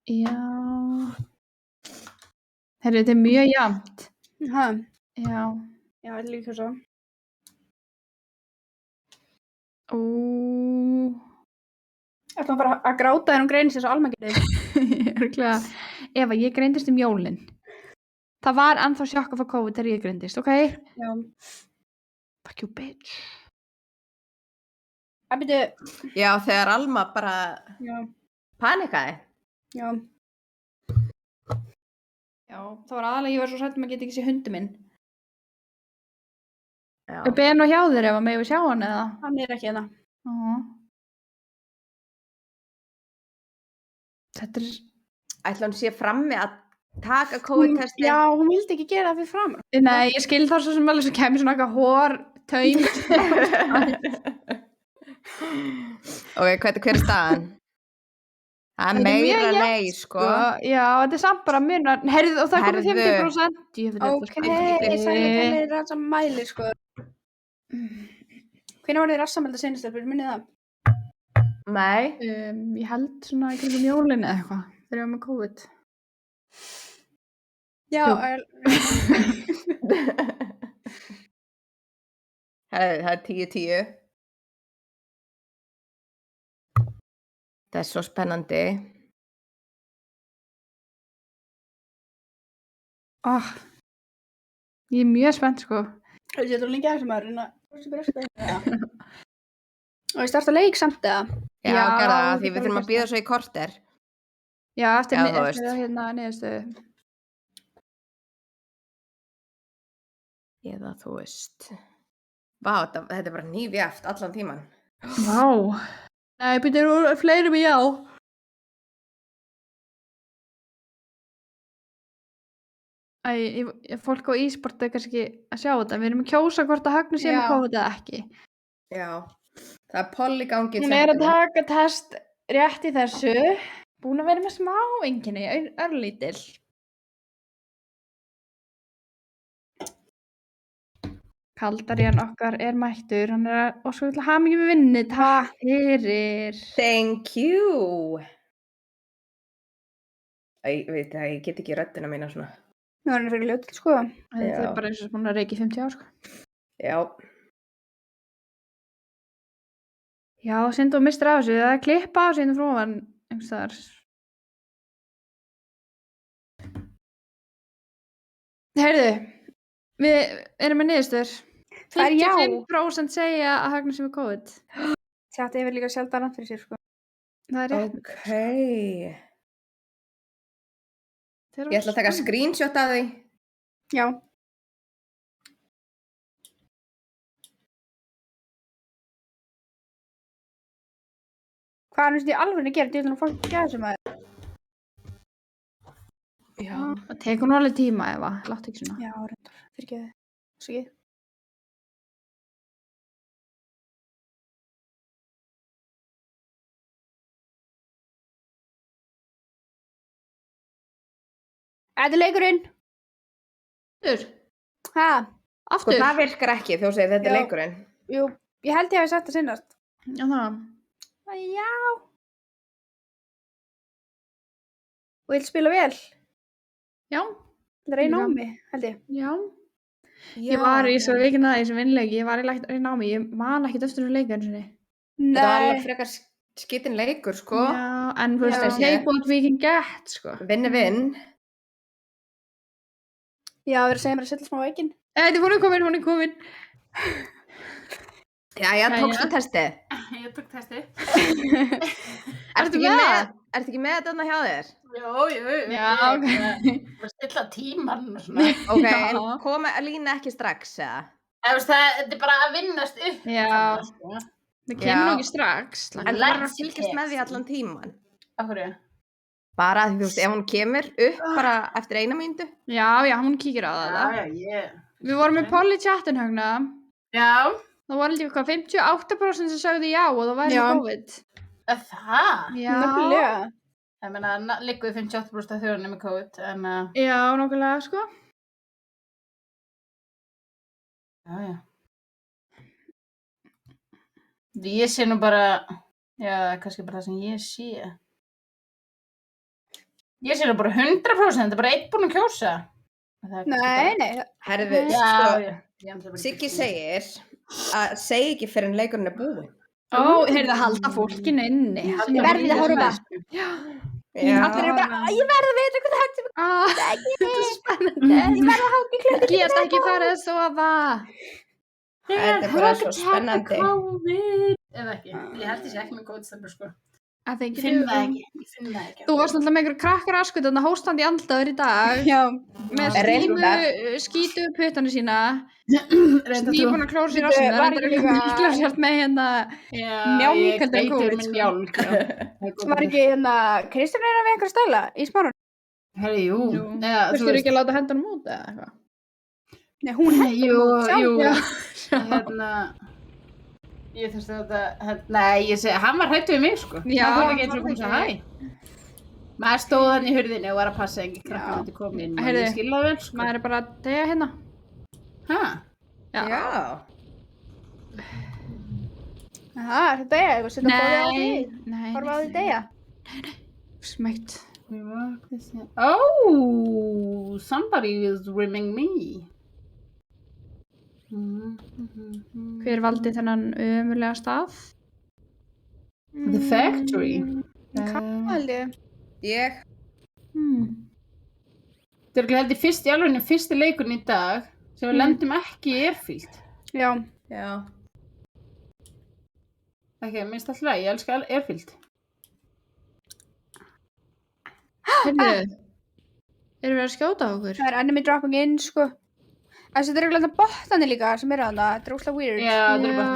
Já. Heyrðu, þetta er mjög jafnt. Já. Já. Já, þetta er líka svo. Ætlum að bara að gráta þegar hún greinir sér svo almennilegir. Örgulega. Eva, ég greindist jólin. Það var ennþá sjokk að fá COVID þegar ég greindist, ok? Já. Fuck you, bitch. Það byrju. Já, þegar Alma bara panikaði. Já. Já, það var aðalega ég var svo hrædd að geta ekki sé hundi minn. Já. Er Ben og hjá þér ef að megum við sjá hann eða? Hann er ekki hérna. Þetta er... Ætla hún sé frammi að taka COVID-testi? Já, hún vildi ekki gera það fyrir framar. Nei, ég skil það svo sem alveg svo kemur svona eitthvað hór, taum. Ok, hver er staðan? Það er Þetta er mjög meira jafnt, nei, sko. Já, þetta er samt bara munar. Heyrðu, og það er komið Heyrðu. 50%. Djöfull, Ok, þetta Sally Kelly er að mæli, sko. Hvenær var þið rassamælda seinastelpur, minnið það? Nei. Ég held svona í kringum jólin eða eitthvað. Þegar ég var með COVID. Já, Það er 10-10. Það er svo spennandi. Ég er mjög spennt, sko. Ég ætla lengi að þessum að reyna og ég starta leik samt eða? Já, Já, gerða það, þú því við bara þurfum að besta. bíða svo í korter. Já, eftir Já, þú veist. að hérna niðurstöðu. Eða þú veist. Vá, þetta er bara nýfjaft allan tíman. Vá. Nei, byrju, fleiri mig já. Fólk á e-sport er kannski að sjá þetta. Við erum að kjósa hvort að Högni sé með Já. COVID eða ekki. Já, það er poll í gangi. Hún er að taka test rétt í þessu. Búin að vera með smá einkenni, örlítil. Kaldarían okkar er mættur. Hann er að, og svo vil hafa mikið með vinni. Takk fyrir. Thank you. Veit það, ég get ekki röddina mína svona. Nú er hann fyrir ljótt, sko. Þetta Já. er bara eins og búin að reiki 50 ár, sko. Já. Já, syndu og mistur af þessu. Það er klippa á síðan frá hann einhvers staðar. Heyrðu, við erum með niðurstöður. Það er já. 55% segja að Högni sé með COVID. Þetta hefur líka sjaldan rangt fyrir sér, sko. Það er rétt. Ok. Ég ætla að taka screenshot af því. Já. Hvað er þetta í alveg að gera? Ég ætla að fólk gera þessu maður. Já. Það tekur nú alveg tíma, Eva. Láttu ekki svona. Já, reyndar. Fyrirgeðu. Svo ekki. Þetta er leikurinn. Aftur? Hæ? Sko Aftur? það virkar ekki þegar þú segir þetta er Já. leikurinn. Jú, ég held ég hafi sagt það sinnast. Já, það. Já. Og ég vil spila vel. Já. Það reyna á Já. mig, held ég. Já. Ég var í svo vikinn að þessum vinnleiki. Ég var í reyna á mig. Ég man ekki eftir þessu leika eins og niður. Þetta var alveg frekar skítinn leikur, sko. Já, en þú veist, Já. take what we can get, sko. Vinn. Já, það er að segja mér að setja smá veikinn. Þetta hún er komin. Jæja, tókstu testið? Ég tók testi. Ertu ekki með þetta þarna hjá þér? Jú. Já, ok. Bara stilla tíman og svona. Ok, Já. en kom að lína ekki strax, eða? Þetta er bara að vinnast upp. Já. Það kemur nú ekki strax. En það er að fylgjast með því allan tíman. Af hverju? Bara því, þú veist, ef hún kemur upp bara eftir 1 mínútu. Já, hún kíkir á það. ég. Við vorum með poll í chatinn, Högna. Já. Það var aldrei eitthvað 58% sem sagði já og það væri Já. COVID. Það? Já. Nefnilega. Ég meina, liggur 58% af þjóðunni með COVID, en Já, nokkulega, sko. já. Ég sé nú bara, kannski bara það sem ég sé. Ég sé nú bara 100%, það er bara einn búinn að kjósa. Nei. Herðu, Já. Siggi segir að segja ekki fyrir en leikurinn er búinn. Ó, heyrðu að halda fólkinu inni. Ég verði að horfa. Já. Allir eru bara, ég verði að vita hvað það hægt sem Þetta er spennandi. ég verði að háka í klukku. Get ekki farið að sofa. Þetta er bara svo spennandi. Eða ekki, ég held þessi ekki með góðstöfur, sko. Ég Finn það ekki. Þú varst náttúrulega með einhver krakkar askut þannig að hóstandi andlaður í dag. Já. Með Reyndar. skítu upp puttana sína. Reyndar þú. Nýbúin að klóra sér rassina. Var ekki líka- Klóra sér með hérna. Já, Njálg ég heldur en beitir COVID, með sko. njálg. Var ekki Kristján við einhver stæla í smárun? Herri, jú. Þú veist ekki að láta hendunum út eða eitthvað? Nei, hún hendur Jú, sjálf. jú. Já. Hérna, Ég þurfti nei, ég segi, hann var hrættur við mig, sko. Já, Það var ekki hann eins og var kom svo hæ. Maður stóð hann í hurðinni og var að passa engin krakkar myndi koma inn. Heyrðu, Ég skil það vel, sko. Maður er bara að deyja hérna. Hæ? Já. Já. Það er þetta eitthvað, setja bóði á því. Nei. Horfa á því deyja. Smækt. Oh, somebody is rimming me. Hver valdi þennan ömurlega stað? The factory. Hvað held ég? Ég. Þetta er held ég fyrst í alveg fyrsti leikurinn í dag sem við lendum ekki í Airfield. Já. Já. Ekki, minnst alltaf, ég elska Airfield. Heyrðu, erum við að skjóta okkur? Það er enemy dropping in, sko. Þetta er eiginlega botnarnir líka sem eru þarna. Þetta er óslega weird. Já, þetta er bara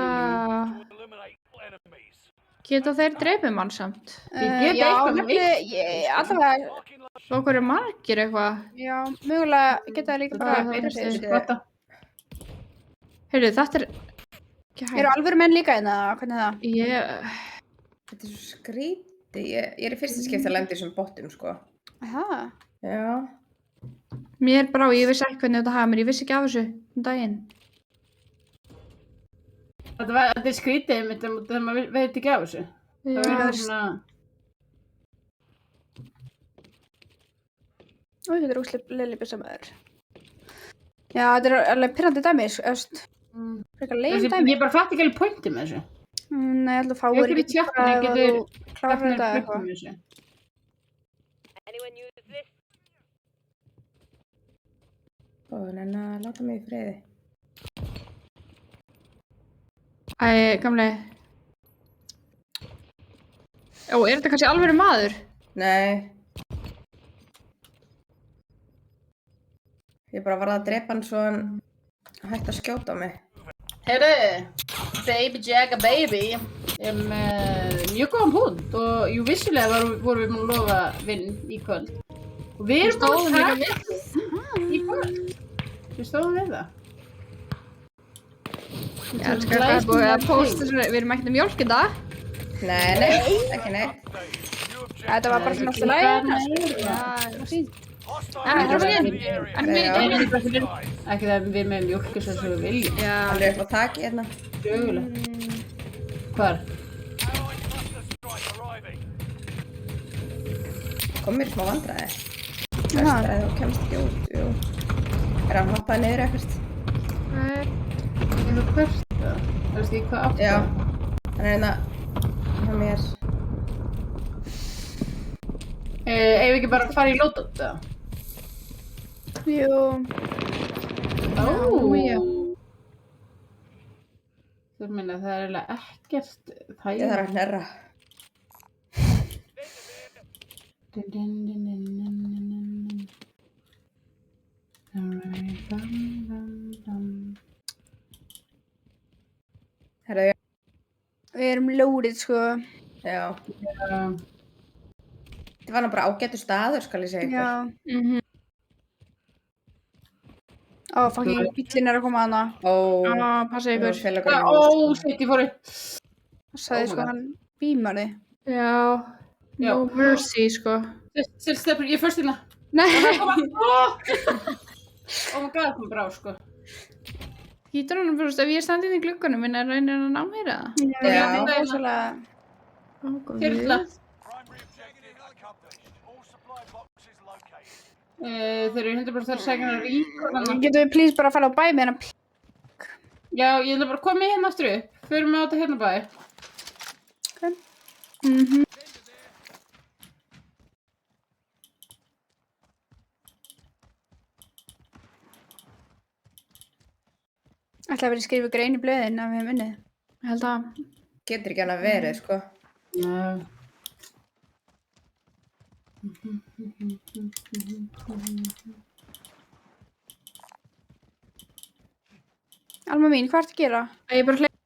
Eliminate all enemies. Geta þeir dreipið mann samt? Ég get Já, eitthvað allavega, Og okkur er margir eitthvað. já, mögulega geta það líka bara Það beina sig. Heyrðu, þetta er ekki Eru hægt. alvöru menn líka hérna, hvernig er það? Þetta er svo skrítið. Ég er í fyrsta skipti að lenda í þessum bottum, sko. Það? Já. Mér brá, ég vissi ekki hvernig þetta hafa mér, ég vissi ekki af þessu um daginn. Þetta er skrítið mitt þegar maður veit ekki af þessu. Það verður svona... Új, þetta er óslega lillibissa maður. Já, þetta er alveg pirrandi dæmi, öst. Frekar leiðin dæmi. Ég bara fatt ekki alveg pointið með þessu. Nei, ég held að fáir Ef í tjattinni getur klára þetta pointið eitthvað. með þessu. En að láta mig í friði. Gamli. Ó, er þetta kannski alvöru maður? Nei. Ég bara varð að drepa hann svo hann hætti að skjóta á mig. Heyrðu, Baby Jagga Baby er með mjög góðan punkt og jú vissulega vorum við múin að lofa vinn í kvöld. Og við erum stóðum bara líka í kvöld. Við stóðum við það. Ég elskar að það er búið að posta þessu, við erum ekkert að mjólka þetta. Nei, ekki neitt. Þetta var bara svona alltaf læg. Já, það var fínt. Ekki það við með mjólkis eins og við viljum. Alveg upp á taki hérna. Sögulegt. Hvar? Kom mér í smá vandræði. Östraði og kemst ekki út. Jú. Er hann hoppaði niður ekkert? Ég veit hvert það. Það veist ekki hvað átt Já. það. Hann er hérna hjá mér. Eigum við ekki bara að fara í lótot það? Jú. Ó. já. Þú meina það er eiginlega ekkert þægilegt. Ég þarf að hnerra. Herra, Við erum lórið, sko. já. Þetta var nú bara ágættur staður, skal ég segja ykkur. Já. Ó, fucking bíllinn er að koma hana. Ó, Passa ykkur. Shit, ég fór upp. Það sagði sko hann bímar þig. Já, Já. no mercy, sko. Stelpur, ég er först hérna. Nei. Oh my god, það brá, sko. Hýtur hann fyrir, ef ég standi inn í glugganum, minn er reynir að ná mér eða? Já. Rosalega. Þyrla. Primary objective accomplished. All supply boxes located. Þeir eru 100% að segja hérna ríkona. Getum við please bara að fara á bæ með hennar Já, ég ætla bara að koma hérna aftur upp. Förum við á þetta hérna bæ. Ætlaði að vera að skrifa grein í blöðin að við hefum unnið. Ég held að, Getur ekki hann að verið, sko. Já. Alma mín, hvað ertu að gera? ég bara hleyp.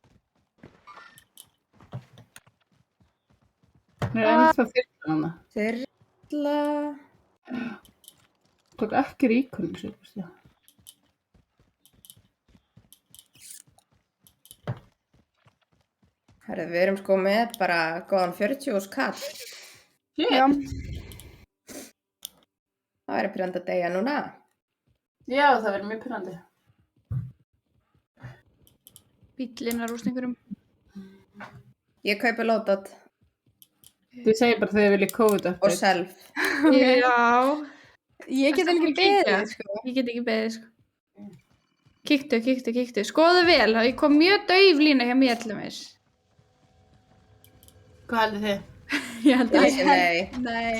Það er ennþá þyrla hana. Þyrla. Tók ekki ríkona, svo. Herru, við erum sko með bara góðan 40.000 kall. Já. Það væri pyrrandi að deyja núna. Já, það verður mjög pyrrandi. Bíllinn að rúst einhverjum. Ég kaupi loadout Þið segir bara þegar þið viljið COVID og self. Já. Ég get ekki beðið, sko. Ég get ekki beðið, sko. Kíktu. Skoðu vel, það kom mjög dauf lína hjá mér til þess. Hvað heldur þið? Ég held Ég ekki. sé nei. Nei.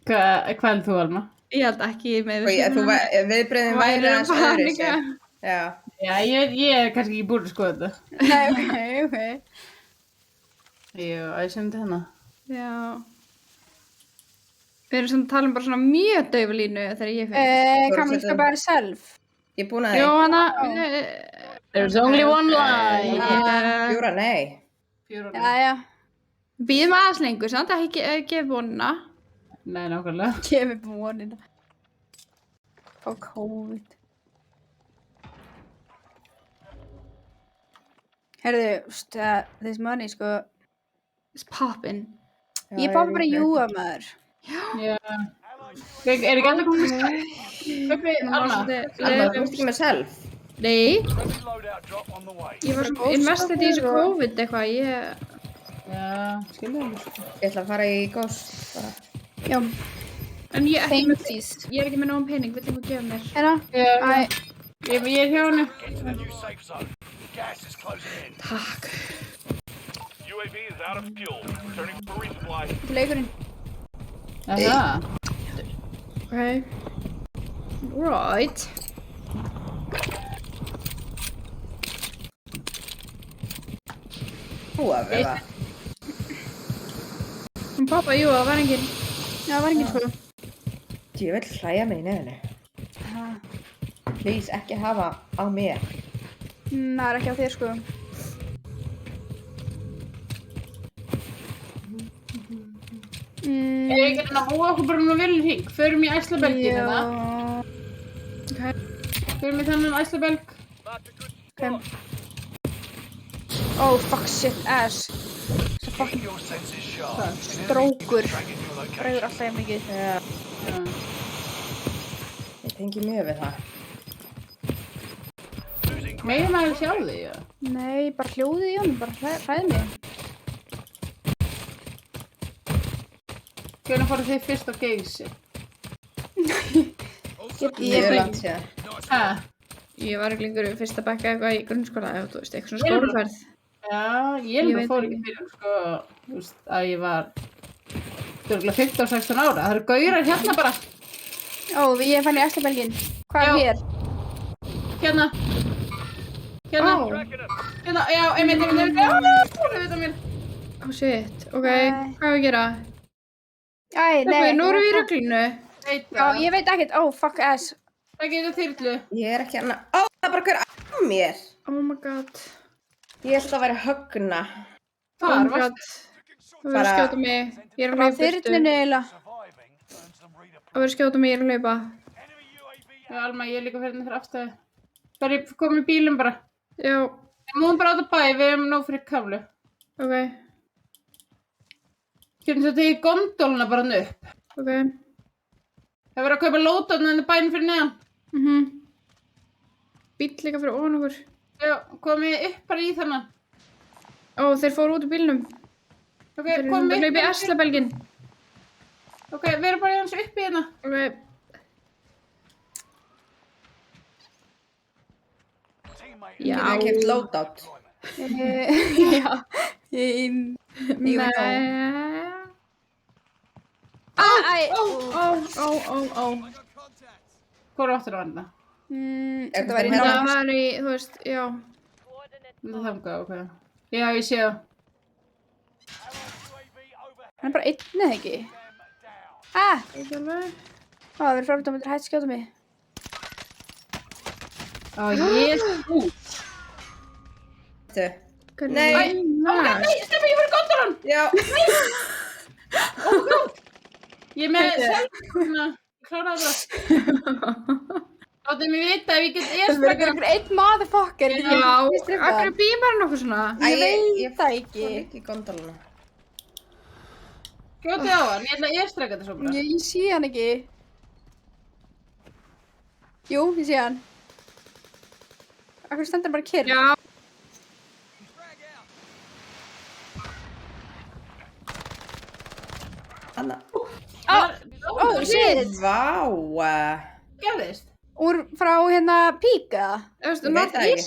Hvað heldur þú, Alma? Ég held ekki með Viðbröðin væri aðeins öðru sér. Já. Já, ég er kannski ekki búin að skoða þetta. Nei, ok. Jú, ég sem þetta hérna. Já. Við erum svona að tala um bara svona mjög daufu línu þegar ég fyrir. Kann við skal bara self? Ég er búin að Jó, því. hana. There's only one line. Júra, nei. Jæja. Býðum aðeins lengur, samt að ekki gefa vonina. Nei, nákvæmlega. Gefið vonina. Fá COVID. Herðu, this money, sko. It's poppin'. Ég bara bara júa maður. Já. Er ekki allir komið með Kaupi, Alma. Alma, þú ert ekki með self. Nei, Friendly loadout drop on the way. ég var svona investið í þessu COVID eitthvað, Já, skilja það sko. Ég ætla að fara í ghost bara. Já, En ég er thanks. ekki með nógum pening, vill þú gefa mér? Hérna? Já, Æ, ég er hjá henni. Get to the new safe zone. Gas is closing in. Takk. UAV is out of fuel. Returning for resupply. þetta er leikurinn. Það. Ok. Right. Þú að vera. Hún pappa, jú, það var enginn. Já, það var enginn, sko. Ég vil hlæja mig í nefnu. Please, ekki hafa á mér. Það er ekki á þér, sko. Ég er ekki að búa okkur bara með vilja hring. Förum í æslabelgin hérna. Förum í þennan æslabelg. Oh, fuck, shit, ass. Keep your senses sharp. Strókur. Tracking your location. Ræður alltaf jafn mikið. Ég tengi mjög við það. Losing Megum maður sjá þig, já. Nei, bara hljóðið í honum, bara hræði mig. Hvernig fóru þið fyrst á geysi? Mjög langt síðan. Hæ? Ég var ekki lengur í fyrsta bekka eitthvað í grunnskóla, eða þú veist, eitthvað svona skólaferð. Já, ég Ég veit fór ekki. ekki fyrir, sko, þú veist, að ég var örugglega 15-16 ára. Það eru gaurar hérna bara. Ó, ég fann í æslabelgin. Hvað er Já. hér? Hérna. Hérna. Ó. Hérna, já, einmitt. Það veit að mér. Oh shit, ok, Nei. hvað er að gera? Æ, nei. Ok, nú erum við í ruglinu. Veit Já, það. ég veit ekkert. Ó, fuck, ass. Það getur þyrlu. Ég er ekki hérna. Ó, það er bara hver að mér. Oh my god. Ég held að vera högna. Oh Hvar my varst? god. Það verður að skjóta mig. Ég er að Bara hlaupa burtu. þyrlunni eiginlega. surviving earns them redeploy. Það verður að skjóta mig, ég er að hlaupa. Enemy UAV Já, Alma, ég er líka fyrir fyrir afstæði. Það er komið bílum bara. Já, Við múum bara át að bæ, við hefum nóg fyrir kaflu. ok, Hérna svo tegið gondóluna bara hann upp. ok. Það verður að kaupa lótótna en bænum fyrir neðan. Bíll líka fyrir ofan okkur. Já, komið upp bara í þennan. Ó, þeir fóru út úr bílnum. Ok, Þeir eru komið að hlaupa í upp. Eslabelgin. Ok, við erum bara hans upp í hérna. Ok, teammate já. Getur við keypt loadout. Já. Ég veit það. Nei. Æ, Ó. Hvor áttur á hann það? Þetta var í Það nátt. var í, þú veist, já. Það þangað, ok. Já, ég sé það. Hann er bara einn eða ekki. Ah, Ekki alveg. það verður frábært að myndir hægt skjóta mig. Á, ég... Þú. Hvernig? Nei. Nei, stefni, ég fyrir gondólan! Já. Ég er með selfuna. Kláraði það. Láttu mig vita ef ég get Það verður airstrike einhver einn motherfucker. Já, akkur býmar nokkuð svona. Ég veit það ekki. Fór ekki í gondoluna. Skjótið á hann, ég ætla að airstrike þetta svo bara. Ég sé hann ekki. Jú, ég sé hann. Akkur stendur bara kyrr. Já, Anna. Oh, shit. Vá. Gerðist? Frá hérna Píka. þú veist, Ég veit það ekki.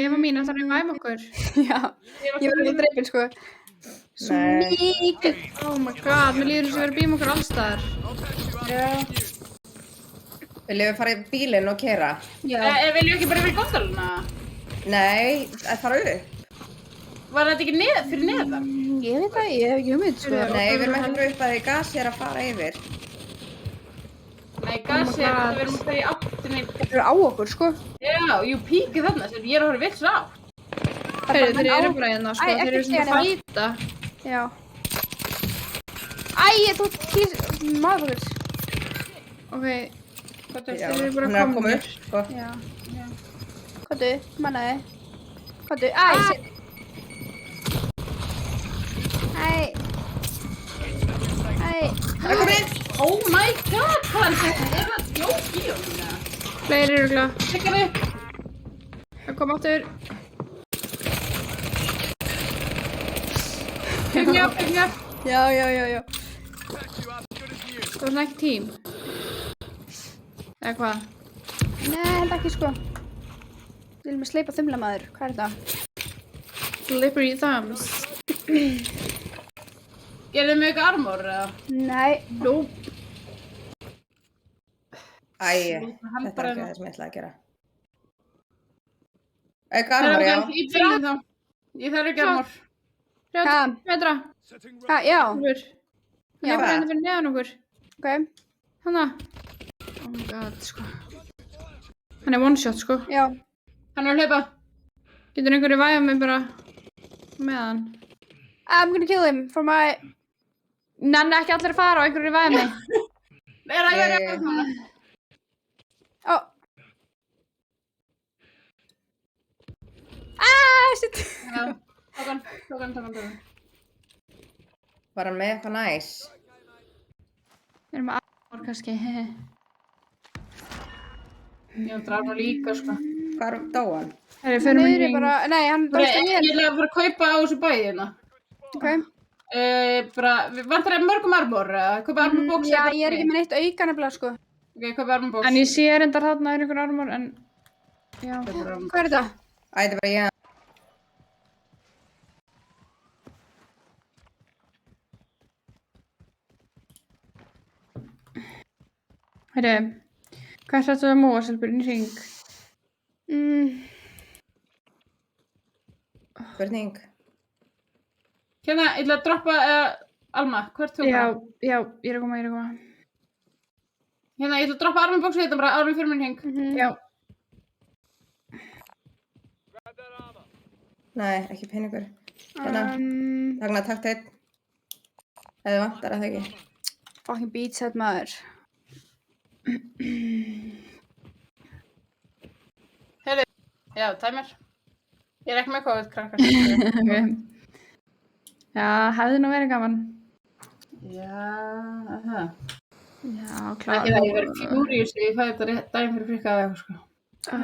Eva mín, það er að væma okkur. Já, ég var ekki dreipin sko. Nei. Mikið. Oh my god, mér líður þess að vera að býma okkur allstaðar. Viljum við fara í bílinn og keyra? Já. Viljum ekki bara yfir í gondoluna? Nei, að fara upp. Var þetta ekki fyrir neðan? Ég veit það, ég hef ekki hugmynd sko. Nei, við erum ekki bara upp að því gas er að fara yfir. Nei, gasi er að við erum að fara í áttinni. Það eru á okkur sko. Já, jú, píkið þarna, sem ég er að horfa vilt á. Heyrðu, þeir eru bara hérna, sko, Æ, þeir eru ekki svona að hérna. fæta. Já. Þú kýr... Maður. Ok, Já, þeir eru bara hún er að koma komnir. upp, sko. Já. Kottu, mannaði. Kottu, shit. Það er komið! Oh my god, hvað er þetta? Er það djók í honum? Fleiri eru glæð. Tekar upp. Það kom áttur. Pekni upp. Já. Það var svona ekki tím. Eða hvað? Nei, held ekki sko. Við viljum að sleipa þumla maður. Hvað er þetta? Slippery thumbs. Gerðum við eitthvað armor, eða? Nei. Æ, þetta er ekki það sem ég ætlaði að gera. Auka Það armor, er já. ok, í bílinn þá. Ég þarf ekki armor. 30 metra. Já. Úlfur. Hann er bara hérna fyrir neðan okkur. Ok. Hanna. Oh my god, sko. Hann er one shot, sko. Já. Hann er að hlaupa. Getur einhverju væða mig bara með hann? I'm gonna kill him for my... Nenni ekki allir að fara og einhverju væða mig. Ég er að koma. Oh. Shit. Já, tók hann. Var hann með eitthvað næs? Við erum með armor, kannski. Ég drar nú líka, sko. Hvar dó hann? Herri, förum við Niðri bara... Nei, hann Ég dóst að mér. ætla að fara að kaupa á þessu bæði hérna. Ok. Við vantar mörgum armor, eða? Kaupa armor bóks. Já, ég er ekki með neitt auka nefnilega sko. Ok, kaupa armor bóks. En ég sé reyndar þarna er einhver armor, en... Já. Hvað er þetta? Æ, þetta er bara ég. Herri, hvað er þetta að móa selpur inn í hring? Spurning. Hérna, ég ætla að droppa, Alma, hvert þú Já, bara? já, ég er að koma. Hérna, ég ætla að droppa armor bóks, þetta bara armor fyrir minn heng. Já. Nei, ekki peningur. Hérna, Ragnar, takk til einn. Eða vantar að það ekki. Fucking beats þetta maður. Já, timer. Ég er ekki með COVID, krakkar. Ok. Já, hefði nú verið gaman. Já, það. Já, Ekki klart. það, ég verið furious ef ég fæði þetta daginn fyrir frikka eða eitthvað, sko. Já,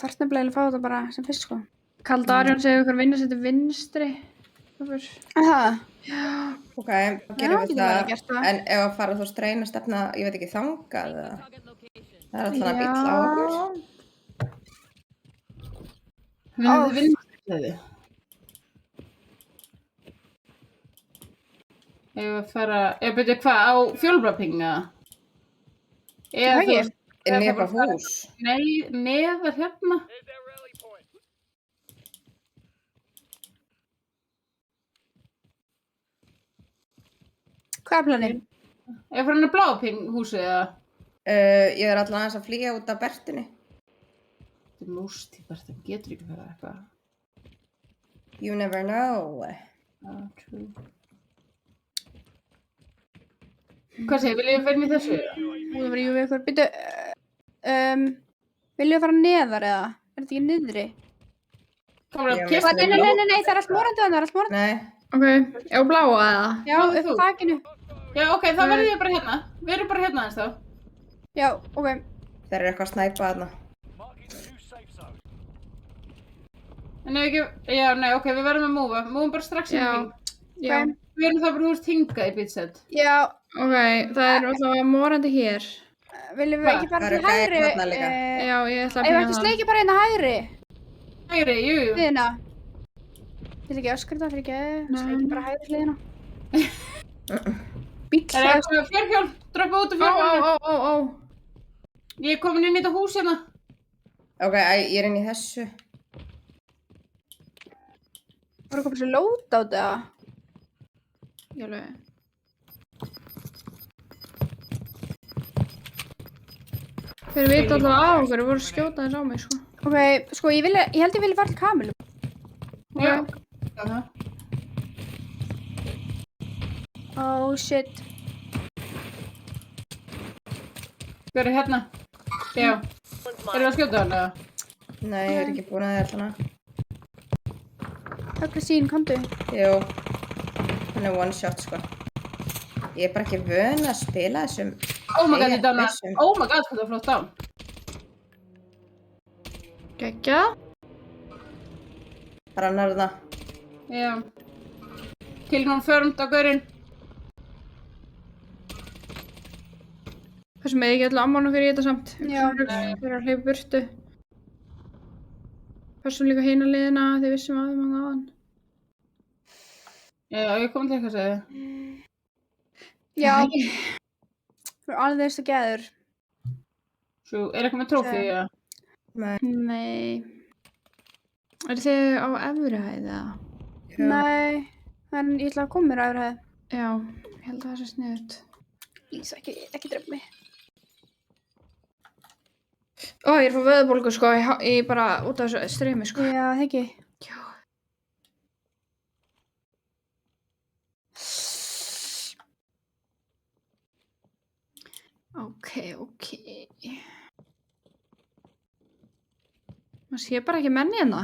þarf nefnilega að fá þetta bara sem fyrst sko. Kaldarjón segir ykkur vinna sér til vinstri. Það? Ok, þá gerum við getum alveg gert það. það. En ef að fara þú streina stefna, ég veit ekki, þangað eða? Það er alltaf að bíll á okkur. Við vinnum Ef við fara, byrja hvað, á fjólbrapinga? Eða þú veist, Inn í eitthvað hús. nei, neðar hérna. Hvað er planið? Ef fyrir hann er bláping húsið eða? Ég er alltaf aðeins að flýja út af Bertinni. Þetta er múst í Bertin, getur ekki fyrir eitthvað. You never know. True. Hvað segir, viljum við vera í þessu? Út af rífu við ykkur. Býtu, viljum við fara neðar eða? Er þetta ekki niðri? Kamla, Já, kemur Nei, það er allt morandi þannig, það er allt morandi. Nei, Ok, á bláa eða? Já, upp á þakinu. Já, ok, þá verðum við bara hérna. Við erum bara hérna aðeins þá. Já, ok. þeir eru eitthvað að snæpa þarna. Marking the new safe zone. En ef ekki, já, nei, ok, við verðum að múfa. Múfum bara strax inn í Já. bíl. Já. Við erum þá bara, þú veist, hingað í bílsett. Já, Ok, það er alltaf morandi hér. viljum við ekki fara Það til eru gæjar hægri? þarna líka. Já, ég ætla Ef að við pína ekki það. sleikja bara hérna hægri. Hægri, jú. Hliðina. Ég ætla ekki öskrita fyrir ekki, sleikja bara hægri hliðina. Bíll, Er það eitthvað fjárhjól? Droppa út af fjárhjólinu. Ó. Ég er komin inn í þetta hús hérna. Ok, ég er inn í þessu. Var eitthvað svo lót á þetta? Ég alveg. Þeir vita alltaf á okkur, þeir voru að skjóta þess á mig, sko. Ok, sko, ég held ég vilja fara til Kamilu. Já. Oh, shit. Hver er hérna? Já. Erum við að skjóta hann eða? Nei, ég er ekki búin að það hérna. Högla sín, komdu. Jú, hann er one shot sko. Ég er bara ekki vön að spila þessum. Oh my god, ég dána. Þessum. Oh my god, hvað það er flott dán. Gekkja. Það er annar þarna. Já. Til hún förmt á gaurinn. Hversu með ekki alltaf ammánu fyrir þetta samt. Já. Fyrir að hleypa burtu. Passum líka hina liðina, þið vissum að þeim að aðan. Já, ég kom til eitthvað að segja. Já. Þú er alveg þessu gæður. Svo, er eitthvað með trófið, já? Nei. Er þið á efri hæð eða? Nei, en ég ætla að koma mér á öðru hæð. Já, ég held að það sé sniðut. Lýsa, ekki drepa mig. Ó, ég er frá vöðubólgu sko, ég bara út af þessu streymi sko. Já, það ekki. Já. Ok. Maður sé bara ekki menni hérna.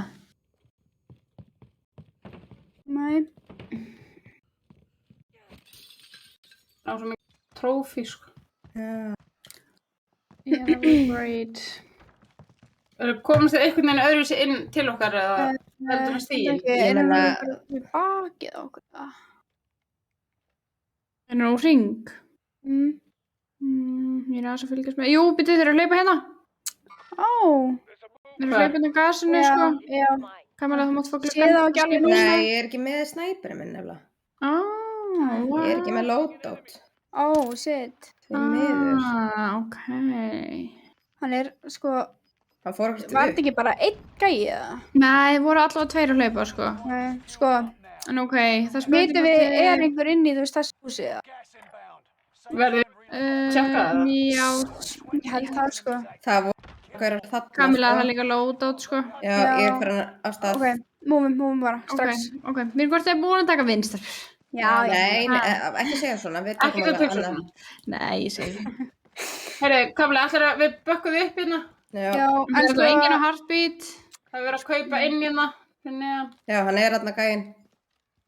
Nei. Það var svo mikið trófið, sko. Já. Yeah, that was great. Komast þið einhvern veginn öðruvísi inn til okkar eða heldur það stíl? Ég meina, Við bakið á okkur það. Er það úr hring? Ég er aðeins að fylgjast með. Jú, byrju þeir eru að hleypa hérna. Ó. Þeir eru að hleypa hérna gasinu sko. Já. Kamilega, þú mátt fá Séð á ekki alveg núna. nei, ég er ekki með snæperinn minn nefnilega. Ég er ekki með loadout. Ó, shit. Því miður. Ok. Hann er, sko, Hann fór ekkert var upp. þetta ekki bara einn gæi eða? Nei, voru allavega tveir að hlaupa sko. Nei, sko, En ok, það spurning vitum við, er einhver inn í þú veist þessu húsi eða? Gas inbound. Verður tjekka það? Já, Ég held það, sko. Það voru gaurar þarna. Kamilega sko. það er líka loadout sko. Já, ég er farin af stað. Ok, múfum bara, strax. Ok. Mér hvort þið er búin að taka vinstar. Já, Nei, ekki segja svona. Við Ekki tökum það alveg tökst annað. svona. Nei, ég segi. Herri, Kamla, ætlar að við bökkum upp hérna? Já. Já, Það en er sko, sko enginn á heartbeat. Það er verið að kaupa inn hérna. Já, hann er þarna gæinn.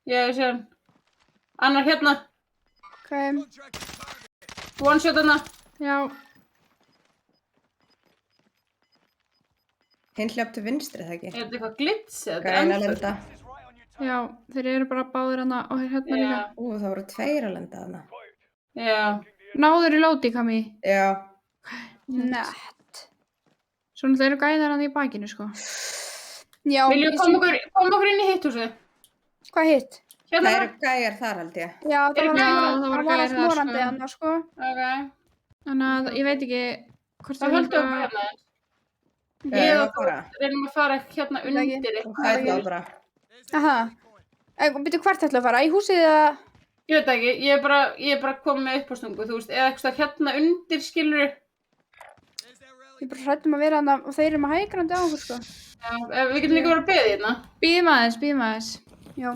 Já, ég sé hann. Annar hérna. ok, One shot hérna. Já. Hinn hljóp til vinstri, það ekki? Er þetta eitthvað glitz? eða þetta Gæinn að ennþá- lenda. Já, þeir eru bara báðir hana og hérna líka. Já, Það voru tveir að lenda þarna. já. Náður í lóti, Kami. Já. nett. Svo náttúrulega eru gæðar hann í bakinu, sko. Já, Viljum við koma okkur inn í hitt húsið? Hvað hitt? Hérna Það bara. eru gæjar þar held ég. Já, það Er- var Já, allt, það voru það var gæjar allt þar, morandi sko. hann, sko. Ok. Þannig að ég veit ekki hvort Það höldum við bara hérna. Já, Eða ég var bara. reynum að fara hérna Ég veit ekki. undir Og eitthvað. það er bara. Aha. Byrju, hvert ætla að fara? Í húsið eða? Ég veit ekki, ég er bara komið með uppástungu, þú veist, eða eitthvað hérna undir, skilur. Ég er bara hrættum að vera hann og þeir eru með hægrandi á okkur, sko. Já, við getum líka verið að beða hérna. Bíðum aðeins. Já.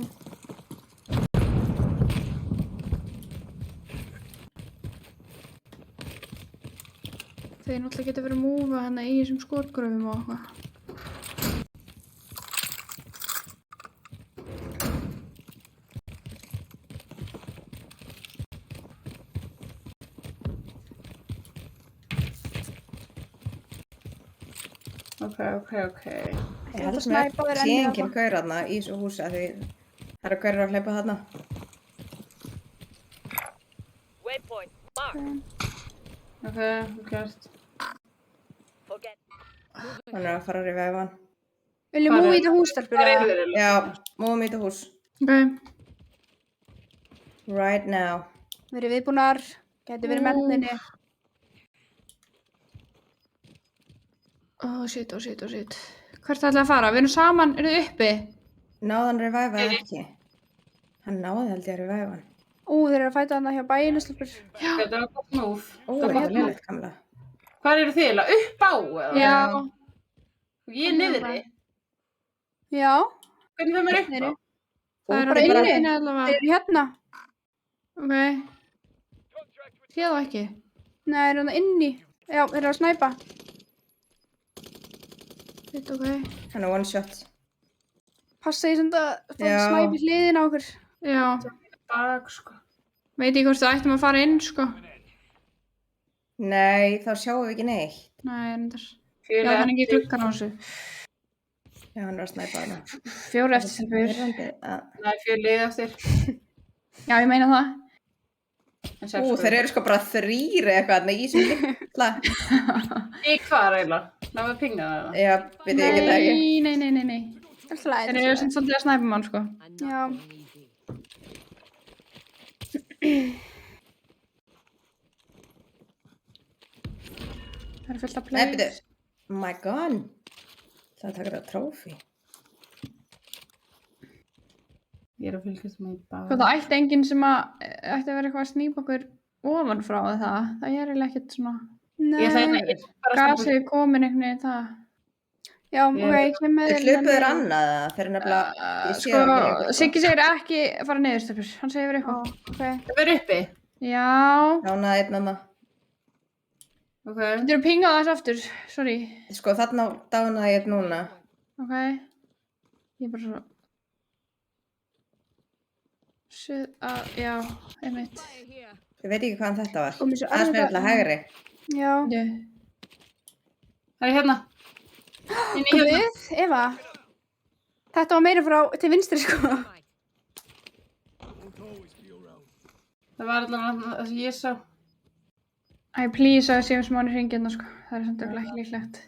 Þeir náttúrulega geta verið að múfa hérna í þessum skotgröfum og eitthvað. Ok. Ég held að snæpa þér sé ennið enginn gaur þarna í þessu húsi af því það eru gaurar að hleypa þarna. Ok, gert. Hann er að fara að revive hann. Viljum múi í þetta hústarpur Hvað eða? eru þeir? Já, múum í þetta hús. Ok. Right now. Verið viðbúnar, gæti verið menninni. Shit. Hvert ætlaði að fara? Við erum saman, eru þið uppi? Náði hann revive eða ekki? Hann náði held ég að revive hann. Þeir eru að fæta þarna hjá bæinu stelpur. Þetta var gott move. Þetta er leiligt gamla. Hvað eru þið? Upp á eða? Já. Ég er niðri. Já, Hvernig það maður upp á? niðri. Það er bara alveg inni. inni allavega. Þeir eru hérna. Ok. Sé það ekki? Nei, þeir eru hérna inni. Já, þeir eru að snæpa. Shit, ok. Hann er one shot. Passa því sem það Já. snæpi hliðin á okkur. Já. Bak, sko. Veit ég hvort það ættum að fara inn, sko. Nei, þá sjáum við ekki neitt. Nei, endar. Já, Fjöli það er ekki gluggan á þessu. Já, hann er að snæpa hana. 4 eftir stelpur. Nei, fjöli eftir. Já, ég meina það. Þeir eru sko bara 3 eitthvað þarna í þessum litla. Í hvað eiginlega? Náðu að pinga það eða? Já, veit ég ekki það ekki. Nei. Alltaf lægir. Þeir eru sem svolítið að snæpa mann, sko. Já. Það er fullt af Nei, play. byrju. My god. Það taka þetta trófi. Ég er að fylgjast með í bak. Sko, það ætti enginn sem ætti að vera eitthvað að snýpa okkur ofan frá það. Það er eiginlega ekkert svona Ég ætla Nei. hérna bara að gasið komin einhvern veginn það. Já, ok, ég kem með Þeir hlupuður með- annað það. Þeir eru nefnilega, ég sé Sko, það ekki lengur. Siggi segir ekki fara niður, stelpur. Hann segir Ó, eitthvað. ok. Það verður uppi. Já. Nánaði einn annað. Ok. Þetta eru pingað þess aftur. Sorry. Sko, þarna dánaði ég einn núna. Ok. Ég er bara svo... Já, einmitt. Ég veit ekki hvaðan þetta var. Komið svo Aðeins meira til að hægri. Já. Það er hérna. Inn í hérna. Guð, Eva. Þetta var meira frá til vinstri, sko. Það var allavega það sem ég sá. Æ, please að séum smáni hringirna, sko. Það er samt örugglega ekki líklegt.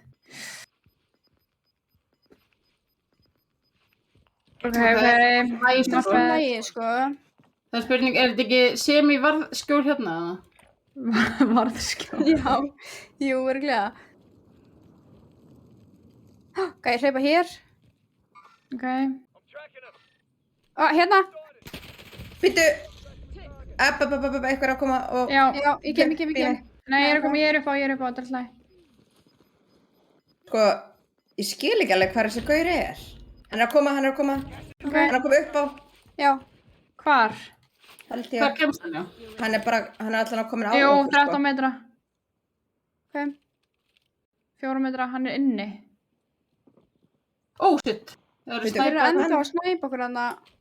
Ok. Æ, Það er lægið, sko. Það er spurning, er þetta ekki semi-varðskjól hérna eða? Varðskjól. Já. Jú, örglega. Gæði hleypa hér. Ok. Hérna. Býttu! Eitthvað er að koma og... Já. Já, ég kem. Nei, ég er upp á, þetta er hlæg. Sko, ég skil ekki alveg hvað þessi gaur er. Hann er að koma. Ok. Hann er að koma upp á. Já. Hvar? Held ég Hvar að... kemst hann, já? Hann er allan að koma á Jú, okkur, 13 metra. Ok. 4 metra, hann er inni. Ó, shit. Það eru Bíddu. Þeir eru snæpað. enda að snæpa okkur hann að...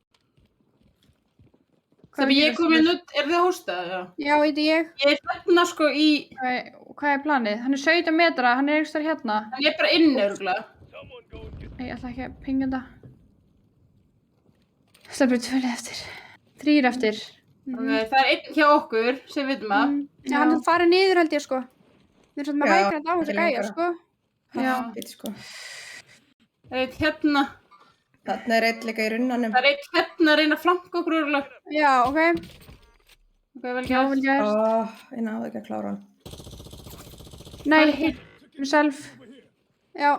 Þegar ég kom inn út, er þið að hósta, já? Já, veit ég. Ég er hérna sko í... Hvað er planið? Hann er 17 metra, hann er einhvers þar hérna. Hann er bara inni, örgulega. Ég ætla ekki að pinga þetta. Stelpur 2 eftir. 3 eftir. Ok, það er einn hjá okkur, sem við vitum að. Já, hann er farið niður held ég, sko. Við erum svona með Já, hægra á þessu þetta er gæja, lengra. sko. Já. Býttu, sko. Það er einn hérna. Þarna er einn líka í runnanum. Það er einn hérna að reyna að flanka okkur, örgulega. Já, ok. Ok, vel Já, vel gert. gert. Ég náðu ekki að klára hann. Nei, self. Já.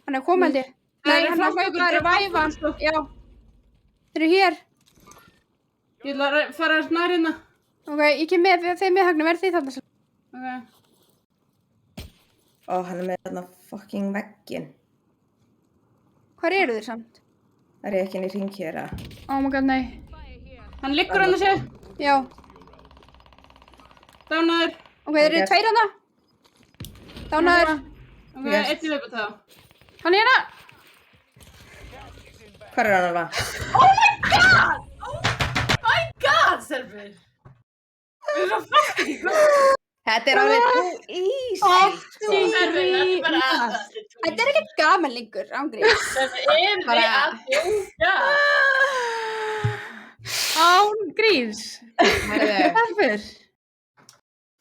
Hann er komið held ég. Það Nei, er hann er frammi að okkur, hlaupa, það er revive hann. Já. Þeir eru hér. Ég ætla að fara að snæra hérna. Ok, ég kem með þeim meðhagnum, verð þið þarna. Ok. Hann er með þarna fucking veggin. Hvar eru þeir samt? Það er ég ekki inn í hring hér að... Oh my god, nei. Hann liggur hann að sé. Já. Dánaður. Ok, þeir eru tveir hana. Dánar. Ok, eitt í viðbútt þá. Hann er hérna. Hvar er hann alveg? God, Selfur! Við erum svo fucking Þetta er alveg too easy. Þetta er ekkert gaman lengur, ángríns. Selfur, erum við að djóka? Án gríns. Herðu, Selfur.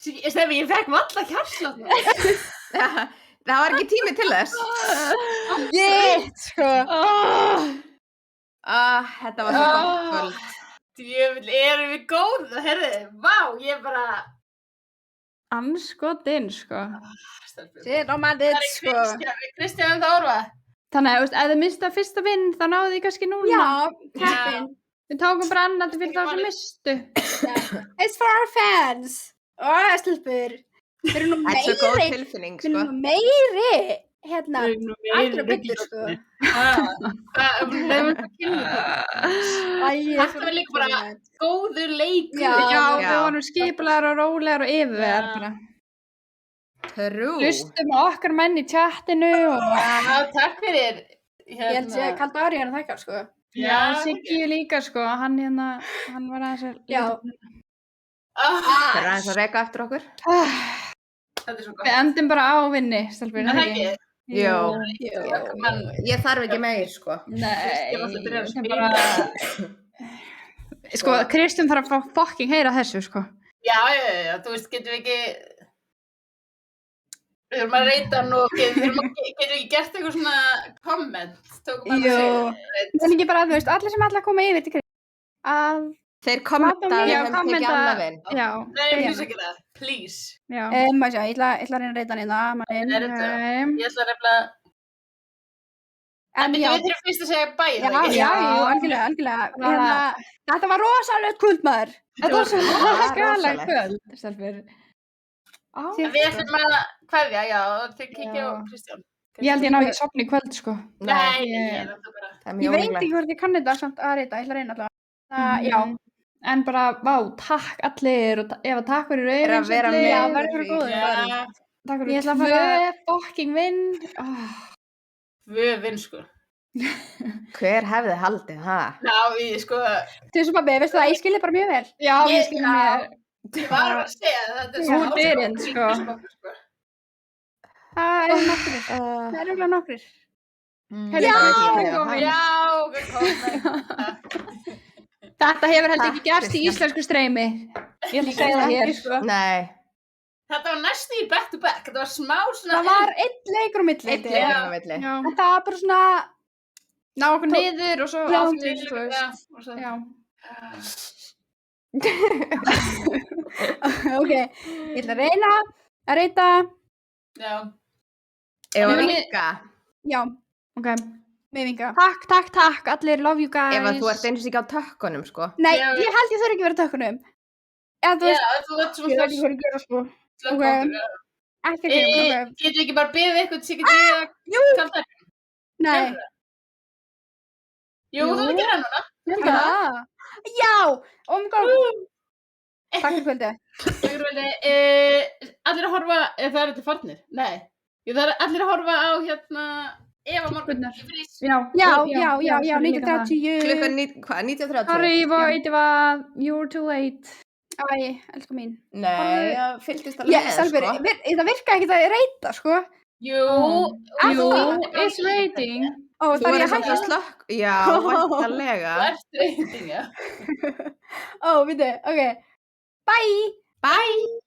Selfur, ég fekk valla hjartslátt. það var ekki tími til þess. Shit, sko. Þetta var svo gott kvöld. Djöfull, erum við góð? Herðu, vá, ég bara... Anskotinn, sko. Selfur. Shit, oh my god, sko. Kristján það orfa. Þannig að, ef þið mista fyrsta vinn, þá náðu þið kannski núna. Já, heppin. Við tókum bara annað fyrir þá sem mistu. It's for our fans. Stelpur. Þeir eru nú Þetta er svo góð meiri. tilfinning, Þeir eru sko. nú meiri. Hérna, aldrei byttur, sko. Þetta var líka bara góður leikur. Já. Já, Já. við vorum skipulegar og rólegar og yfirvegar bara. Trú. Hlustum á okkar menn í chatinu og... Já, takk fyrir. Ég held að kalda ári hérna þakkar, sko. Já, Siggi líka, sko. Hann var aðeins að... Já. Það er aðeins að reka eftir okkur. Þetta er svo gott. Við endum bara á vinni, stelpur. Það ekki? Jó. Man, Ég þarf ekki meir, sko. Nei, Ég var alltaf að byrja að það spila. bara... Sko, Kristján þarf að fá fucking heyra þessu, sko. Já, þú veist, getum við ekki... Við þurfum að reyta hann og getum við ekki gert eitthvað svona komment? Jú. Það er ekki bara, þú veist, allir sem ætla að koma yfir til Kristján. Þeir kommenta að við Já, höfum tekið kommenta. annað vinn. Já, Nei, please ekki það. Please. já. Maður sjá, ég ætla að reyna að reyta hann hérna. Nei, þetta. Okay. Ég ætla að nefnilega... En Við já, þurfum fyrst að segja bæ, já, það ekki? já, algjörlega. Hérna, þetta var rosalega kvöld, maður. Þetta var svo Það var galag rosalegt. kvöld, stelpur. Við ætlum að kveðja, já, og þau kíkja á Já. Kristján. Ég held ég ná ekki sopni í kvöld, sko. Nei, ég er alltaf bara... Það er Ég mjög veit ekki ólíklegt. hvort ég kann þetta samt að reyta, ég ætla að reyna allavega. Já, En bara, vá, takk allir og Eva, takk fyrir Er að vera auðvitað. með Já, í verður því. góður. Já, Takk Ég fyrir ætla að fara- fucking vinn. vöfinn, sko. Hver hefði haldið það? Já, ég, sko, þú veist pabbi, veistu það, ég skilði bara mjög vel. Já, Ég- ég skilja mér. ég var að segja að þetta er Þú svo dyrinn, sko. Það er nokkrir. Það er eiginlega nokkrir. Heyrðu, Já, komin. Já, velkomin. Þetta hefur heldur Takk, ekki gerst í Kristján. íslensku streymi. Ég ætla að segja það hér. Sko. Nei, Þetta var næstu í back to back. Þetta var smá svona... Það var einn leikur á milli. einn leikur á milli. Já. En það var bara svona, Ná okkur niður og svo Já. aftur, þú veist. Já, og svo... Já. ok, ég ætla að reyna að reyta, Já. Ef að Við- vinka, já, Ok. með vinga. Takk, allir, love you guys. ef að þú ert eins og ekki á tökkunum, sko. Nei, Já. ég held ég þurfi ekki verið að tökkunum. Eða þú Já, veist, þú veit ég svona veit ekki hvað ég gera sko. slökk Ok. okkur. Já. Ekki að gera, ok. Getur við ekki bara beðið eitthvað sem getur við að Jú, kalda þetta? nei. Jú, þú getur það núna. Ah. Já, oh my god. Takk fyrir kvöldi. Allir að horfa, eða það eru til farnir? Nei. Jú, það eru allir að horfa á hérna Eva morgun í frís. Já, Já, sorry, líka það. 19:30. Klukkan, hvað, 19:30? Sorry, it was, you were too late. Æ, elsku mín. Nei, það fylgdist alveg Ég, með, Salbjörn, sko. það virka ekki að reyta, sko. Jú. Jú, it's rating. Ó, Þú það er er ég að samt að hætta. slökk, já, væntanlega. Þú ert reyting, já. Ó, við ok. Bye! Bye!